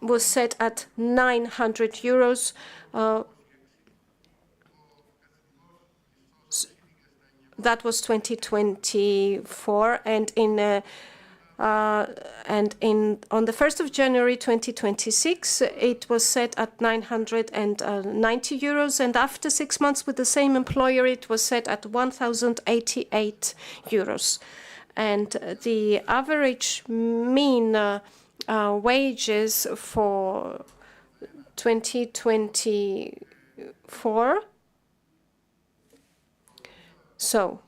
was set at €900. That was 2024, and on the 1st of January 2026, it was set at €990, and after 6 months with the same employer, it was set at €1,088. And the average mean wages for 2024. So,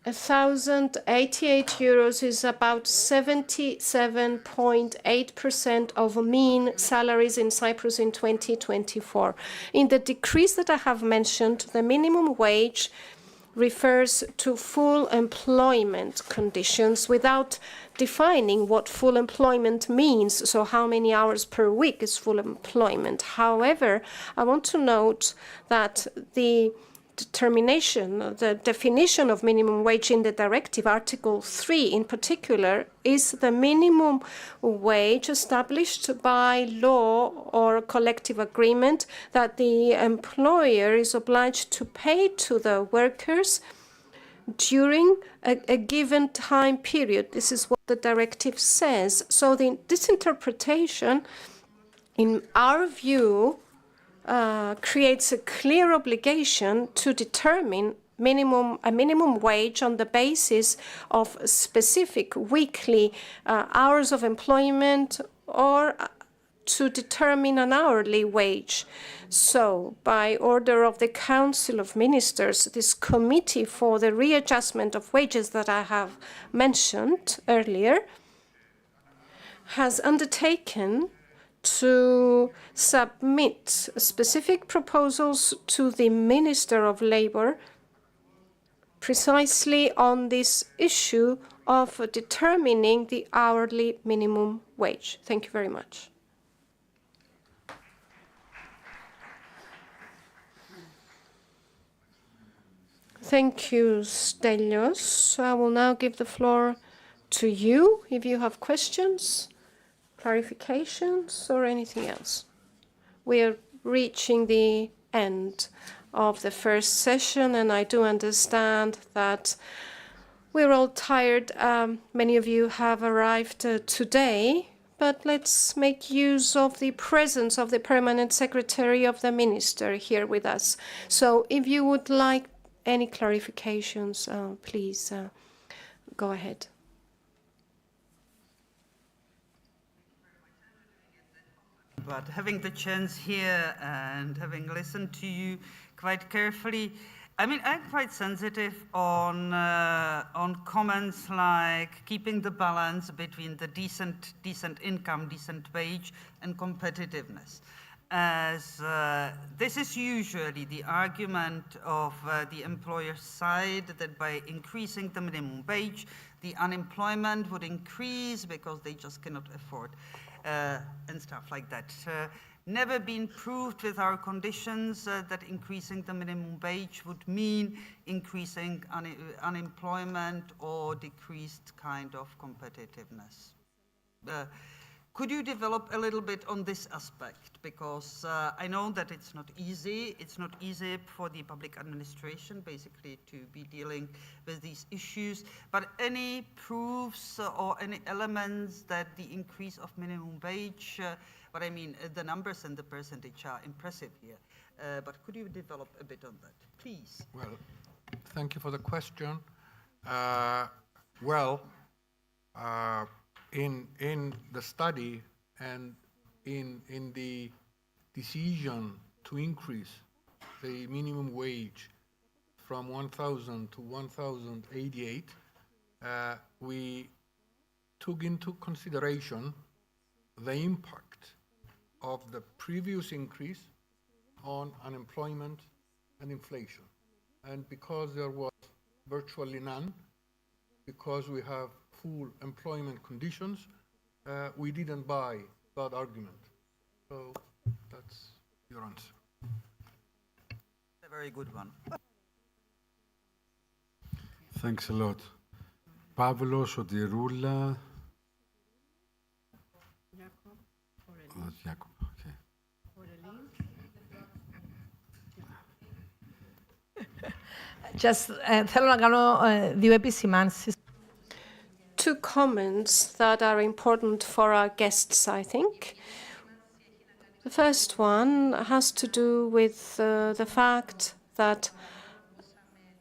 €1,088 is about 77.8% of mean salaries in Cyprus in 2024. In the decrees that I have mentioned, the minimum wage refers to full employment conditions without defining what full employment means, so how many hours per week is full employment. However, I want to note that the definition of minimum wage in the directive, Article 3 in particular, is the minimum wage established by law or collective agreement that the employer is obliged to pay to the workers during a given time period. This is what the directive says. So this interpretation, in our view, creates a clear obligation to determine a minimum wage on the basis of specific weekly hours of employment or to determine an hourly wage. So, by order of the Council of Ministers, this committee for the readjustment of wages that I have mentioned earlier has undertaken to submit specific proposals to the Minister of Labour precisely on this issue of determining the hourly minimum wage. Thank you very much. Thank you, Stelios. I will now give the floor to you if you have questions, clarifications, or anything else. We are reaching the end of the first session, and I do understand that we're all tired. Many of you have arrived today, but let's make use of the presence of the Permanent Secretary of the Minister here with us. So if you would like any clarifications, please go ahead. But having the chance here and having listened to you quite carefully, I mean, I'm quite sensitive on comments like keeping the balance between the decent income, decent wage, and competitiveness. As this is usually the argument of the employer's side, that by increasing the minimum wage, the unemployment would increase because they just cannot afford and stuff like that. Never been proved with our conditions that increasing the minimum wage would mean increasing unemployment or decreased kind of competitiveness. Could you develop a little bit on this aspect? Because I know that it's not easy. It's not easy for the public administration, basically, to be dealing with these issues. But any proofs or any elements that the increase of minimum wage, but I mean, the numbers and the percentage are impressive here. But could you develop a bit on that, please? Well, thank you for the question. In the study and in the decision to increase the minimum wage from 1,000 to 1,088, we took into consideration the impact of the previous increase on unemployment and inflation. And because there was virtually none, because we have full employment conditions, we didn't buy that argument. So that's your answer. A very good one. Thanks a lot. Pavlo, Sotiroula. Jacob, okay. Just θέλω να κάνω δύο επισημάνσεις. Two comments that are important for our guests, I think. The first one has to do with the fact that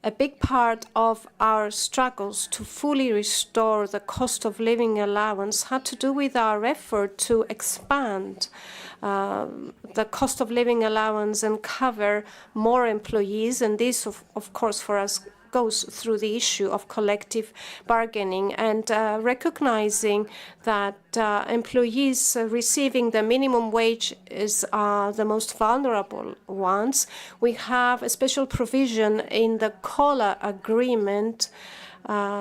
a big part of our struggles to fully restore the cost of living allowance had to do with our effort to expand the cost of living allowance and cover more employees. And this, of course, for us, goes through the issue of collective bargaining and recognizing that employees receiving the minimum wage is the most vulnerable ones. We have a special provision in the COLA agreement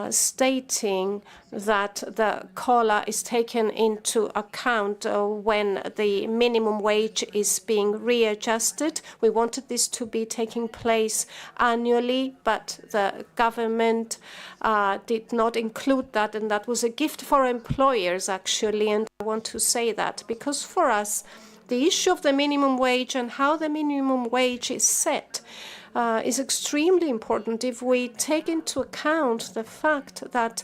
stating that the COLA is taken into account when the minimum wage is being readjusted. We wanted this to be taking place annually, but the government did not include that, and that was a gift for employers, actually. And I want to say that because for us, the issue of the minimum wage and how the minimum wage is set is extremely important if we take into account the fact that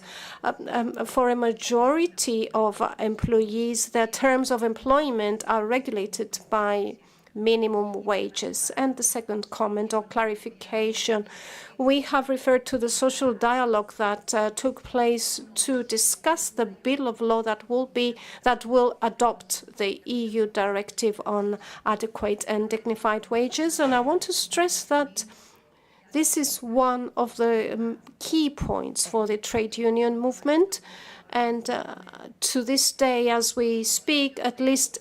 for a majority of employees, their terms of employment are regulated by minimum wages. And the second comment or clarification, we have referred to the social dialogue that took place to discuss the bill of law that will adopt the EU directive on adequate and dignified wages. And I want to stress that this is one of the key points for the trade union movement. And to this day, as we speak, at least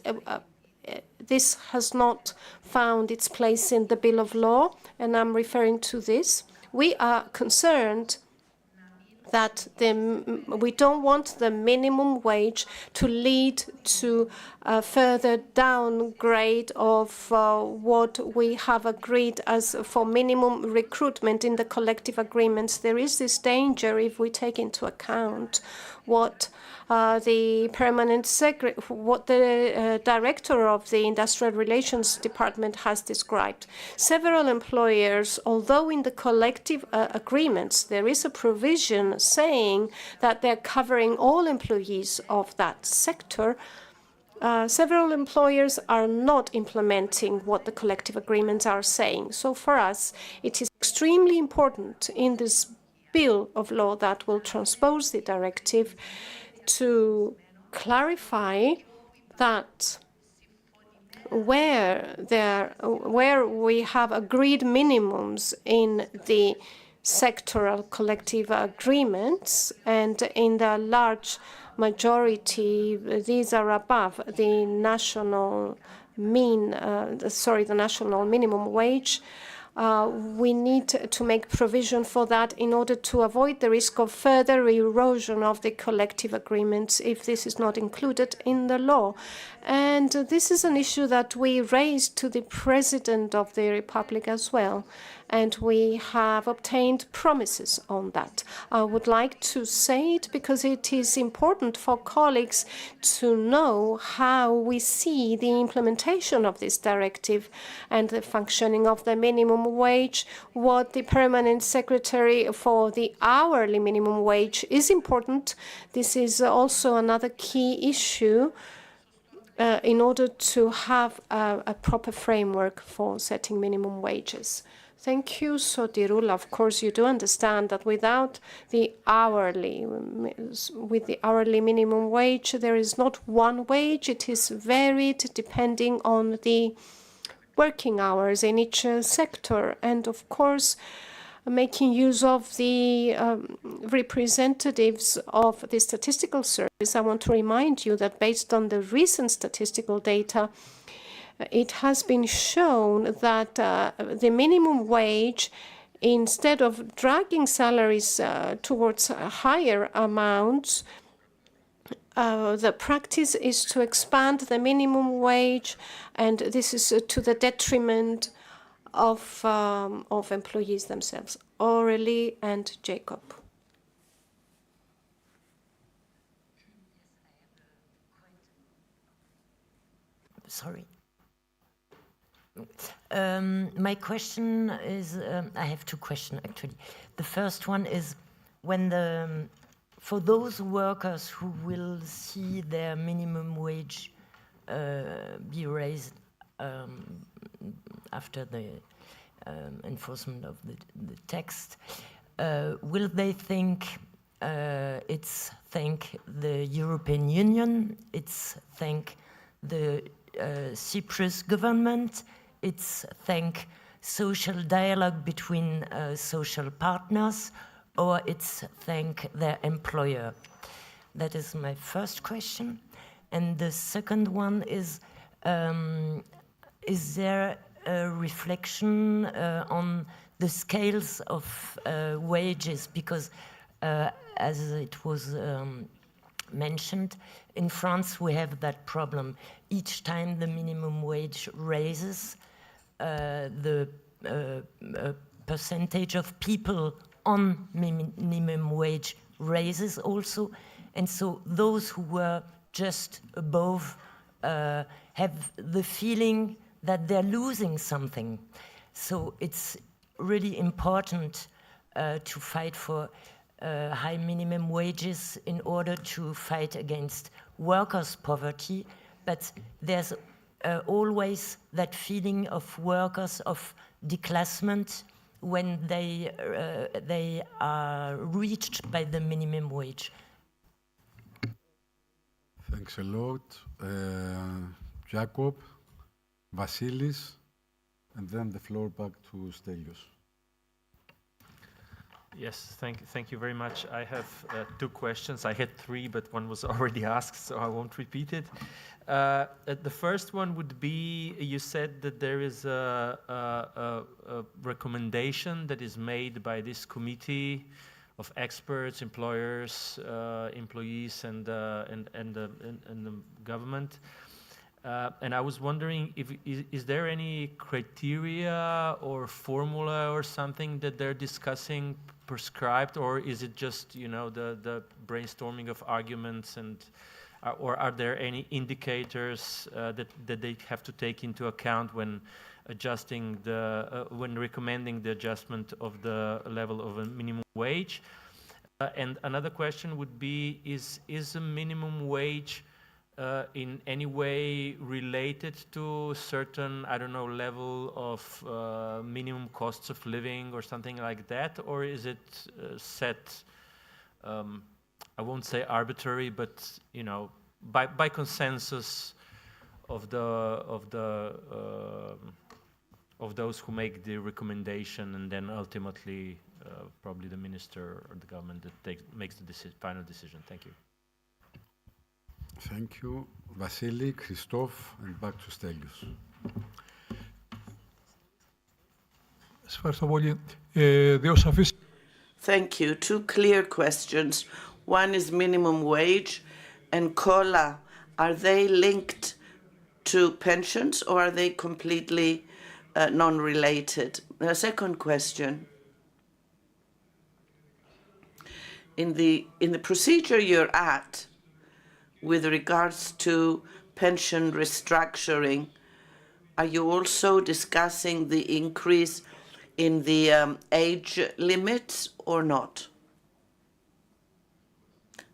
this has not found its place in the Bill of Law, and I'm referring to this. We are concerned that we don't want the minimum wage to lead to a further downgrade of what we have agreed as for minimum recruitment in the collective agreements. There is this danger if we take into account what the permanent secretary, what the director of the Industrial Relations Department has described. Several employers, although in the collective agreements there is a provision saying that they're covering all employees of that sector, several employers are not implementing what the collective agreements are saying. So for us, it is extremely important in this bill of law that will transpose the directive to clarify that where we have agreed minimums in the sectoral collective agreements, and in the large majority, these are above the national the national minimum wage. We need to make provision for that in order to avoid the risk of further erosion of the collective agreements if this is not included in the law. And this is an issue that we raised to the President of the Republic as well, and we have obtained promises on that. I would like to say it because it is important for colleagues to know how we see the implementation of this directive and the functioning of the minimum wage. What the permanent secretary for the hourly minimum wage is important. This is also another key issue in order to have a proper framework for setting minimum wages. Thank you, Sotirul. Of course, you do understand that without the hourly minimum wage, there is not one wage. It is varied depending on the working hours in each sector. And of course, making use of the representatives of the statistical service, I want to remind you that based on the recent statistical data, it has been shown that the minimum wage, instead of dragging salaries towards higher amounts, the practice is to expand the minimum wage, and this is to the detriment of employees themselves. Aurélie and Jacob. Sorry. My question is, I have two questions actually. The first one is, for those workers who will see their minimum wage be raised after the enforcement of the text, will they think it's thank the European Union, it's thank the Cyprus government, it's thank social dialogue between social partners, or it's thank their employer? That is my first question. And the second one is there a reflection on the scales of wages? Because as it was mentioned, in France we have that problem. Each time the minimum wage raises, the percentage of people on minimum wage raises also. And so those who were just above have the feeling that they're losing something. So it's really important to fight for high minimum wages in order to fight against workers' poverty, but there's always that feeling of workers of declassement when they are reached by the minimum wage. Thanks a lot. Jacob, Vasilis, and then the floor back to Stelios. Yes, thank you very much. I have two questions. I had three, but one was already asked, so I won't repeat it. The first one would be, you said that there is a recommendation that is made by this committee of experts, employers, employees, and the government. And I was wondering if is there any criteria or formula or something that they're discussing prescribed, or is it just the brainstorming of arguments, and or are there any indicators that they have to take into account when adjusting when recommending the adjustment of the level of a minimum wage? And another question would be: is a minimum wage in any way related to certain, I don't know, level of minimum costs of living or something like that, or is it set? I won't say arbitrary, but by consensus of those who make the recommendation, and then ultimately probably the minister or the government that makes the final decision. Thank you. Thank you. Vasily, Christophe, and back to Stelios. Thank you. Two clear questions. One is minimum wage and COLA. Are they linked to pensions, or are they completely non-related? The second question. In the procedure you're at, with regards to pension restructuring, are you also discussing the increase in the age limits or not?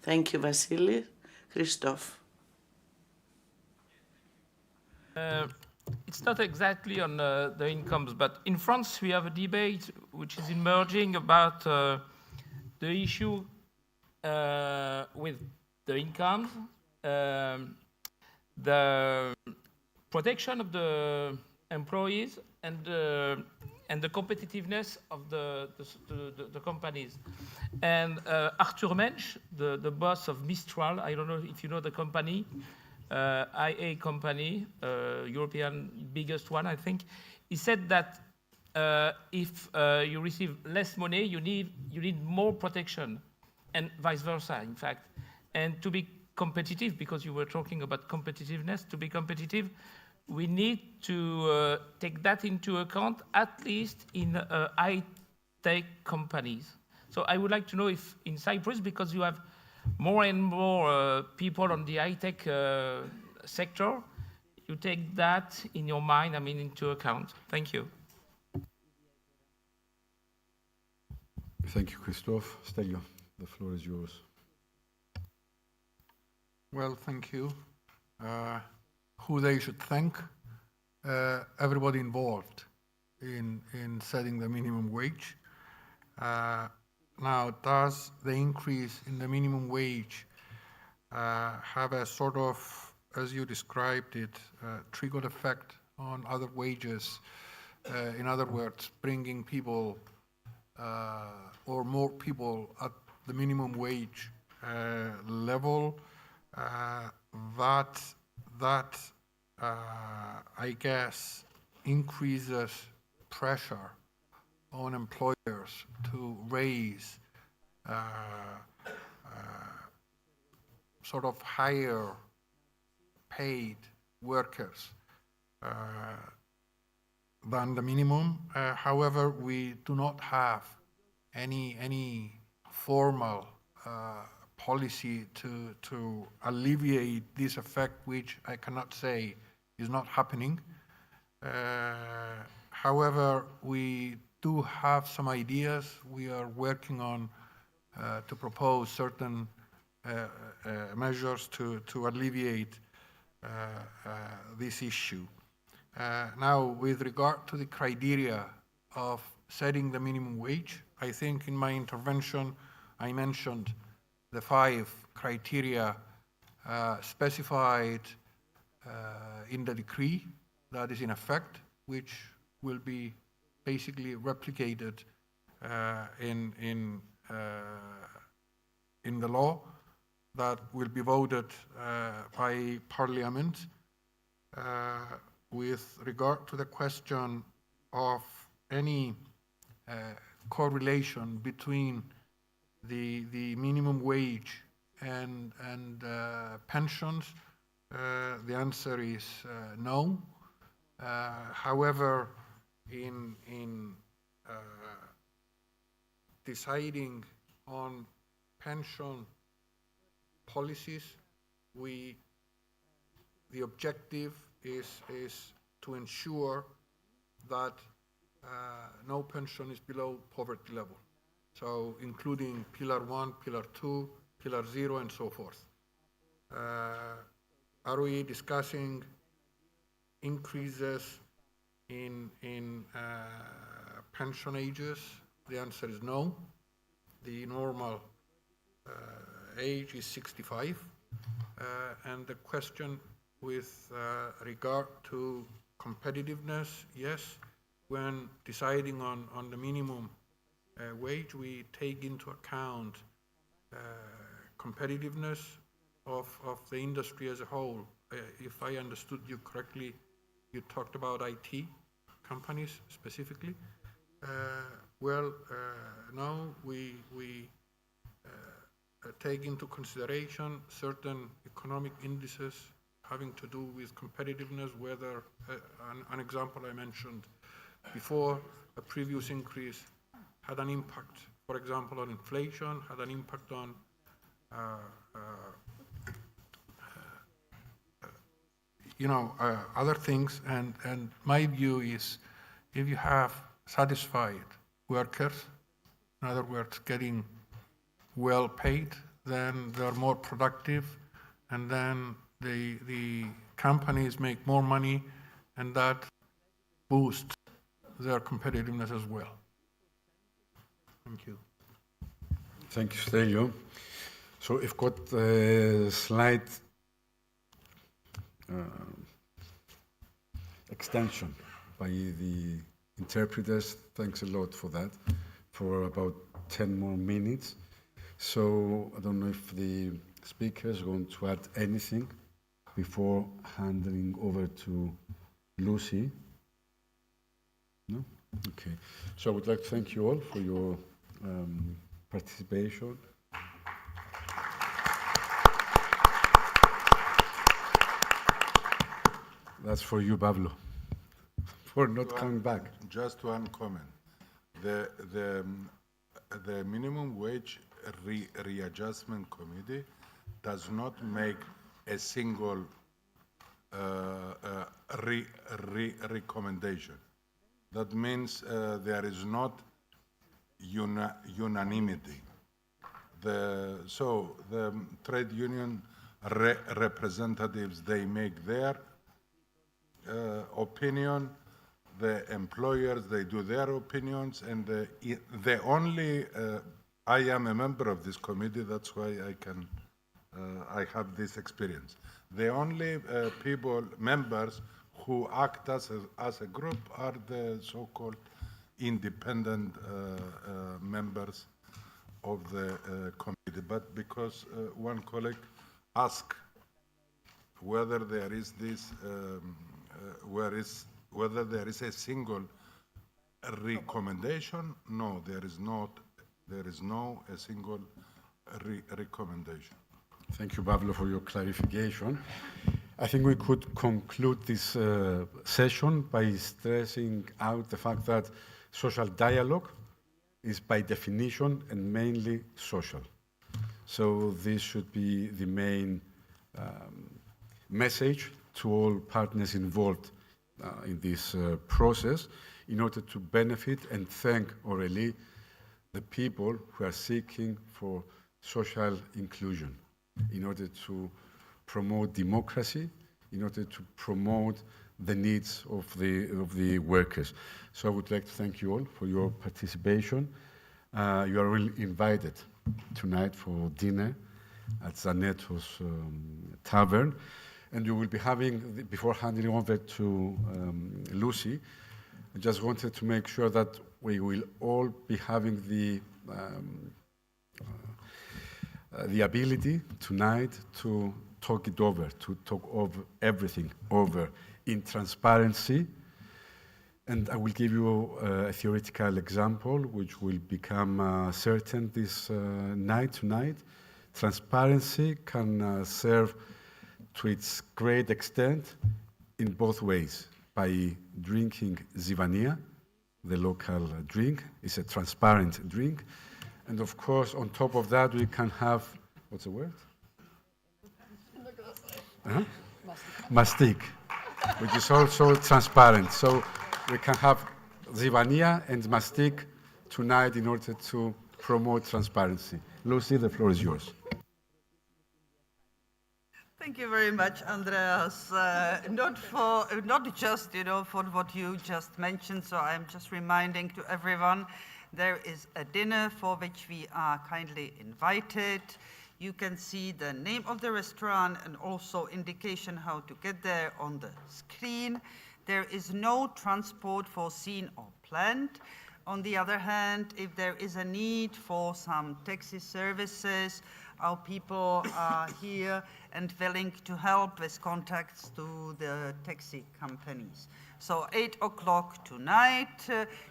Thank you, Vasily. Christophe. It's not exactly on the incomes, but in France we have a debate which is emerging about the issue with the incomes, the protection of the employees, and the competitiveness of the companies. And Arthur Mensch, the boss of Mistral, I don't know if you know the company, IA company, European biggest one, I think, he said that if you receive less money, you need more protection, and vice versa, in fact. And to be competitive, because you were talking about competitiveness, to be competitive, we need to take that into account, at least in high-tech companies. So I would like to know if in Cyprus, because you have more and more people on the high-tech sector, you take that in your mind, into account. Thank you. Thank you, Christophe. Stelio, the floor is yours. Well, thank you. Who they should thank? Everybody involved in setting the minimum wage. Now, does the increase in the minimum wage have a sort of, as you described it, trickle effect on other wages? In other words, bringing people or more people at the minimum wage level? That I guess increases pressure on employers to raise sort of higher paid workers than the minimum. However, we do not have any formal policy to alleviate this effect, which I cannot say is not happening. However, we do have some ideas. We are working on to propose certain measures to alleviate this issue. Now, with regard to the criteria of setting the minimum wage, I think in my intervention I mentioned the 5 criteria specified in the decree that is in effect, which will be basically replicated in the law that will be voted by Parliament. With regard to the question of any correlation between the minimum wage and pensions, The answer is no. However, in deciding on pension policies, the objective is to ensure that no pension is below poverty level. So including Pillar 1, Pillar 2, Pillar 0, and so forth. Are we discussing increases in pension ages? The answer is no. The normal age is 65. And the question with regard to competitiveness, yes, when deciding on the minimum wage, we take into account competitiveness of the industry as a whole. If I understood you correctly, you talked about IT companies specifically. No, we take into consideration certain economic indices having to do with competitiveness, whether an example I mentioned before, a previous increase had an impact, for example, on inflation, had an impact on other things, and my view is if you have satisfied workers, in other words, getting well paid, then they're more productive, and then the companies make more money, and that boosts their competitiveness as well. Thank you. Thank you, Stelios. So I've got a slight extension by the interpreters. Thanks a lot for that, for about 10 more minutes. So I don't know if the speakers want to add anything before handing over to Lucy. No? Okay. So I would like to thank you all for your participation. That's for you, Pablo, for not coming back. Just one comment. The minimum wage readjustment committee does not make a single recommendation. That means there is not unanimity. So the trade union representatives, they make their opinion, the employers, they do their opinions, and the only, I am a member of this committee, that's why I have this experience. The only members who act as a group are the so-called independent members of the committee. But because one colleague asked whether there is this, whether there is a single recommendation, no, there is not. There is no a single recommendation. Thank you, Pablo, for your clarification. I think we could conclude this session by stressing out the fact that social dialogue is by definition and mainly social. So this should be the main message to all partners involved in this process in order to benefit and thank orally the people who are seeking for social inclusion, in order to promote democracy, in order to promote the needs of the workers. So I would like to thank you all for your participation. You are really invited tonight for dinner at Zanetto's Tavern. And you will be having, before handing over to Lucy, I just wanted to make sure that we will all be having the ability tonight to talk it over, to talk over everything over in transparency. And I will give you a theoretical example which will become certain this night tonight. Transparency can serve to its great extent in both ways, by drinking zivania, the local drink. It's a transparent drink. And of course, on top of that, we can have, what's the word? Mastic, which is also transparent. So we can have zivania and mastic tonight in order to promote transparency. Lucy, the floor is yours. Thank you very much, Andreas. Not just, for what you just mentioned. So I'm just reminding to everyone, there is a dinner for which we are kindly invited. You can see the name of the restaurant and also indication how to get there on the screen. There is no transport foreseen or planned. On the other hand, if there is a need for some taxi services, our people are here and willing to help with contacts to the taxi companies. So 8 o'clock tonight,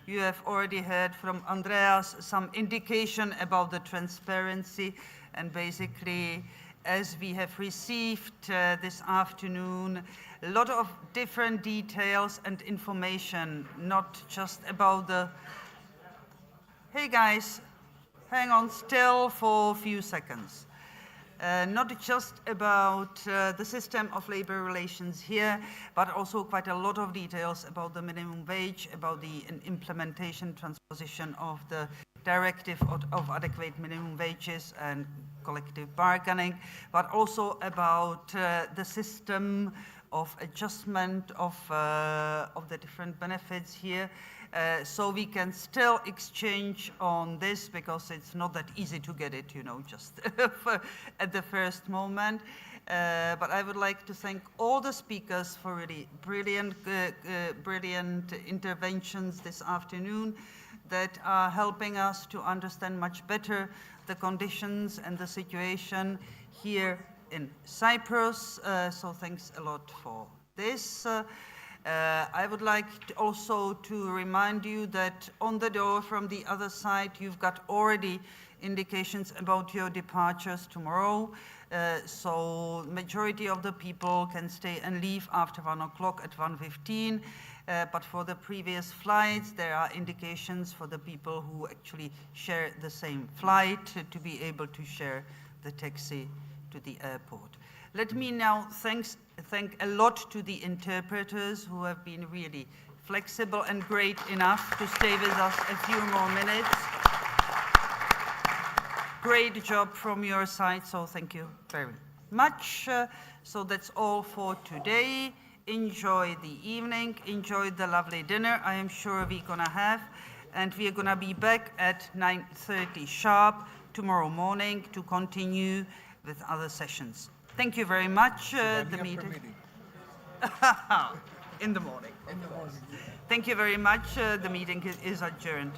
you have already heard from Andreas some indication about the transparency, and basically, as we have received this afternoon, a lot of different details and information, not just about the, hey guys, hang on still for a few seconds. Not just about the system of labor relations here, but also quite a lot of details about the minimum wage, about the implementation, transposition of the directive of adequate minimum wages and collective bargaining, but also about the system of adjustment of the different benefits here. So we can still exchange on this, because it's not that easy to get it, just at the first moment. But I would like to thank all the speakers for really brilliant interventions this afternoon that are helping us to understand much better the conditions and the situation here in Cyprus. So thanks a lot for this. I would like also to remind you that on the door from the other side, you've got already indications about your departures tomorrow. So majority of the people can stay and leave after 1 o'clock at 1:15. But for the previous flights, there are indications for the people who actually share the same flight to be able to share the taxi to the airport. Let me now thank a lot to the interpreters who have been really flexible and great enough to stay with us a few more minutes. Great job from your side, so thank you very much. So that's all for today. Enjoy the evening, enjoy the lovely dinner I am sure we're gonna have, and we're gonna be back at 9:30 sharp tomorrow morning to continue with other sessions. Thank you very much. The meeting. In the morning. Thank you very much. The meeting is adjourned.